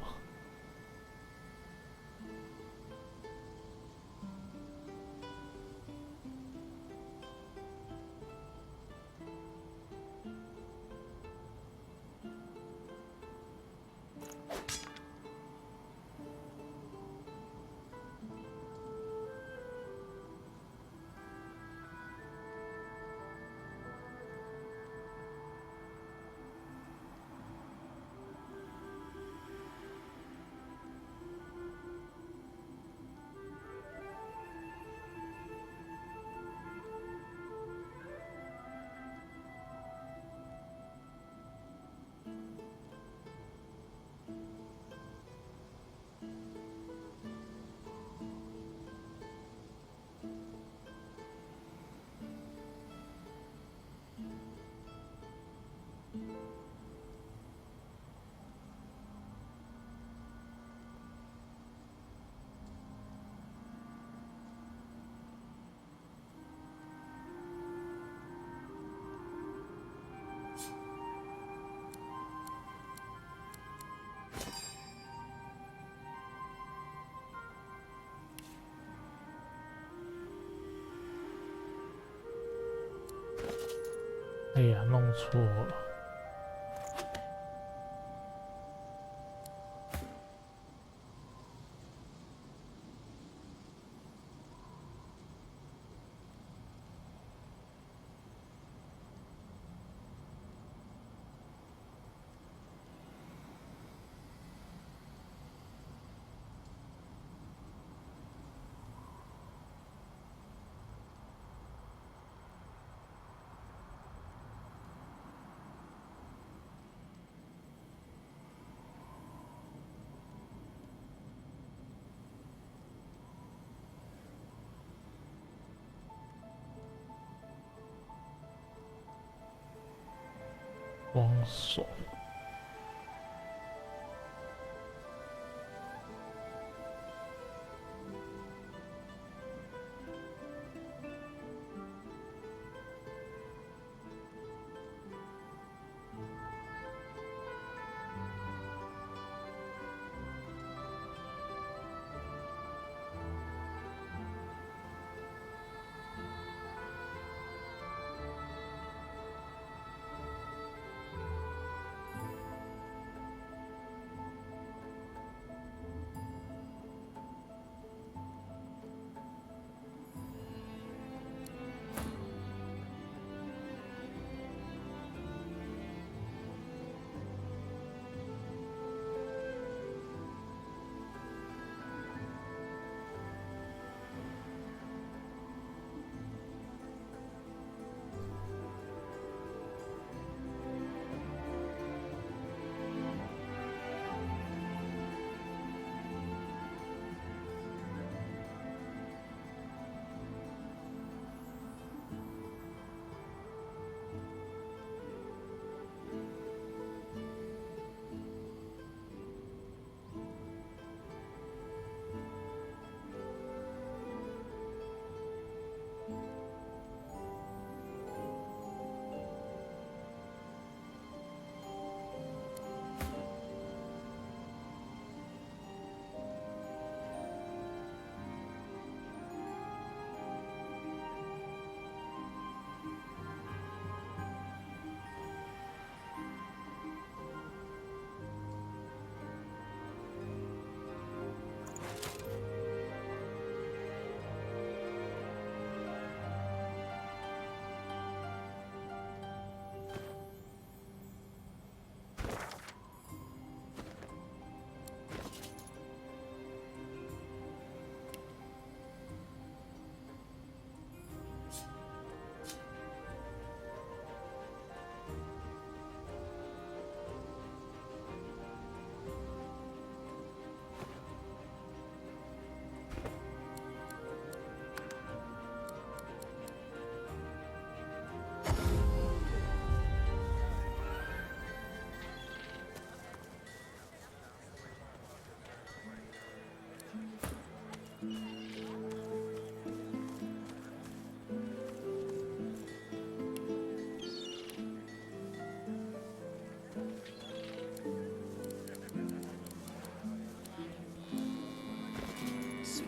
哎呀，弄错了。光手。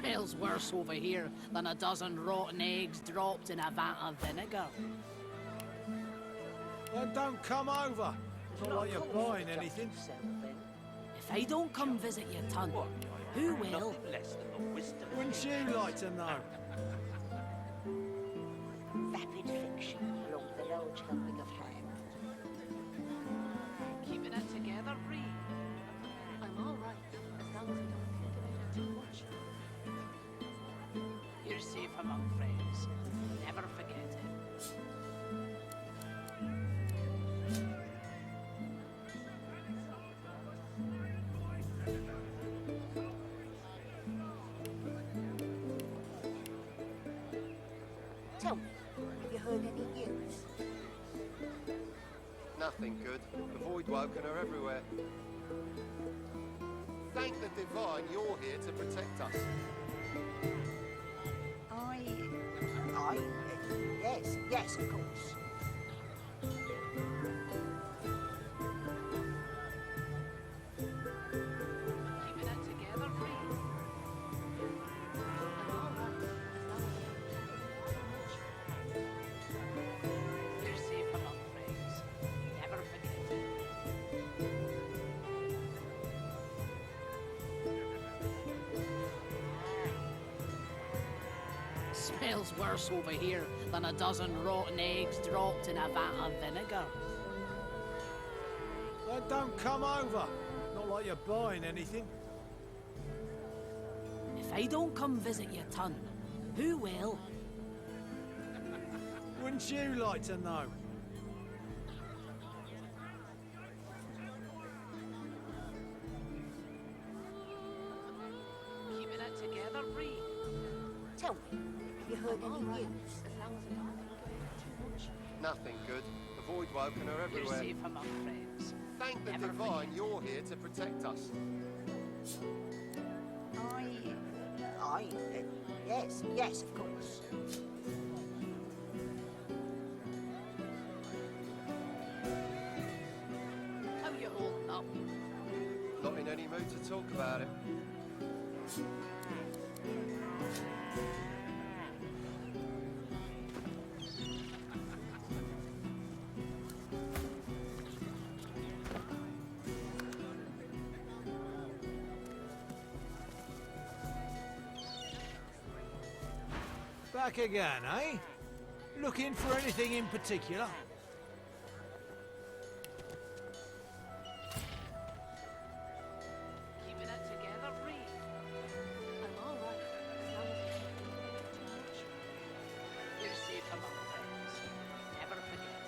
Smells worse over here than a dozen rotten eggs dropped in a vat of vinegar. Then don't come over. It's not like you're buying anything. If I don't come visit your ton, who will? Wouldn't you like to know? Vapid fiction along with a large helping of ham. Keeping it together, Bree. I'm all right, as long as I don't think about it too much. You're safe among friends. Never forget it. Tell me, have you heard any news? Nothing good. The Void Woken are everywhere. Thank the Divine you're here to protect us. Yes, of course. Keeping it together, Bree. I'm all right, as long as I don't think about it too much. You're safe among friends. Never forget it. Smells worse over here than a dozen rotten eggs dropped in a vat of vinegar. Then don't come over. Not like you're buying anything. If I don't come visit your ton, who will? Wouldn't you like to know? Keeping it together, Bree. Tell me, have you heard any news? As long as I don't think about it too much. Nothing good. The Void Woken are You're everywhere. safe among friends. Thank the Never Divine you're here to protect us. Yes, of course. How you holding up? Not in any mood to talk about it. Back again, eh? Looking for anything in particular? Keeping it together, Bree. I'm all right, as long as I don't think about it too much. You're safe among friends. Never forget it.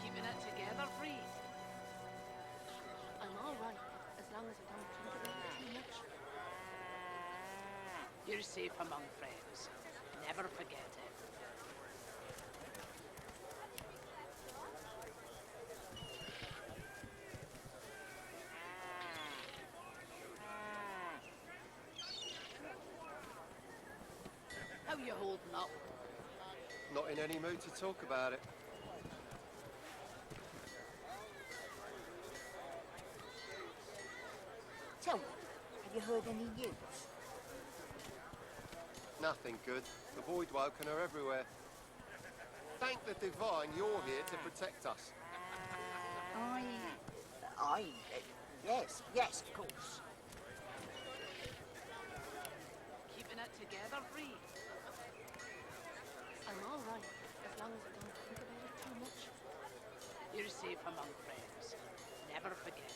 Keeping it together, Bree. I'm all right, as long as I don't think about it too much. You're safe among friends. Never forget it. How you holding up? Not in any mood to talk about it. Tell me, have you heard any news? Nothing good. The Void Woken are everywhere. Thank the Divine you're here to protect us. Yes, of course. Keeping it together, Bree. I'm all right, as long as I don't think about it too much. You're safe among friends. Never forget it.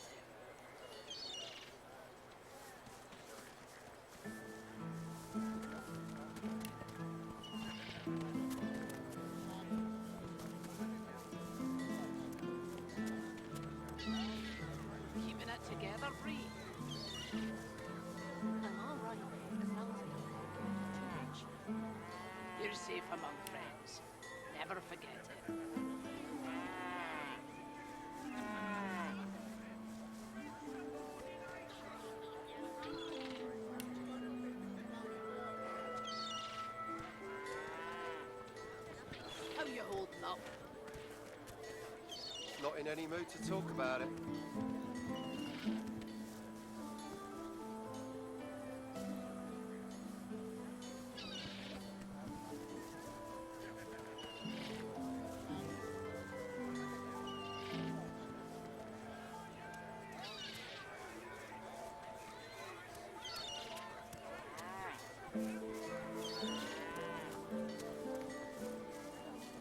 Keeping it together, Bree. I'm all right, as long as I don't think about it too much. You're safe among friends. Never forget it. up. Not in any mood to talk about it.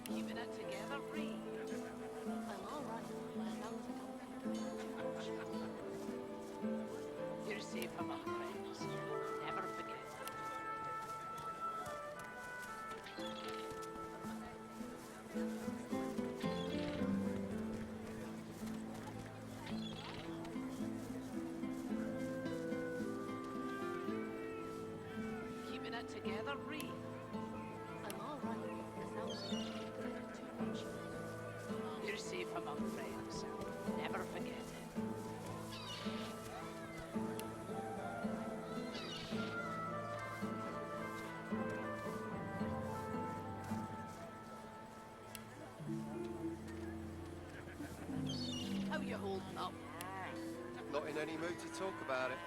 Keeping it together, Reed. I'm all right. You're safe among friends. Never forget. Keeping it together, Reed. I'm all right. As long as you don't get too much. You're safe among friends. Never forget it. How you holding up? Not in any mood to talk about it.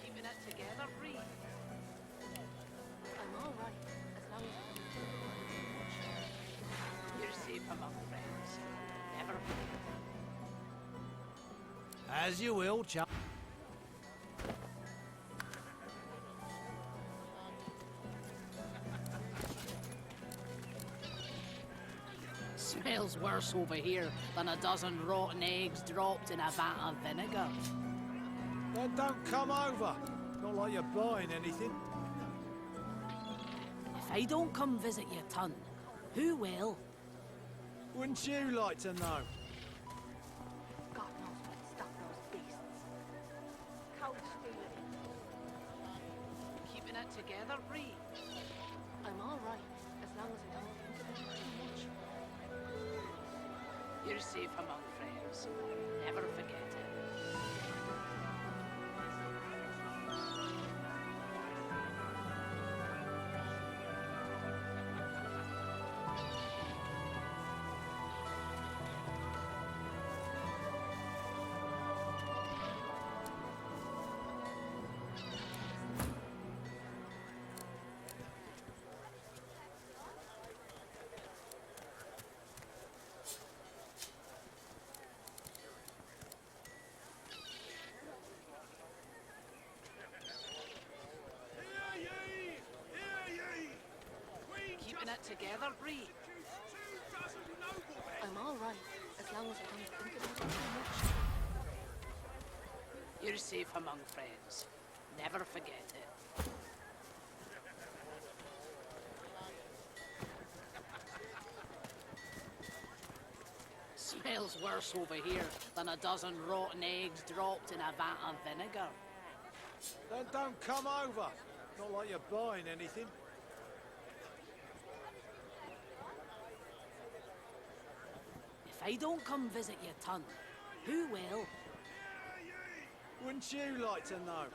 Keeping it together, Reed. I'm all right, as long as I don't get too much. You're safe among friends. Never forget. As you will, chap. Smells worse over here than a dozen rotten eggs dropped in a vat of vinegar. Then don't come over. Not like you're buying anything. If I don't come visit your ton, who will? Wouldn't you like to know? God knows what stuff those beasts. Cold stealing. Keeping it together, Reed. I'm all right, as long as I don't think about it too much. You're safe among friends. Never forget it. Keeping it together, Reed. I'm all right, as long as I don't think about it too much. You're safe among friends. Never forget it. Smells worse over here than a dozen rotten eggs dropped in a vat of vinegar. Then don't come over. Not like you're buying anything. If I don't come visit your ton, who will? Wouldn't you like to know?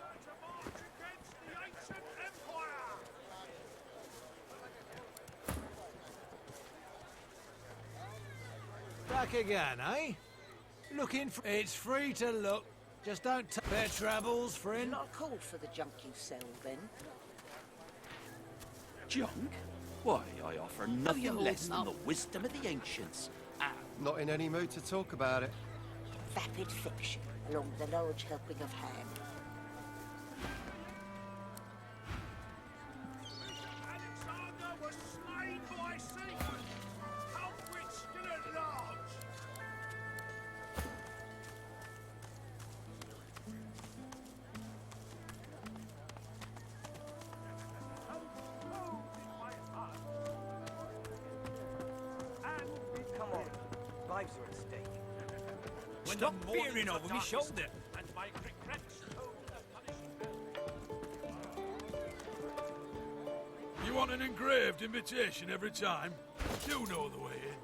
Back again, eh? Looking for... It's free to look. Just don't take their troubles, friend. Not a call for the junk you sell, then? Junk? Why, I offer nothing less than the wisdom of the ancients. Not in any mood to talk about it. Vapid fiction, along with a large helping of ham. Alexander was slain by Caesar. Culprit still at large. Come on. Lives are at stake. Stop peering over my shoulder. want an engraved invitation every time? You know the way in.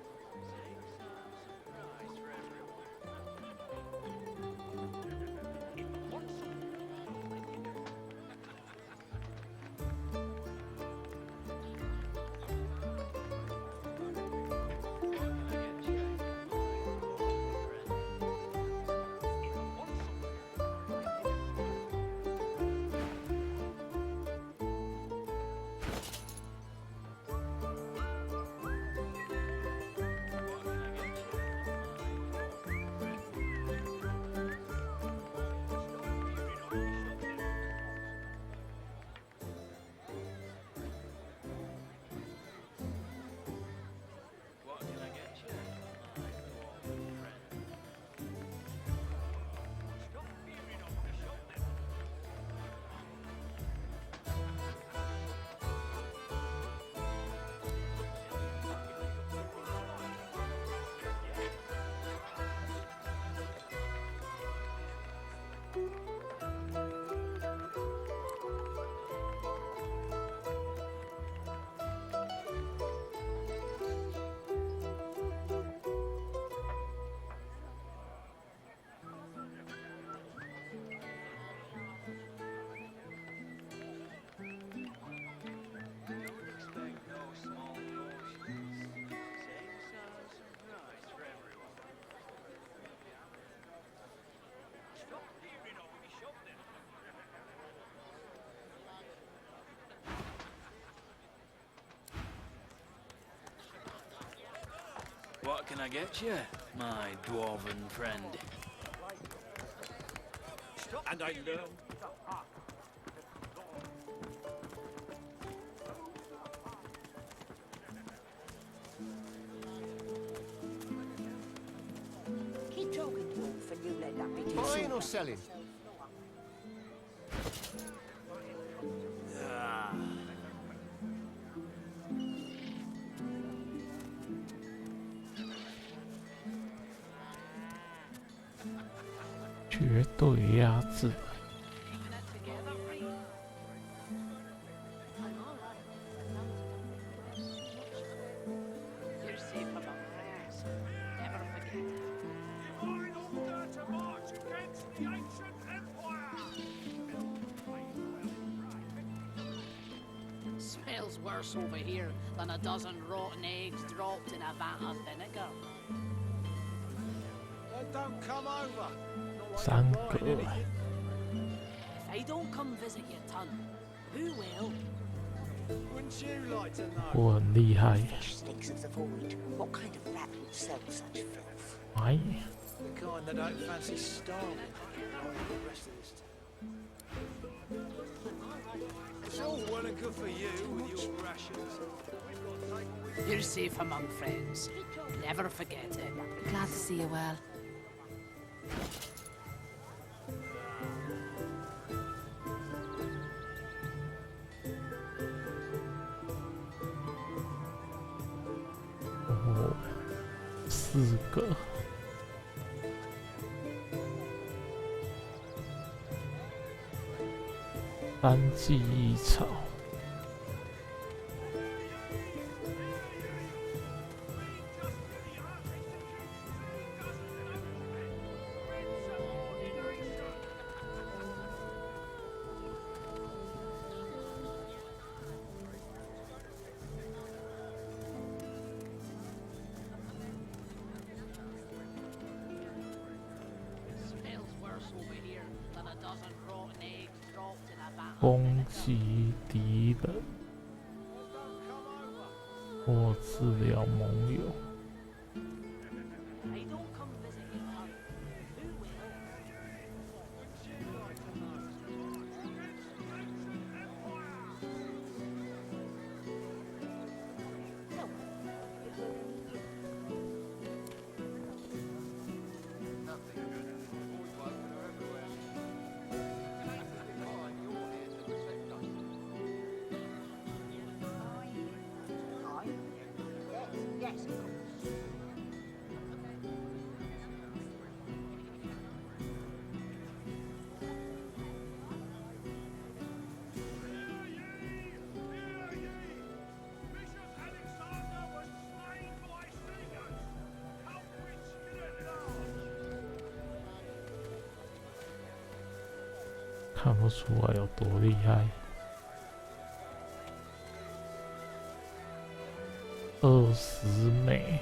What can I get you, my dwarven friend? And I learned. Keep talking, dwarf, and you let that be too Buying soon. or selling?绝对压制。 You're safe among friends. Never forget it. Smells worse over here than a dozen rotten eggs dropped in a vat of vinegar. Don't come over. 三个， If I don't come visit your ton, who will? Wouldn't you like to know? 我很厉害。 Fish stinks of the void. What kind of rat would sell such filth? 哎， The kind that don't fancy starving like the rest of this town. It's all well and good for you with your rations. You're safe among friends. Never forget it. Glad to see you well.哦，四个。 单记忆草，攻击敌人，或治疗盟友。 Yes, of course. 看不出来有多厉害。20美，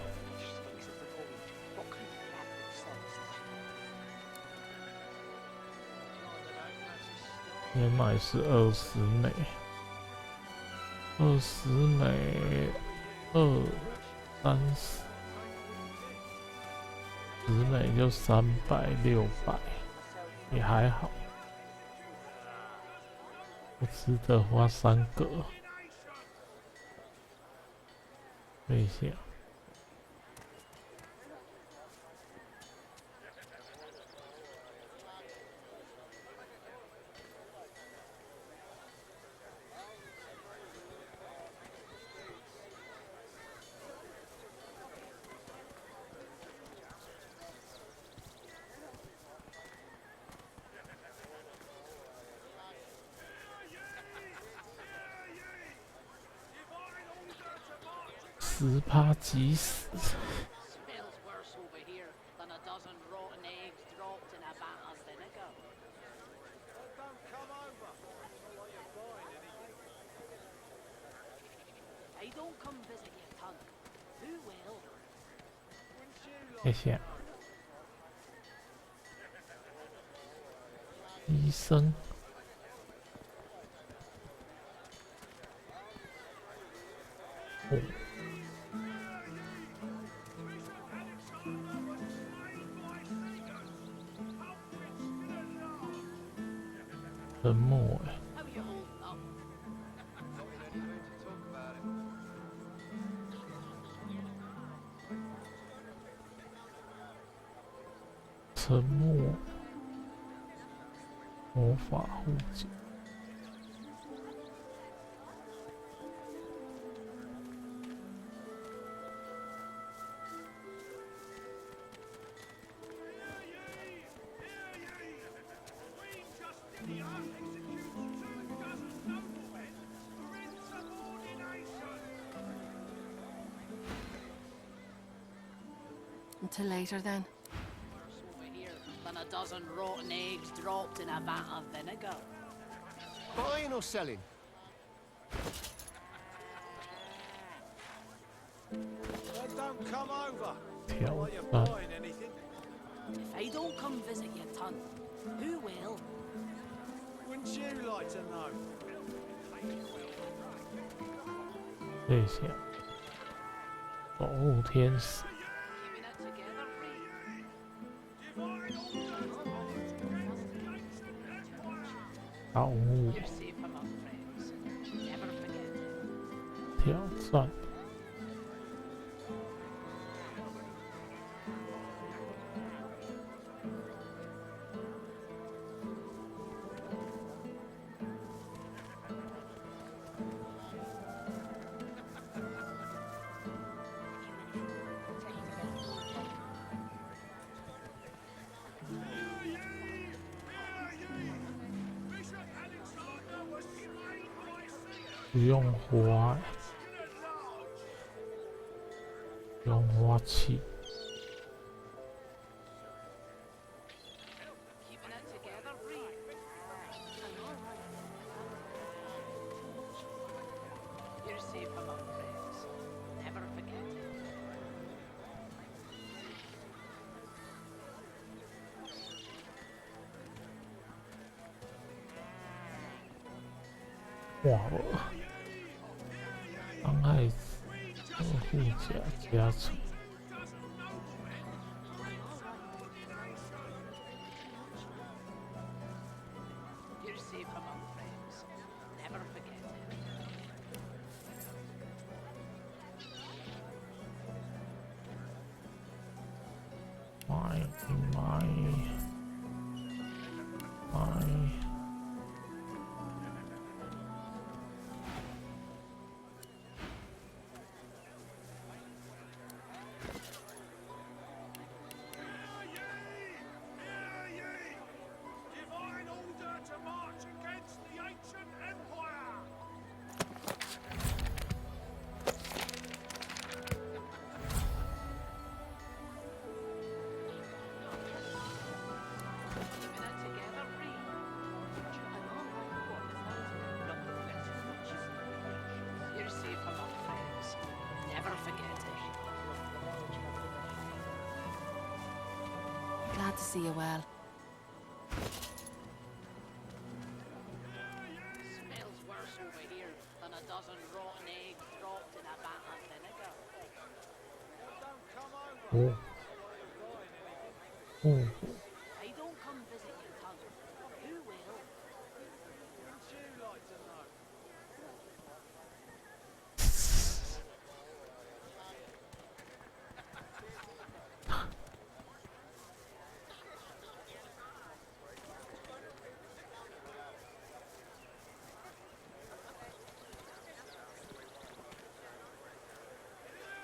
原来是20美，20美230，10美就300、600，也还好，不值得花3个。看一下。10%急死。谢谢。医生。哦。沉默哎。沉默。魔法护甲。Until later, then. Than a dozen rotten eggs dropped in a vat of vinegar. Buying or selling? Don't come over. Tell While you're that. buying anything. If I don't come visit your ton, who will? Wouldn't you like to know? 这下，守护天使。好物。挑战。不用花，不用花气。哇了，伤害护甲加成。to see you well. Smells worse over here than a dozen rotten eggs dropped in a vat of vinegar. Oh. Oh. I don't come visit your tongue. Who will? Wouldn't you like to know?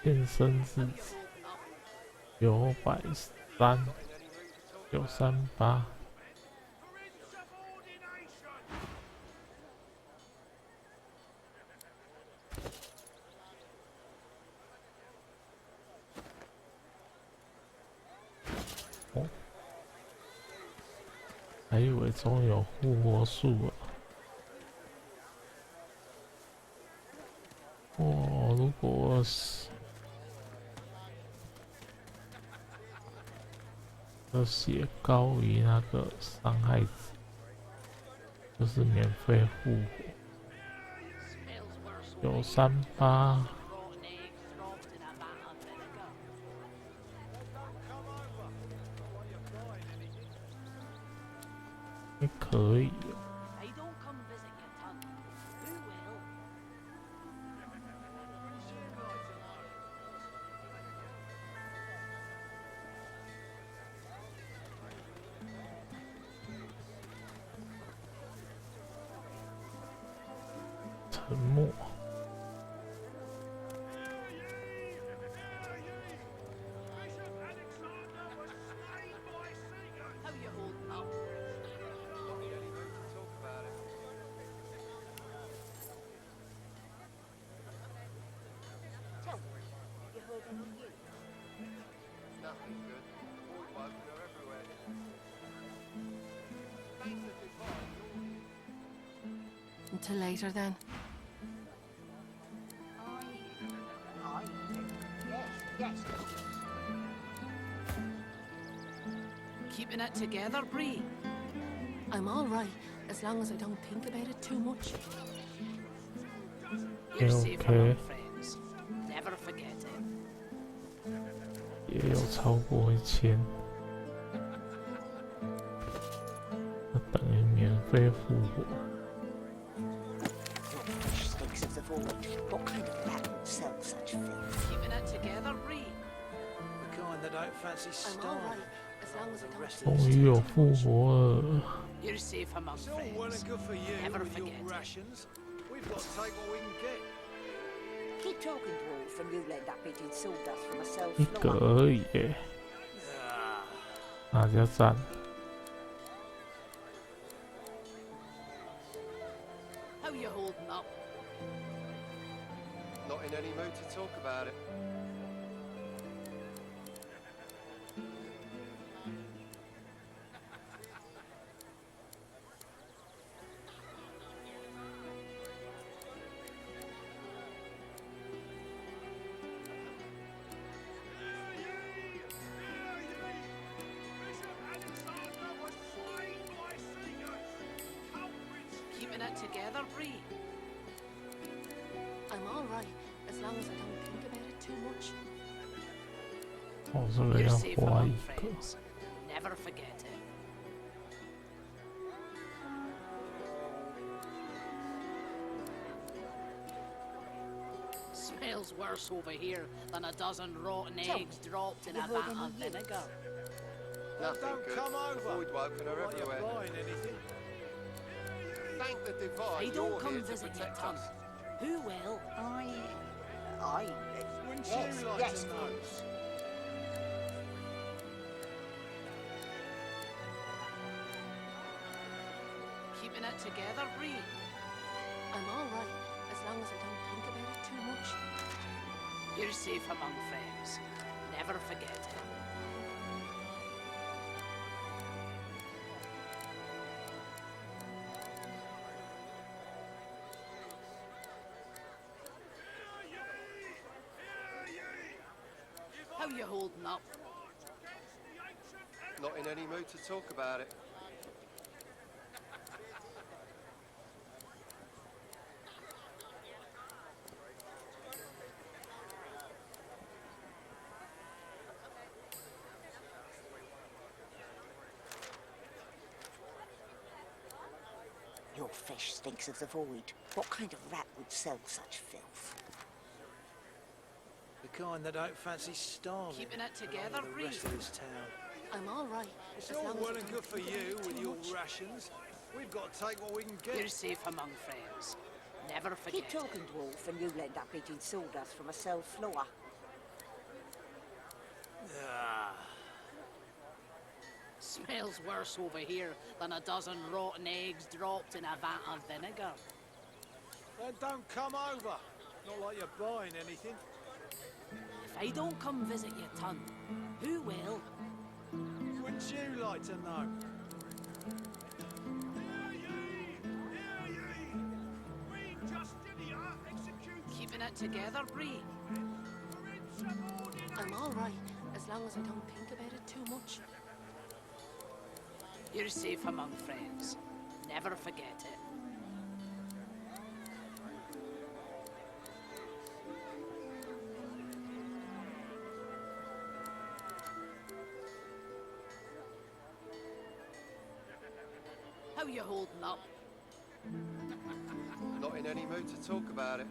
变身日子93938。哦，还以为终于有复活术了。哦，如果是的血高于那个伤害值，就是免费复活。938。也可以哦。沉默。Nothing good. Boy woken her everywhere. Thank the divine you're here. Until later, then. Yes. Keeping it together, Bree? I'm all right, as long as I don't think about it too much. You're safe among friends. Never forget it. 也有超过1000，那等于免费复活。Stinks of the void. What kind of rat would sell such filth? Keeping it together, Bree? The kind that don't fancy starving. As long as I don't 终于有复活了。 You're safe among It's all well friends. and good for you Never with your forget it. rations. We've got to take what we can get. Keep talking, dwarf, and you'll end up eating sawdust from a 一 self 个而已耶，大家赞。 How you holding up? Not in any mood to talk about it. Keeping it together, Bree? I'm all right, as long as I don't think about it too much. 哦，这个 You're 要 safe 花 among 一个。 friends. Never forget it. Smells worse over here than a dozen rotten eggs dropped in a vat of vinegar. Nothing Don't good. come over. Void woken her Like you're everywhere. buying anything. Thank the I divine don't you're come here to visit your protect tongue. us. Who will? Wouldn't Yes, you like yes, to know? please. Keeping it together, Bree? I'm all right, as long as I don't think about it too much. You're safe among friends. Never forget it. How you holding up? Not in any mood to talk about it. Your fish stinks of the void. What kind of rat would sell such filth? The kind that don't fancy starving. Keeping it together, the Reed. rest of this town. I'm all right. It's as all long as well I and don't good for think you about it with too your much. rations. We've got to take what we can get. You're safe among friends. Never forget Keep talking, dwarf, and you'll end up eating sawdust from a cell floor. Ah. Smells worse over here than a dozen rotten eggs dropped in a vat of vinegar. Then don't come over. Not like you're buying anything. If I don't come visit your ton, who will? Wouldn't you like to know? Keeping it together, Bree. I'm all right, as long as I don't think about it too much. You're safe among friends. Never forget it. How you holding up? Not in any mood to talk about it.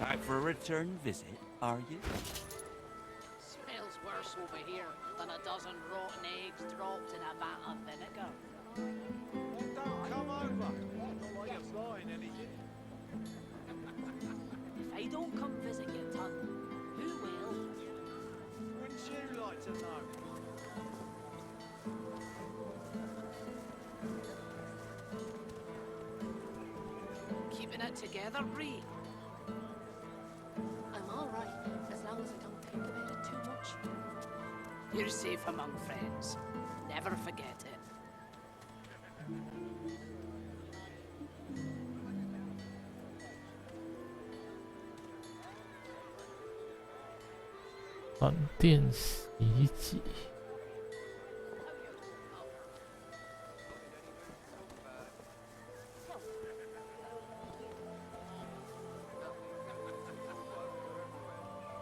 Back for a return visit, are you? Smells worse over here than a dozen rotten eggs dropped in a vat of vinegar. Then don't come over. Not like you're buying anything. If I don't come visit your ton, who will? Wouldn't you like to know? Keeping it together, Bree. I'm all right, as long as I don't think about it too much. You're safe among friends. Never forget it.闪电袭击。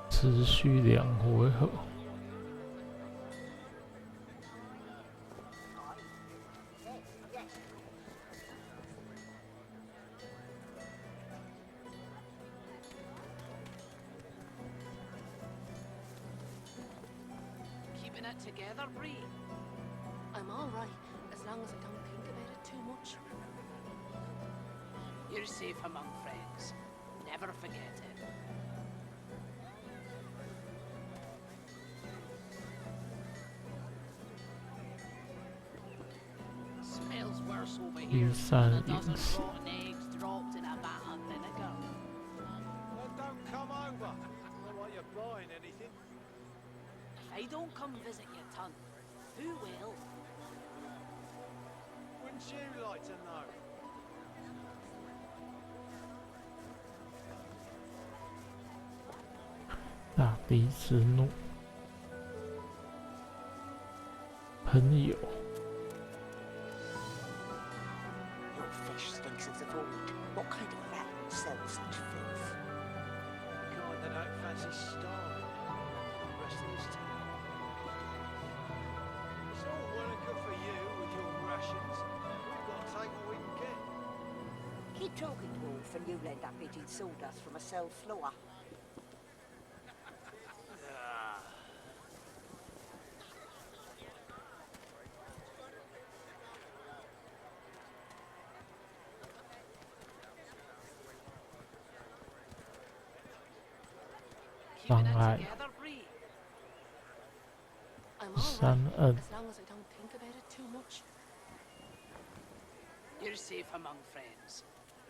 持续2回合。Keeping it together, Bree. I'm all right, as long as I don't think about it too much. You're safe among friends. Never forget it. Smells worse over here than a dozen rotten eggs dropped in a vat of vinegar. Then don't come over. Not like you're buying anything. If I don't come visit your ton, who will? Wouldn't you like to know?大地之怒。朋友。 Your fish stinks of the void. What kind of rat would sell such filth? The kind that don't fancy starving. The rest of this town. It's all well and good for you with your rations. We've got to take what we can get. Keep talking, dwarf, and you'll end up eating sawdust from a cell floor. Ah.妨碍、I'm all right, 3N as long as I don't think about it too You're safe among friends.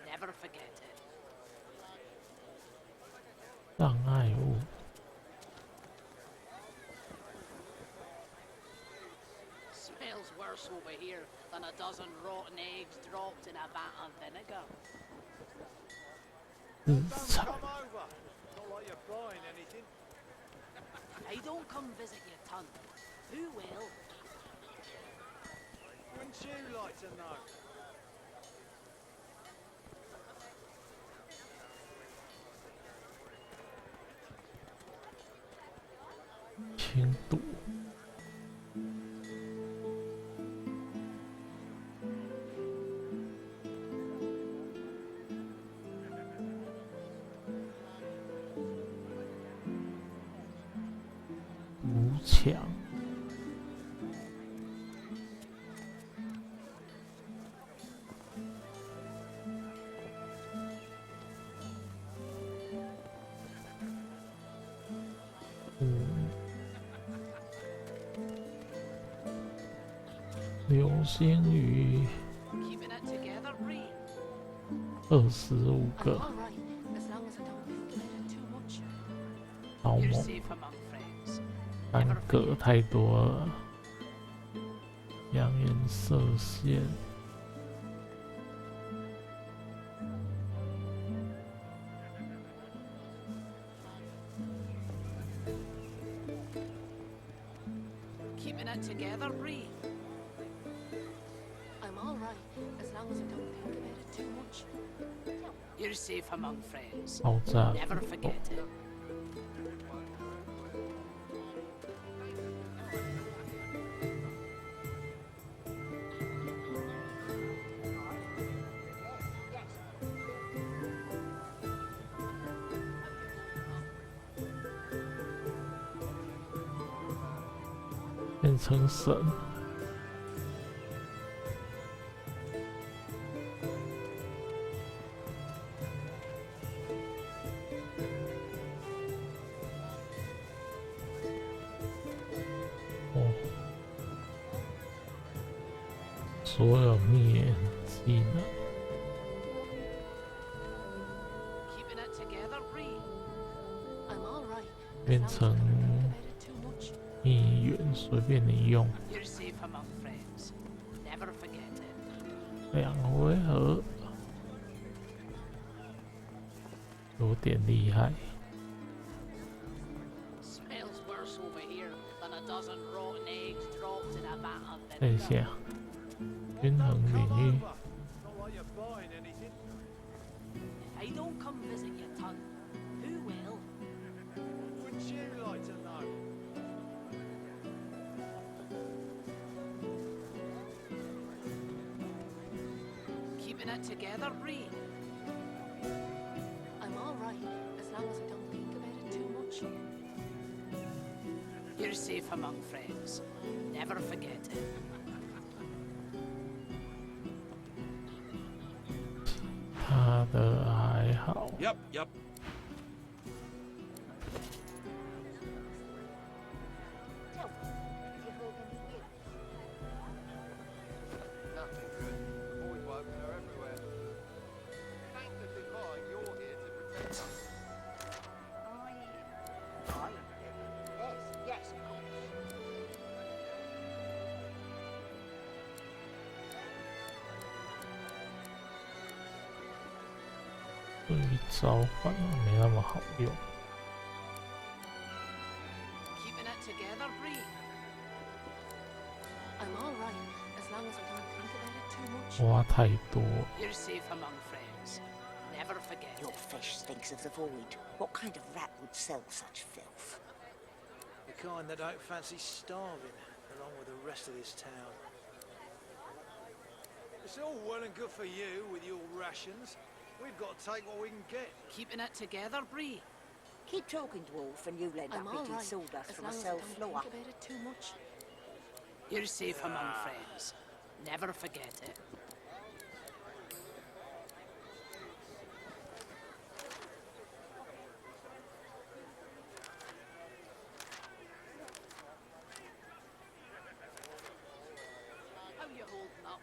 Never forget it. 障碍物。 Smells worse over here than a dozen rotten eggs dropped in a vat of vinegar. 日常。 Come over. Not like you're buying anything. If I don't come visit your ton, who will? Wouldn't you like to know? 轻度。 无墙。流星雨。25个。好猛。 3个太多了，两颜色线。Keeping it together, Bree. I'm all right as long as I don't think about it too much. You're safe among friends. Never forget it. 变成神。哦，所有灭技能。变成。 1元随便你用，2回合，有点厉害。等一下，均衡领域。 Keeping it together, Bree. I'm all right as long as I don't think about it too much. You're safe among friends. Never forget it. 他的还好。Yep, yep. Yes. 对于召唤没那么好用。 Keeping it together, Bree. I'm all right as long as I don't think about it too much. 花太多。 You're safe among friends. Never forget. Your fish stinks of the void. What kind of rat would sell such filth? The kind that don't fancy starving, along with the rest of this town. It's all well and good for you with your rations. We've got to take what we can get. Keeping it together, Bree. Keep talking, dwarf, and you'll end up eating sawdust from a cell floor. Think about it too much. You're safe among friends. Never forget it. How you holding up?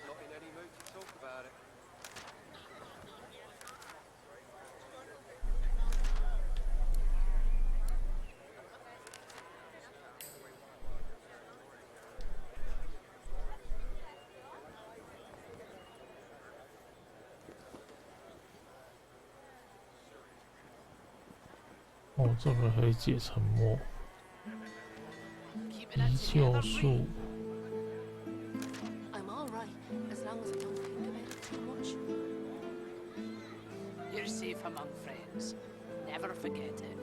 Not in any mood 哦，这个可以解沉默。急救术。I'm all right as long as I don't think about it too much. You're safe among friends. Never forget it.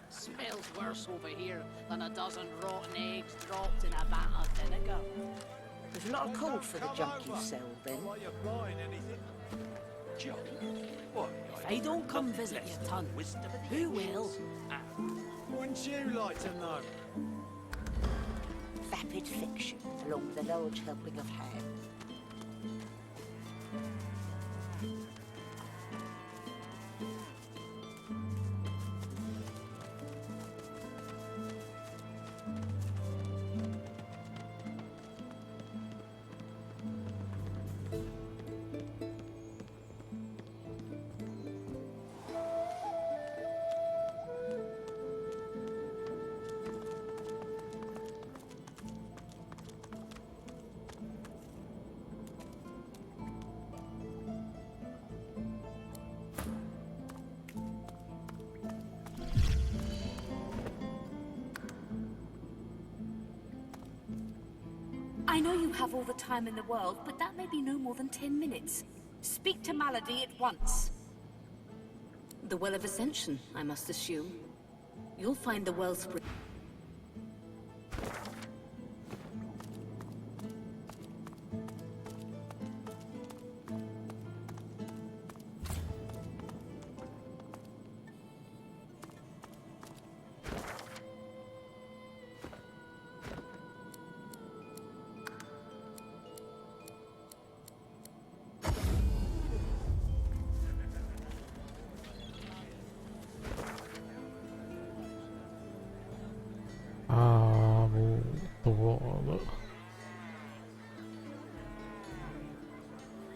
Smells worse over here than a dozen rotten eggs dropped in a vat of vinegar. There's not a code for the junk you sell, then? What? If I don't come visit your ton, who will? Wouldn't you like to know? Vapid fiction, along with a large helping of ham. I know you have all the time in the world, but that may be no more than 10 minutes. Speak to Malady at once. The Well of Ascension, I must assume. You'll find the wellspring.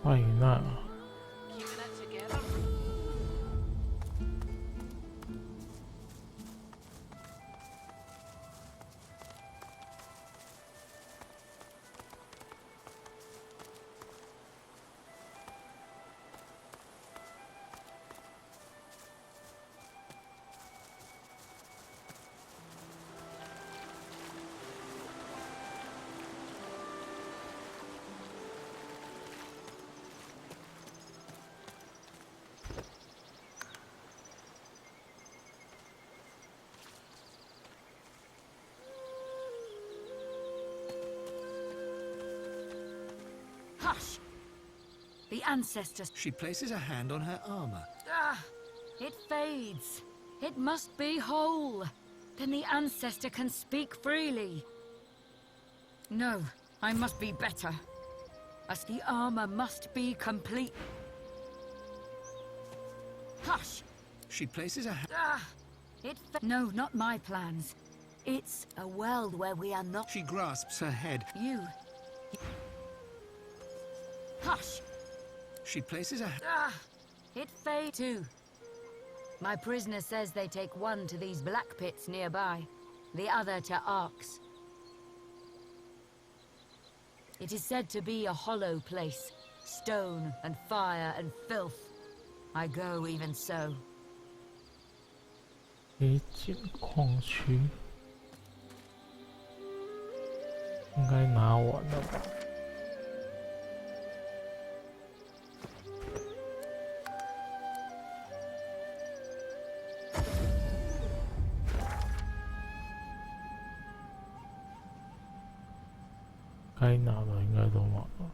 拜纳。Hush! The ancestors. She places a hand on her armor. Ah! It fades. It must be whole. Then the ancestor can speak freely. No, I must be better. As the armor must be complete. Hush! She places a hand. Ah! No, not my plans. It's a world where we are not. She grasps her head. You. Hush! She places a... Ah! It fades too. My prisoner says they take one to these black pits nearby, the other to Arx. It is said to be a hollow place, stone and fire and filth. I go even so. 铁井矿区应该拿完了吧？该拿的应该都拿了。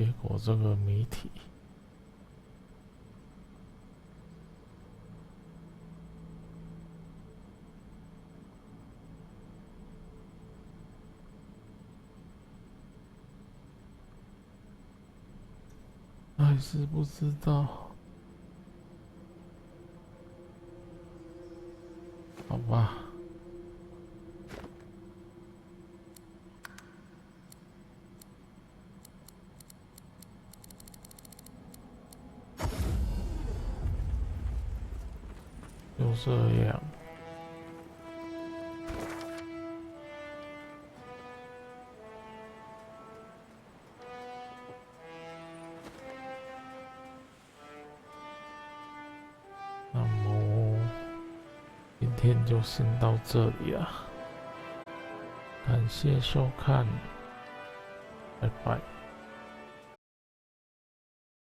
结果这个谜题。还是不知道，好吧。就这样。那么今天就先到这里啊，感谢收看，拜拜。